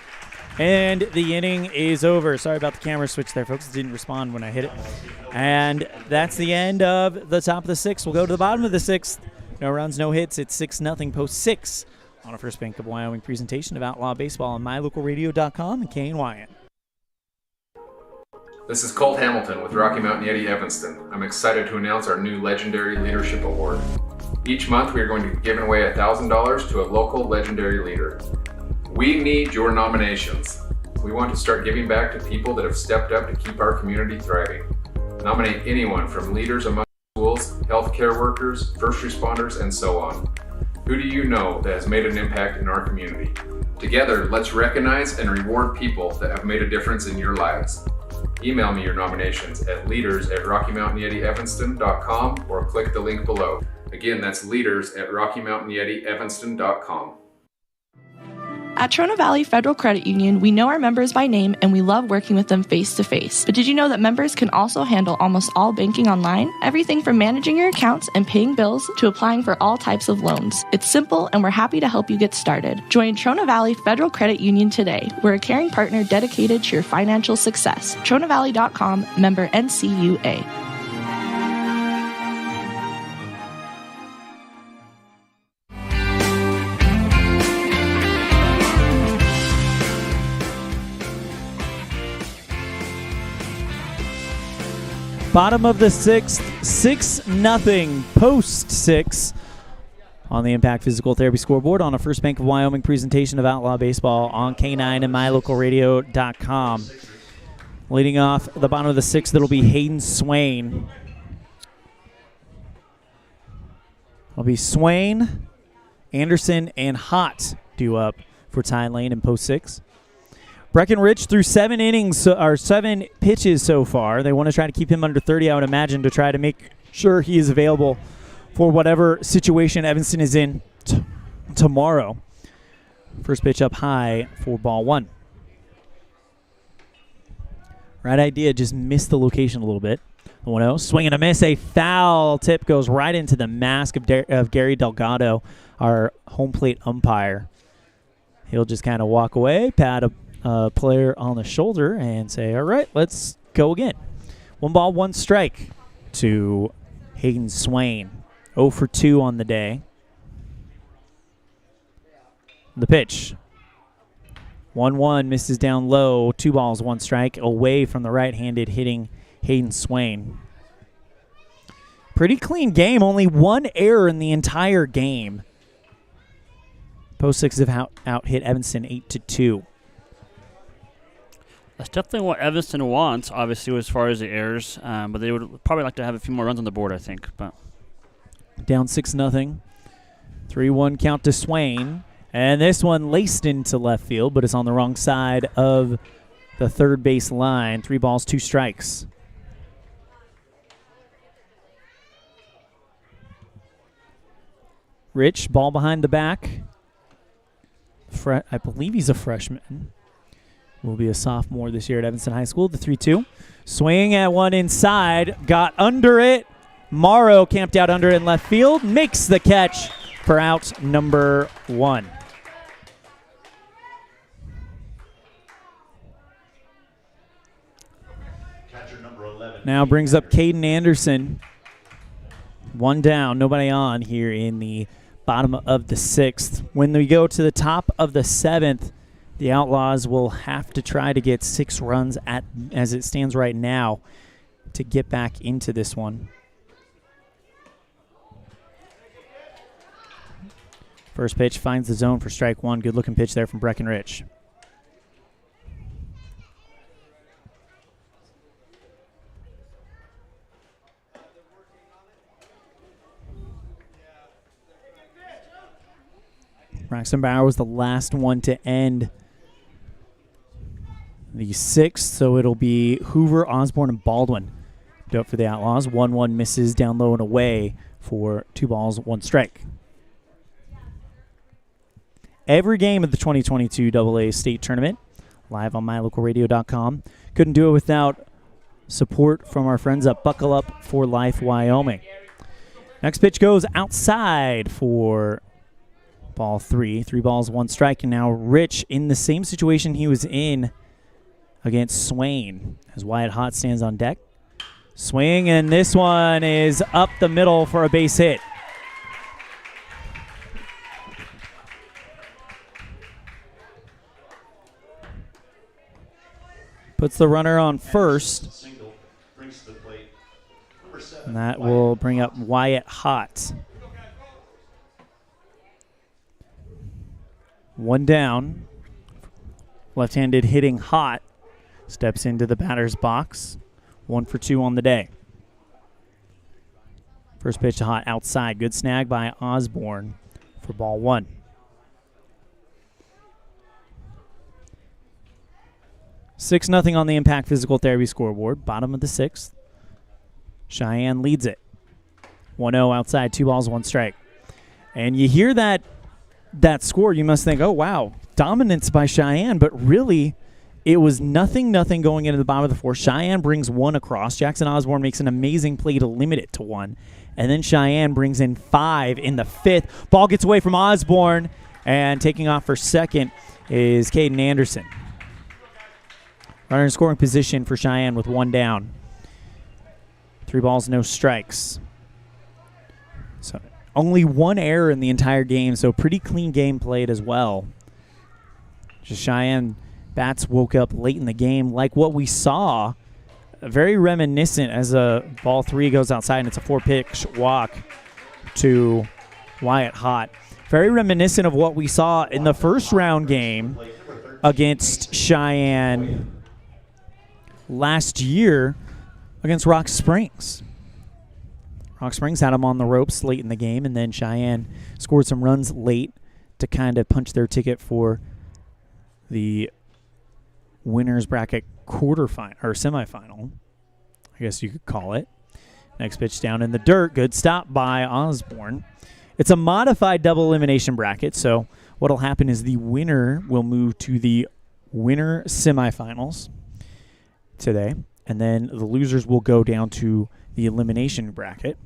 [SPEAKER 1] and the inning is over. Sorry about the camera switch there, folks. It didn't respond when I hit it. And that's the end of the top of the 6th. We'll go to the bottom of the 6th. No runs, no hits. It's 6-0 post 6 on a First Bank of Wyoming presentation of Outlaw Baseball on mylocalradio.com and KNYN.
[SPEAKER 9] This is Colt Hamilton with Rocky Mountain Yeti Evanston. I'm excited to announce our new Legendary Leadership Award. Each month we are going to be giving away $1,000 to a local legendary leader. We need your nominations. We want to start giving back to people that have stepped up to keep our community thriving. Nominate anyone from leaders among schools, healthcare workers, first responders, and so on. Who do you know that has made an impact in our community? Together, let's recognize and reward people that have made a difference in your lives. Email me your nominations at leaders@RockyMountainYetiEvanston.com or click the link below. Again, that's leaders@RockyMountainYetiEvanston.com.
[SPEAKER 4] At Trona Valley Federal Credit Union, we know our members by name and we love working with them face to face. But did you know that members can also handle almost all banking online? Everything from managing your accounts and paying bills to applying for all types of loans. It's simple and we're happy to help you get started. Join Trona Valley Federal Credit Union today. We're a caring partner dedicated to your financial success. TronaValley.com, member NCUA.
[SPEAKER 1] Bottom of the sixth, 6-0, post 6 on the Impact Physical Therapy scoreboard on a First Bank of Wyoming presentation of Outlaw Baseball on K9 and MyLocalRadio.com. Leading off the bottom of the sixth, it'll be Hayden Swain. It'll be Swain, Anderson, and Hott due up for Ty Lane in post 6. Breckenridge through 7 innings, or 7 pitches so far. They want to try to keep him under 30, I would imagine, to try to make sure he is available for whatever situation Evanston is in tomorrow. First pitch up high for ball 1. Right idea, just missed the location a little bit. 1-0, swing and a miss. A foul tip goes right into the mask of Gary Delgado, our home plate umpire. He'll just kind of walk away, pat a player on the shoulder and say, all right, let's go again. 1 ball, 1 strike to Hayden Swain. 0 for 2 on the day. The pitch. 1-1, misses down low. 2 balls, 1 strike away from the right-handed hitting Hayden Swain. Pretty clean game. Only 1 error in the entire game. Post 6 have out hit Evanston 8-2.
[SPEAKER 2] That's definitely what Evanston wants, obviously, as far as the errors. But they would probably like to have a few more runs on the board, I think. But
[SPEAKER 1] down 6-0. 3-1 count to Swain. And this one laced into left field, but it's on the wrong side of the third base line. 3 balls, 2 strikes. Rich, ball behind the back. I believe he's a freshman. Will be a sophomore this year at Evanston High School. The 3-2. Swing at one inside. Got under it. Morrow camped out under it in left field. Makes the catch for out number 1.
[SPEAKER 16] Catcher number 11.
[SPEAKER 1] Now brings up Caden Anderson. 1 down. Nobody on here in the bottom of the 6th. When we go to the top of the 7th, the Outlaws will have to try to get 6 runs as it stands right now to get back into this one. First pitch finds the zone for strike 1. Good looking pitch there from Breckenridge. Braxton Bauer was the last one to end the 6th, so it'll be Hoover, Osborne, and Baldwin do up for the Outlaws. 1-1 misses down low and away for 2 balls, 1 strike. Every game of the 2022 AA State Tournament, live on MyLocalRadio.com. Couldn't do it without support from our friends at Buckle Up for Life Wyoming. Next pitch goes outside for ball 3. 3 balls, 1 strike, and now Rich in the same situation he was in against Swain as Wyatt Hott stands on deck. Swing, and this one is up the middle for a base hit. Puts the runner on first, and that will bring up Wyatt Hott. 1 down. Left-handed hitting Hott steps into the batter's box. 1 for 2 on the day. First pitch to Hott outside. Good snag by Osborne for ball one. Six nothing on the Impact Physical Therapy scoreboard. Bottom of the sixth. Cheyenne leads it. 1-0 outside, 2 balls, 1 strike. And you hear that score, you must think, oh, wow, dominance by Cheyenne. But really, it was nothing going into the bottom of the fourth. Cheyenne brings 1 across. Jackson Osborne makes an amazing play to limit it to 1. And then Cheyenne brings in 5 in the 5th. Ball gets away from Osborne. And taking off for second is Kelden Anderson. Runner in scoring position for Cheyenne with 1 down. 3 balls, no strikes. So only 1 error in the entire game, so pretty clean game played as well. Just Cheyenne bats woke up late in the game like what we saw. Very reminiscent as ball 3 goes outside and it's a 4-pitch walk to Wyatt Hott. Very reminiscent of what we saw in the first round game against Cheyenne last year against Rock Springs. Rock Springs had them on the ropes late in the game, and then Cheyenne scored some runs late to kind of punch their ticket for the winner's bracket quarterfinal or semifinal, I guess you could call it. Next pitch down in the dirt. Good stop by Osborne. It's a modified double elimination bracket, so what'll happen is the winner will move to the winner semifinals today, and then the losers will go down to the elimination bracket.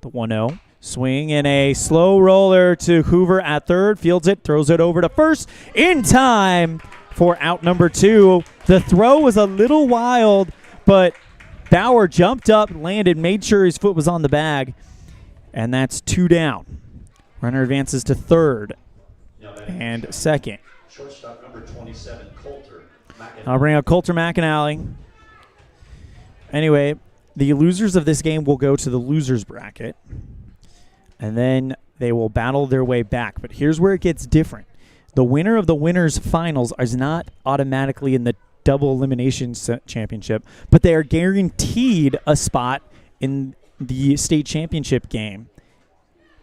[SPEAKER 1] The 1-0 swing and a slow roller to Hoover at third. Fields it, throws it over to first in time for out number 2. The throw was a little wild, but Bauer jumped up, landed, made sure his foot was on the bag, and that's 2 down. Runner advances to third and second.
[SPEAKER 16] Shortstop number 27, Coulter.
[SPEAKER 1] I'll bring out Coulter McAnally. Anyway, the losers of this game will go to the losers bracket, and then they will battle their way back. But here's where it gets different. The winner of the winners finals is not automatically in the double elimination championship, but they are guaranteed a spot in the state championship game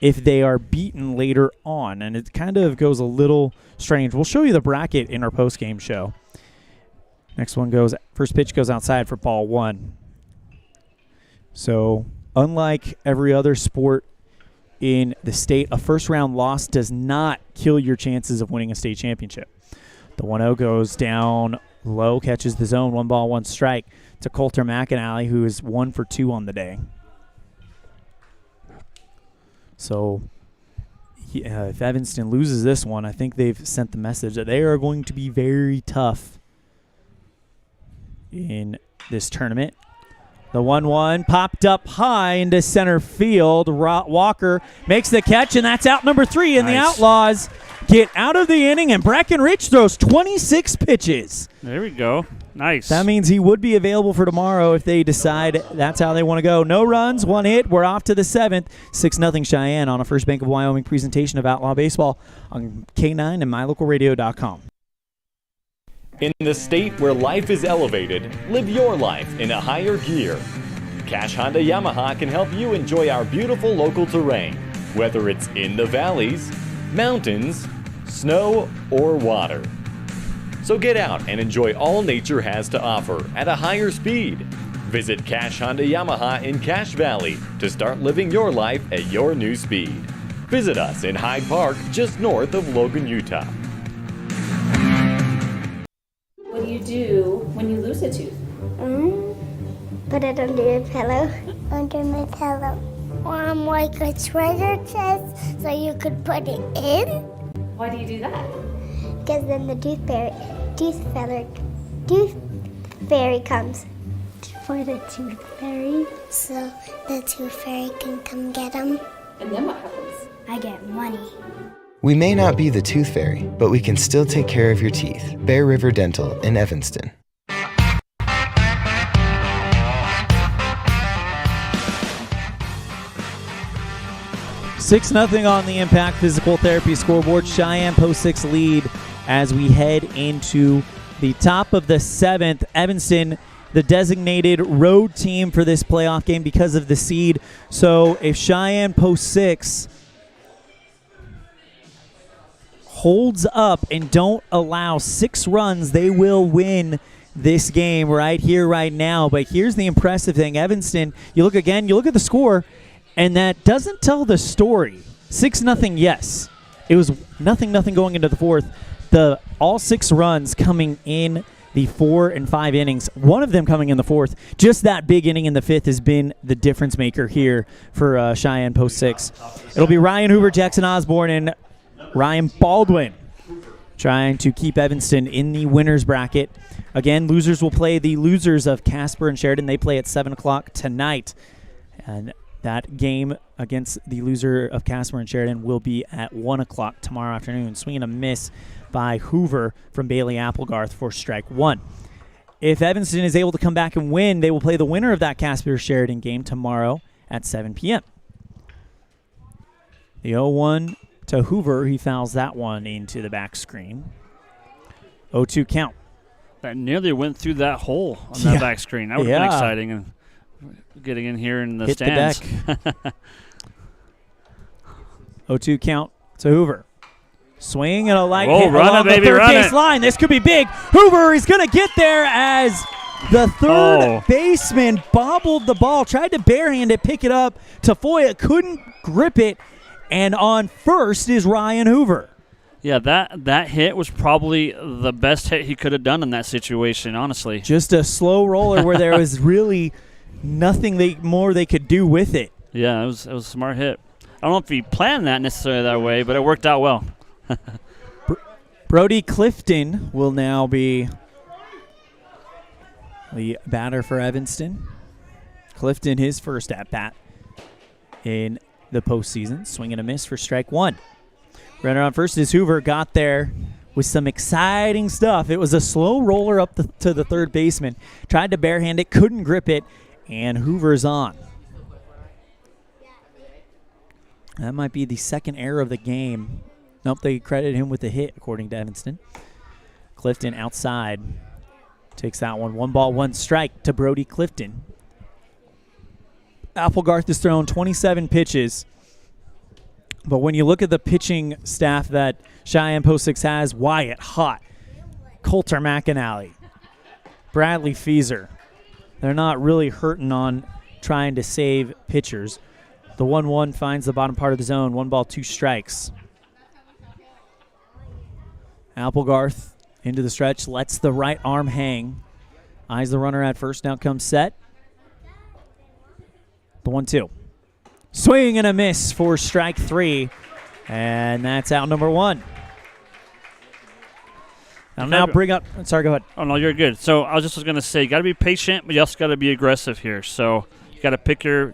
[SPEAKER 1] if they are beaten later on. And it kind of goes a little strange. We'll show you the bracket in our post-game show. Next one goes, first pitch goes outside for ball 1. So unlike every other sport in the state, a first-round loss does not kill your chances of winning a state championship. The 1-0 goes down low, catches the zone, 1 ball, 1 strike to Coulter McAnally, who is 1 for 2 on the day. So if Evanston loses this one, I think they've sent the message that they are going to be very tough in this tournament. The 1-1 popped up high into center field. Walker makes the catch, and that's out number 3, and the Outlaws get out of the inning, and Breckenridge throws 26 pitches.
[SPEAKER 2] There we go. Nice.
[SPEAKER 1] That means he would be available for tomorrow if they decide that's how they want to go. No runs, 1 hit. We're off to the 7th. 6-0 Cheyenne on a First Bank of Wyoming presentation of Outlaw Baseball on K9 and MyLocalRadio.com.
[SPEAKER 10] In the state where life is elevated, live your life in a higher gear. Cash Honda Yamaha can help you enjoy our beautiful local terrain, whether it's in the valleys, mountains, snow, or water. So get out and enjoy all nature has to offer at a higher speed. Visit Cash Honda Yamaha in Cache Valley to start living your life at your new speed. Visit us in Hyde Park, just north of Logan, Utah.
[SPEAKER 12] What do you do when you lose a tooth?
[SPEAKER 14] Put it under your pillow. Under my pillow. Like a treasure chest so you could put it in.
[SPEAKER 12] Why do you do that?
[SPEAKER 14] Because then the tooth fairy comes. For the tooth fairy. So the tooth fairy can come get them.
[SPEAKER 12] And then what happens?
[SPEAKER 14] I get money.
[SPEAKER 24] We may not be the tooth fairy, but we can still take care of your teeth. Bear River Dental in Evanston.
[SPEAKER 1] 6-0 on the Impact Physical Therapy scoreboard. Cheyenne post 6 lead as we head into the top of the 7th. Evanston, the designated road team for this playoff game because of the seed. So if Cheyenne post 6 holds up and don't allow 6 runs, they will win this game right here, right now. But here's the impressive thing. Evanston, you look at the score, and that doesn't tell the story. 6-0, yes. It was 0-0 going into the fourth. All 6 runs coming in the 4 and 5 innings, one of them coming in the fourth. Just that big inning in the fifth has been the difference maker here for Cheyenne Post 6. It'll be Ryan Hoover, Jackson Osborne, and Ryan Baldwin trying to keep Evanston in the winner's bracket. Again, losers will play the losers of Casper and Sheridan. They play at 7 o'clock tonight. And that game against the loser of Casper and Sheridan will be at 1 o'clock tomorrow afternoon. Swinging a miss by Hoover from Bailey Applegarth for strike 1. If Evanston is able to come back and win, they will play the winner of that Casper-Sheridan game tomorrow at 7 p.m. The 0-1 to Hoover. He fouls that one into the back screen. 0-2 count.
[SPEAKER 2] That nearly went through that hole on that back screen. That would have been exciting. And getting in here in the stands.
[SPEAKER 1] The deck. 0-2 count to Hoover. Swing and a light hit along the third base line. This could be big. Hoover is going to get there as the third baseman bobbled the ball, tried to barehand it, pick it up. Tafoya couldn't grip it, and on first is Ryan Hoover.
[SPEAKER 2] Yeah, that hit was probably the best hit he could have done in that situation, honestly.
[SPEAKER 1] Just a slow roller where there was really nothing more they could do with it.
[SPEAKER 2] Yeah, it was a smart hit. I don't know if he planned that necessarily that way, but it worked out well.
[SPEAKER 1] Brody Clifton will now be the batter for Evanston. Clifton, his first at-bat in the postseason. Swing and a miss for strike 1. Runner on first is Hoover. Got there with some exciting stuff. It was a slow roller up to the third baseman. Tried to barehand it, couldn't grip it, and Hoover's on. That might be the second error of the game. Nope, they credit him with the hit, according to Evanston. Clifton outside takes that one. 1 ball, 1 strike to Brody Clifton. Applegarth has thrown 27 pitches. But when you look at the pitching staff that Cheyenne Post 6 has, Wyatt Hott, Coulter McAnally, Bradley Feeser, they're not really hurting on trying to save pitchers. The 1-1 finds the bottom part of the zone. 1 ball, 2 strikes. Applegarth into the stretch, lets the right arm hang. Eyes the runner at first, now comes set. The 1-2. Swing and a miss for strike 3, and that's out number 1. I'll now bring up. Sorry, go ahead.
[SPEAKER 2] Oh, no, you're good. So I was just going to say, you got to be patient, but you also got to be aggressive here. So you got to pick your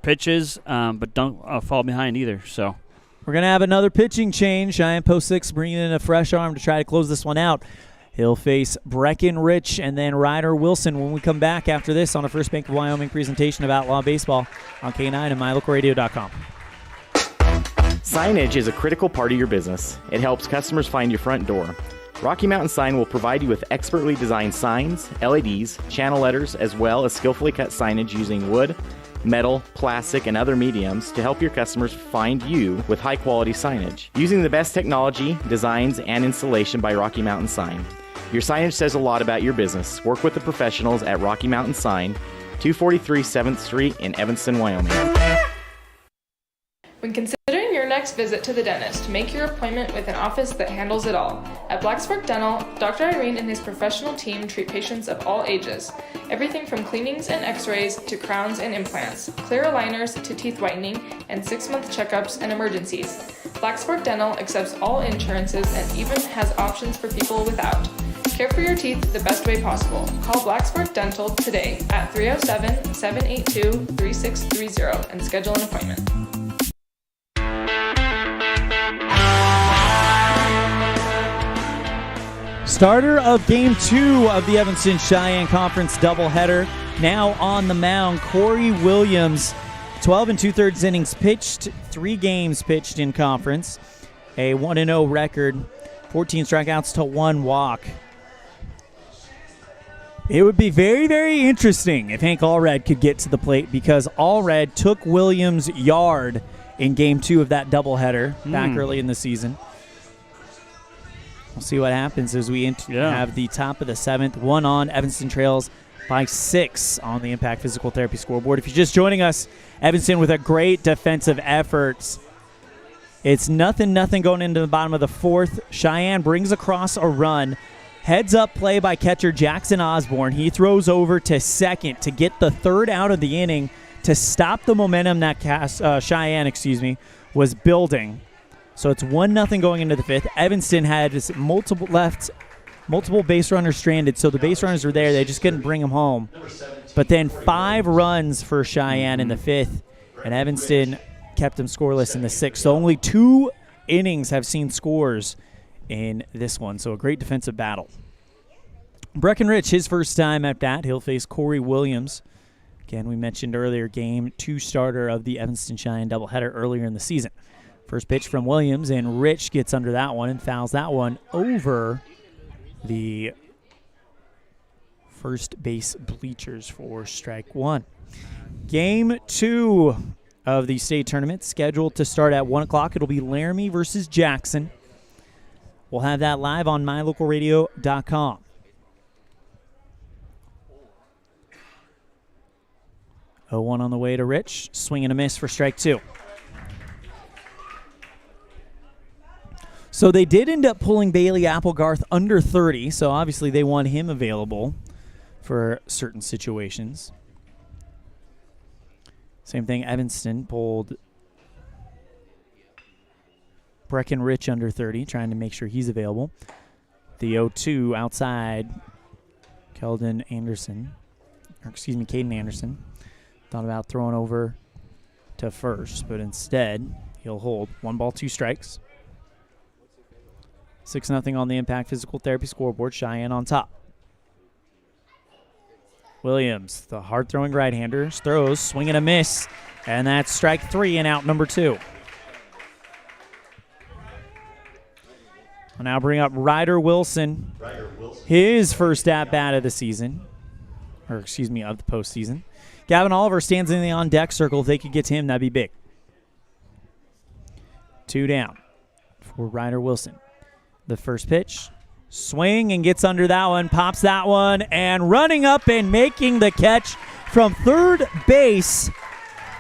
[SPEAKER 2] pitches, but don't fall behind either. So
[SPEAKER 1] we're going to have another pitching change. Cheyenne Post 6 bringing in a fresh arm to try to close this one out. He'll face Breckenridge and then Ryder Wilson when we come back after this on a First Bank of Wyoming presentation of Outlaw Baseball on K9 and MyLocalRadio.com.
[SPEAKER 13] Signage is a critical part of your business. It helps customers find your front door. Rocky Mountain Sign will provide you with expertly designed signs, LEDs, channel letters, as well as skillfully cut signage using wood, metal, plastic, and other mediums to help your customers find you with high-quality signage. Using the best technology, designs, and installation by Rocky Mountain Sign. Your signage says a lot about your business. Work with the professionals at Rocky Mountain Sign, 243 7th Street in Evanston, Wyoming.
[SPEAKER 15] When considering your next visit to the dentist, make your appointment with an office that handles it all. At Blacksburg Dental, Dr. Irene and his professional team treat patients of all ages. Everything from cleanings and x-rays to crowns and implants, clear aligners to teeth whitening, and 6-month checkups and emergencies. Blacksburg Dental accepts all insurances and even has options for people without. Care for your teeth the best way possible. Call Blacksburg Dental today at 307-782-3630 and schedule an appointment.
[SPEAKER 1] Starter of Game 2 of the Evanston Cheyenne Conference doubleheader. Now on the mound, Corey Williams. 12 2/3 innings pitched, 3 games pitched in conference. A 1-0 record, 14 strikeouts to 1 walk. It would be very, very interesting if Hank Allred could get to the plate because Allred took Williams' yard in Game 2 of that doubleheader back early in the season. We'll see what happens as we have the top of the 7th. 1 on. Evanston trails by 6 on the Impact Physical Therapy scoreboard. If you're just joining us, Evanston with a great defensive effort. It's 0-0 going into the bottom of the 4th. Cheyenne brings across a run. Heads up play by catcher Jackson Osborne. He throws over to second to get the 3rd out of the inning to stop the momentum that Cheyenne was building. So it's 1-0 going into the 5th. Evanston had multiple base runners stranded, so the base runners were there. They just couldn't bring them home. But then 5 runs for Cheyenne in the 5th, and Evanston kept them scoreless in the 6th. So only 2 innings have seen scores in this one, so a great defensive battle. Breckenridge, his first time at bat. He'll face Corey Williams. Again, we mentioned earlier, game 2 starter of the Evanston-Cheyenne doubleheader earlier in the season. First pitch from Williams, and Rich gets under that one and fouls that one over the first base bleachers for strike 1. Game 2 of the state tournament scheduled to start at 1 o'clock. It'll be Laramie versus Jackson. We'll have that live on mylocalradio.com. 0-1 on the way to Rich. Swing and a miss for strike 2. So they did end up pulling Bailey Applegarth under 30, so obviously they want him available for certain situations. Same thing, Evanston pulled Breckenridge under 30, trying to make sure he's available. The 0-2 outside, Caden Anderson. Thought about throwing over to first, but instead he'll hold. 1 ball, 2 strikes. 6-0 on the Impact Physical Therapy scoreboard. Cheyenne on top. Williams, the hard-throwing right-hander, throws, swing and a miss, and that's strike 3 and out number 2. I'll now bring up Ryder Wilson. His first at-bat of the season, of the postseason. Gavin Oliver stands in the on-deck circle. If they could get to him, that'd be big. 2 down for Ryder Wilson. The first pitch, swing and gets under that one, pops that one, and running up and making the catch from third base,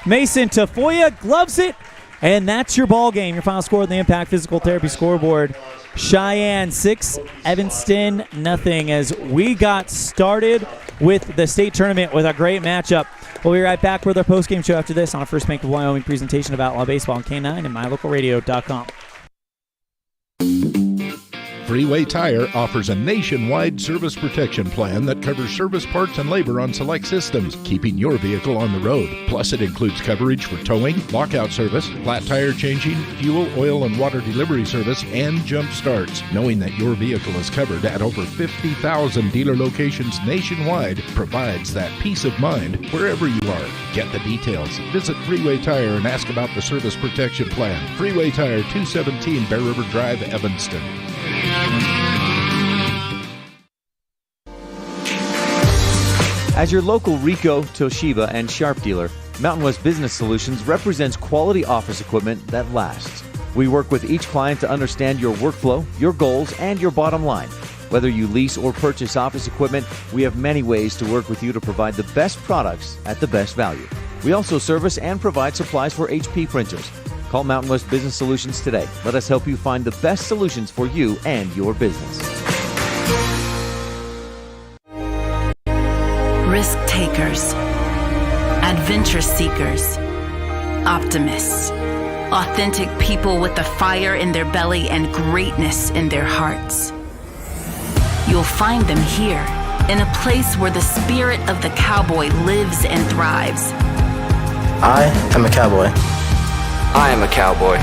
[SPEAKER 1] Mason Tafoya gloves it, and that's your ball game. Your final score on the Impact Physical Therapy scoreboard. Cheyenne 6, Evanston nothing, as we got started with the state tournament with a great matchup. We'll be right back with our postgame show after this on a First Bank of Wyoming presentation of Outlaw Baseball on K9 and mylocalradio.com.
[SPEAKER 3] Freeway Tire offers a nationwide service protection plan that covers service parts and labor on select systems, keeping your vehicle on the road. Plus, it includes coverage for towing, lockout service, flat tire changing, fuel, oil, and water delivery service, and jump starts. Knowing that your vehicle is covered at over 50,000 dealer locations nationwide provides that peace of mind wherever you are. Get the details. Visit Freeway Tire and ask about the service protection plan. Freeway Tire, 217 Bear River Drive, Evanston.
[SPEAKER 20] As your local Ricoh, Toshiba, and Sharp dealer, Mountain West Business Solutions represents quality office equipment that lasts. We work with each client to understand your workflow, your goals, and your bottom line. Whether you lease or purchase office equipment, we have many ways to work with you to provide the best products at the best value. We also service and provide supplies for HP printers. Call Mountain West Business Solutions today. Let us help you find the best solutions for you and your business.
[SPEAKER 5] Risk takers, adventure seekers, optimists, authentic people with the fire in their belly and greatness in their hearts. You'll find them here, in a place where the spirit of the cowboy lives and thrives.
[SPEAKER 17] I am a cowboy.
[SPEAKER 5] I am a cowboy.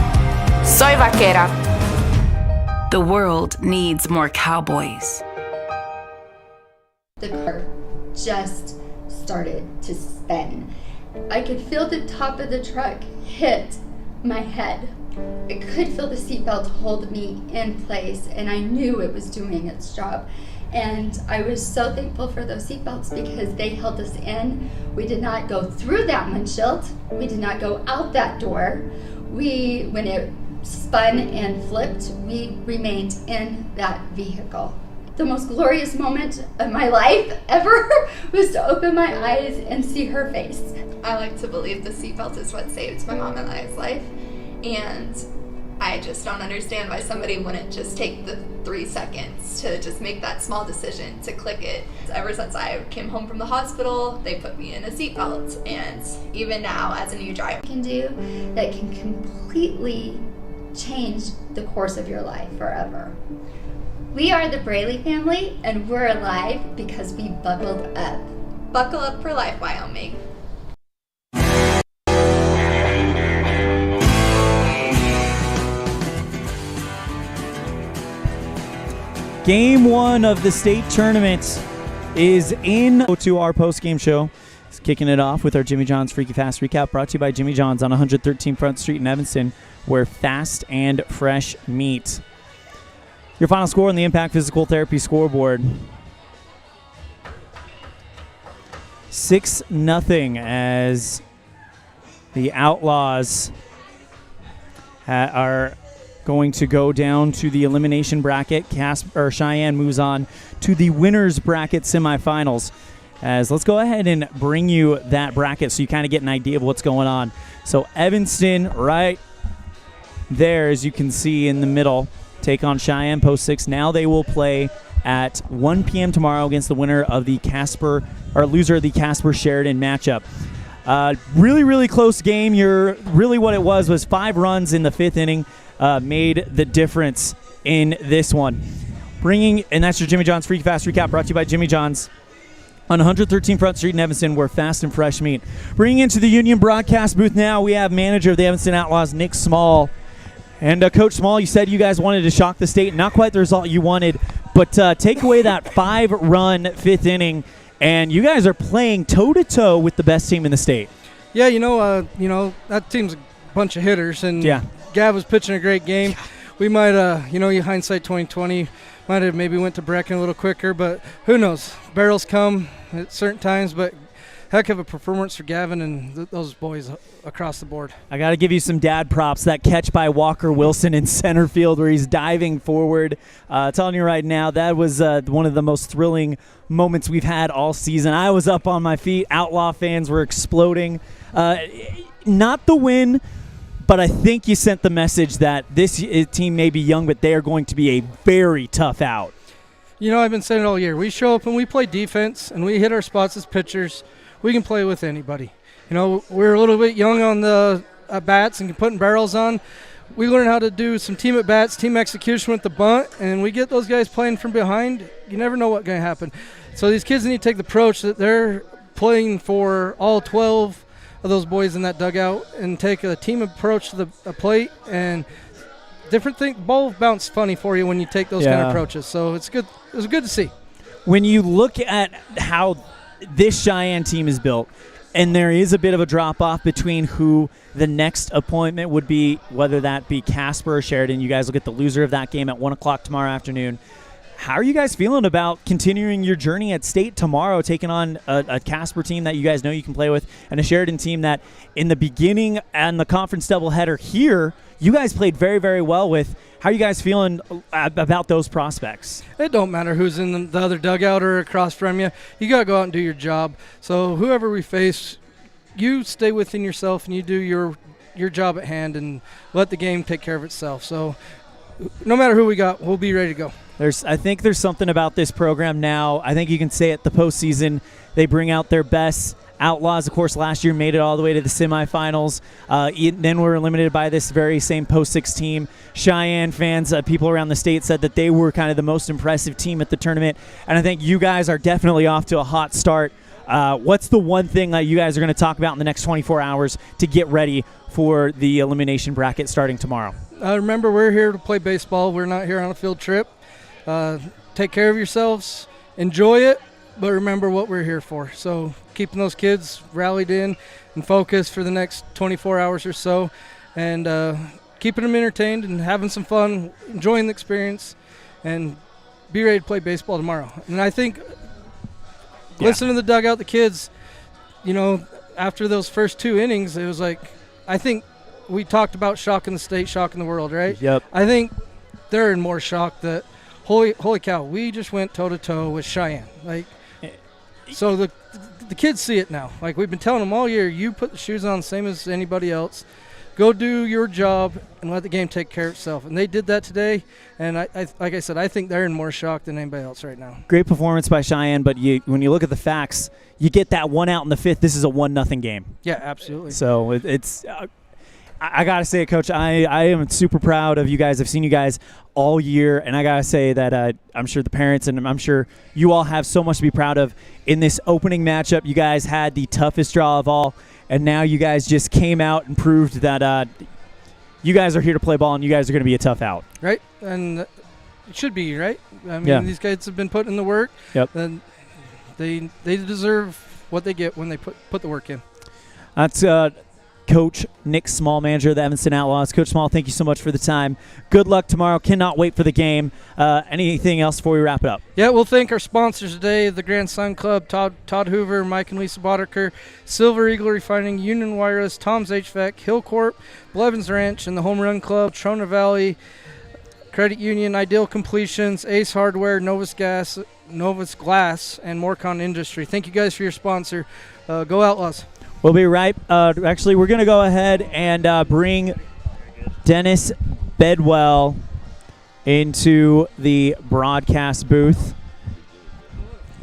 [SPEAKER 17] Soy vaquera.
[SPEAKER 5] The world needs more cowboys.
[SPEAKER 19] The car just started to spin. I could feel the top of the truck hit my head. I could feel the seatbelt hold me in place, and I knew it was doing its job. And I was so thankful for those seatbelts because they held us in. We did not go through that windshield. We did not go out that door. When it spun and flipped, we remained in that vehicle. The most glorious moment of my life ever was to open my eyes and see her face.
[SPEAKER 6] I like to believe the seatbelt is what saved my mom and I's life, and I just don't understand why somebody wouldn't just take the 3 seconds to just make that small decision to click it. Ever since I came home from the hospital, they put me in a seatbelt, and even now as a new driver,
[SPEAKER 19] Can do that can completely change the course of your life forever. We are the Braley family, and we're alive because we buckled up.
[SPEAKER 6] Buckle up for life, Wyoming.
[SPEAKER 1] Game 1 of the state tournament is in. To our post-game show. It's kicking it off with our Jimmy John's Freaky Fast Recap, brought to you by Jimmy John's on 113 Front Street in Evanston, where fast and fresh meat. Your final score on the Impact Physical Therapy scoreboard. 6-0 as the Outlaws are going to go down to the elimination bracket. Cheyenne moves on to the winners bracket semifinals. Let's go ahead and bring you that bracket so you kind of get an idea of what's going on. So Evanston right there, as you can see in the middle, take on Cheyenne Post 6. Now they will play at 1 p.m. tomorrow against the winner of the loser of the Casper-Sheridan matchup. Really, really close game. Really what it was 5 runs in the 5th inning made the difference in this one. And that's your Jimmy John's Freaky Fast Recap, brought to you by Jimmy John's on 113 Front Street in Evanston, where fast and fresh meat. Bringing into the Union broadcast booth now, we have manager of the Evanston Outlaws, Nick Small. And Coach Small, you said you guys wanted to shock the state. Not quite the result you wanted, but take away that 5-run 5th inning, and you guys are playing toe-to-toe with the best team in the state.
[SPEAKER 11] Yeah, that team's a bunch of hitters, and Gav was pitching a great game. We might, hindsight 2020, might have maybe went to Brecken a little quicker, but who knows? Barrels come at certain times, but heck of a performance for Gavin and those boys across the board.
[SPEAKER 1] I got to give you some dad props. That catch by Walker Wilson in center field where he's diving forward. Telling you right now, that was one of the most thrilling moments we've had all season. I was up on my feet. Outlaw fans were exploding. Not the win, but I think you sent the message that this team may be young, but they are going to be a very tough out.
[SPEAKER 11] I've been saying it all year. We show up and we play defense, and we hit our spots as pitchers. We can play with anybody. We're a little bit young on the bats and putting barrels on. We learn how to do some team at bats, team execution with the bunt, and we get those guys playing from behind. You never know what's going to happen. So these kids need to take the approach that they're playing for all 12 of those boys in that dugout and take a team approach to the plate, and different thing. Ball bounce funny for you when you take those kind of approaches. So it's good. It was good to see.
[SPEAKER 1] When you look at how this Cheyenne team is built, and there is a bit of a drop-off between who the next appointment would be, whether that be Casper or Sheridan. You guys will get the loser of that game at 1 o'clock tomorrow afternoon. How are you guys feeling about continuing your journey at state tomorrow, taking on a Casper team that you guys know you can play with, and a Sheridan team that in the beginning and the conference doubleheader here, you guys played very, very well with? How are you guys feeling about those prospects?
[SPEAKER 11] It don't matter who's in the other dugout or across from you. You got to go out and do your job. So whoever we face, you stay within yourself and you do your job at hand and let the game take care of itself. So no matter who we got, we'll be ready to go.
[SPEAKER 1] I think there's something about this program now. I think you can say it, the postseason, they bring out their best. Outlaws, of course, last year made it all the way to the semifinals. Then were eliminated by this very same post-6 team. Cheyenne fans, people around the state said that they were kind of the most impressive team at the tournament. And I think you guys are definitely off to a hot start. What's the one thing that you guys are going to talk about in the next 24 hours to get ready for the elimination bracket starting tomorrow?
[SPEAKER 11] Remember, we're here to play baseball. We're not here on a field trip. Take care of yourselves. Enjoy it. But remember what we're here for. So keeping those kids rallied in and focused for the next 24 hours or so, and keeping them entertained and having some fun, enjoying the experience, and be ready to play baseball tomorrow. And I think listening to the dugout, the kids, after those first 2 innings, it was like, I think we talked about shocking the state, shocking the world, right?
[SPEAKER 1] Yep.
[SPEAKER 11] I think they're in more shock that, holy cow, we just went toe-to-toe with Cheyenne. Like, so the kids see it now. Like, we've been telling them all year, you put the shoes on same as anybody else. Go do your job and let the game take care of itself. And they did that today. And I like I said, I think they're in more shock than anybody else right now.
[SPEAKER 1] Great performance by Cheyenne, but when you look at the facts, you get that one out in the fifth. This is a 1-0 game.
[SPEAKER 11] Yeah, absolutely.
[SPEAKER 1] So it's I got to say it, Coach. I am super proud of you guys. I've seen you guys all year, and I got to say that I'm sure the parents and I'm sure you all have so much to be proud of. In this opening matchup, you guys had the toughest draw of all, and now you guys just came out and proved that you guys are here to play ball, and you guys are going to be a tough out.
[SPEAKER 11] Right, and it should be, right? I mean, These guys have been putting in the work.
[SPEAKER 1] Yep.
[SPEAKER 11] And they deserve what they get when they put the work in.
[SPEAKER 1] That's Coach Nick Small, manager of the Evanston Outlaws. Coach Small, thank you so much for the time. Good luck tomorrow. Cannot wait for the game. Anything else before we wrap it up?
[SPEAKER 11] Yeah, we'll thank our sponsors today, the Grand Sun Club, Todd Hoover, Mike and Lisa Boddicker, Silver Eagle Refining, Union Wireless, Tom's HVAC, Hillcorp, Blevins Ranch, and the Home Run Club, Trona Valley Credit Union, Ideal Completions, Ace Hardware, Novus Glass, and Morcon Industry. Thank you guys for your sponsor. Go Outlaws.
[SPEAKER 1] We'll be right. Actually, we're going to go ahead and bring Dennis Bedwell into the broadcast booth,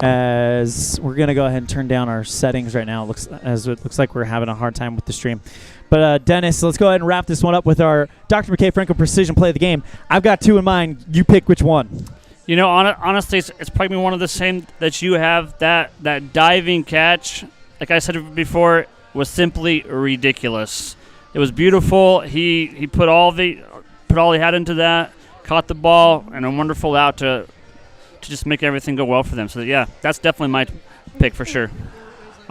[SPEAKER 1] as we're going to go ahead and turn down our settings right now. It looks like we're having a hard time with the stream. But Dennis, let's go ahead and wrap this one up with our Dr. McKay Franco Precision Play of the Game. I've got two in mind. You pick which one.
[SPEAKER 2] You know, honestly, it's probably one of the same that you have. That diving catch, like I said before, was simply ridiculous. It was beautiful. He put all he had into that, caught the ball, and a wonderful out to just make everything go well for them. So yeah, that's definitely my pick for sure.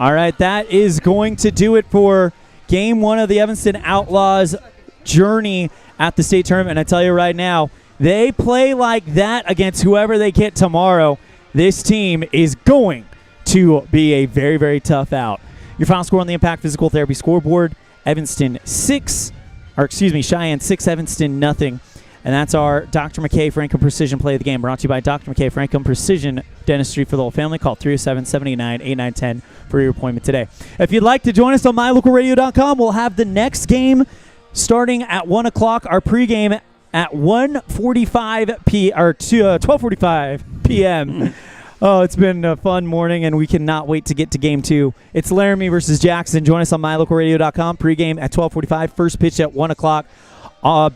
[SPEAKER 1] All right, that is going to do it for Game 1 of the Evanston Outlaws journey at the state tournament. And I tell you right now, they play like that against whoever they get tomorrow. This team is going to be a very, very tough out. Your final score on the Impact Physical Therapy scoreboard: Cheyenne 6, Evanston nothing. And that's our Dr. McKay Franco Precision Play of the Game, brought to you by Dr. McKay Franco Precision Dentistry for the whole family. Call 307-789-8910 for your appointment today. If you'd like to join us on mylocalradio.com, we'll have the next game starting at 1 o'clock. Our pregame at 12:45 p.m. Oh, it's been a fun morning, and we cannot wait to get to Game 2. It's Laramie versus Jackson. Join us on mylocalradio.com. Pregame at 12:45. First pitch at 1 o'clock.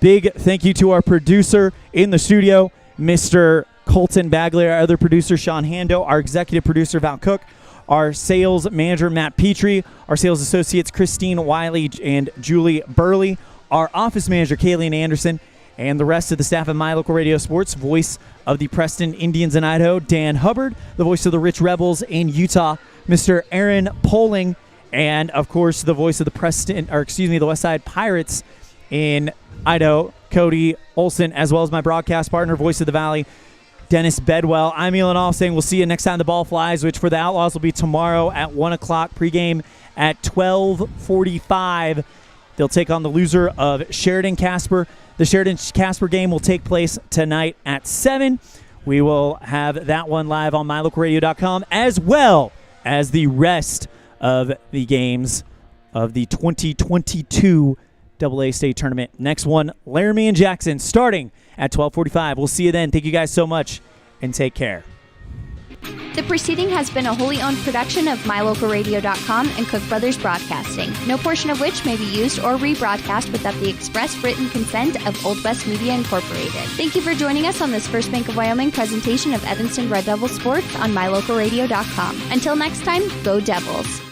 [SPEAKER 1] Big thank you to our producer in the studio, Mr. Colton Bagley, our other producer, Sean Hando, our executive producer, Val Cook, our sales manager, Matt Petrie, our sales associates, Christine Wiley and Julie Burley, our office manager, Kayleen Anderson, and the rest of the staff at My Local Radio Sports, voice of the Preston Indians in Idaho, Dan Hubbard, the voice of the Rich Rebels in Utah, Mr. Aaron Poling, and, of course, the voice of the West Side Pirates in Idaho, Cody Olson, as well as my broadcast partner, voice of the Valley, Dennis Bedwell. I'm Elan Allif saying we'll see you next time the ball flies, which for the Outlaws will be tomorrow at 1 o'clock, pregame at 12:45. They'll take on the loser of Sheridan-Casper. The Sheridan-Casper game will take place tonight at 7. We will have that one live on mylocalradio.com, as well as the rest of the games of the 2022 AA State Tournament. Next one, Laramie and Jackson, starting at 12:45. We'll see you then. Thank you guys so much, and take care.
[SPEAKER 8] The preceding has been a wholly owned production of mylocalradio.com and Cook Brothers Broadcasting, no portion of which may be used or rebroadcast without the express written consent of Old West Media Incorporated. Thank you for joining us on this First Bank of Wyoming presentation of Evanston Red Devil Sports on mylocalradio.com. Until next time, go Devils.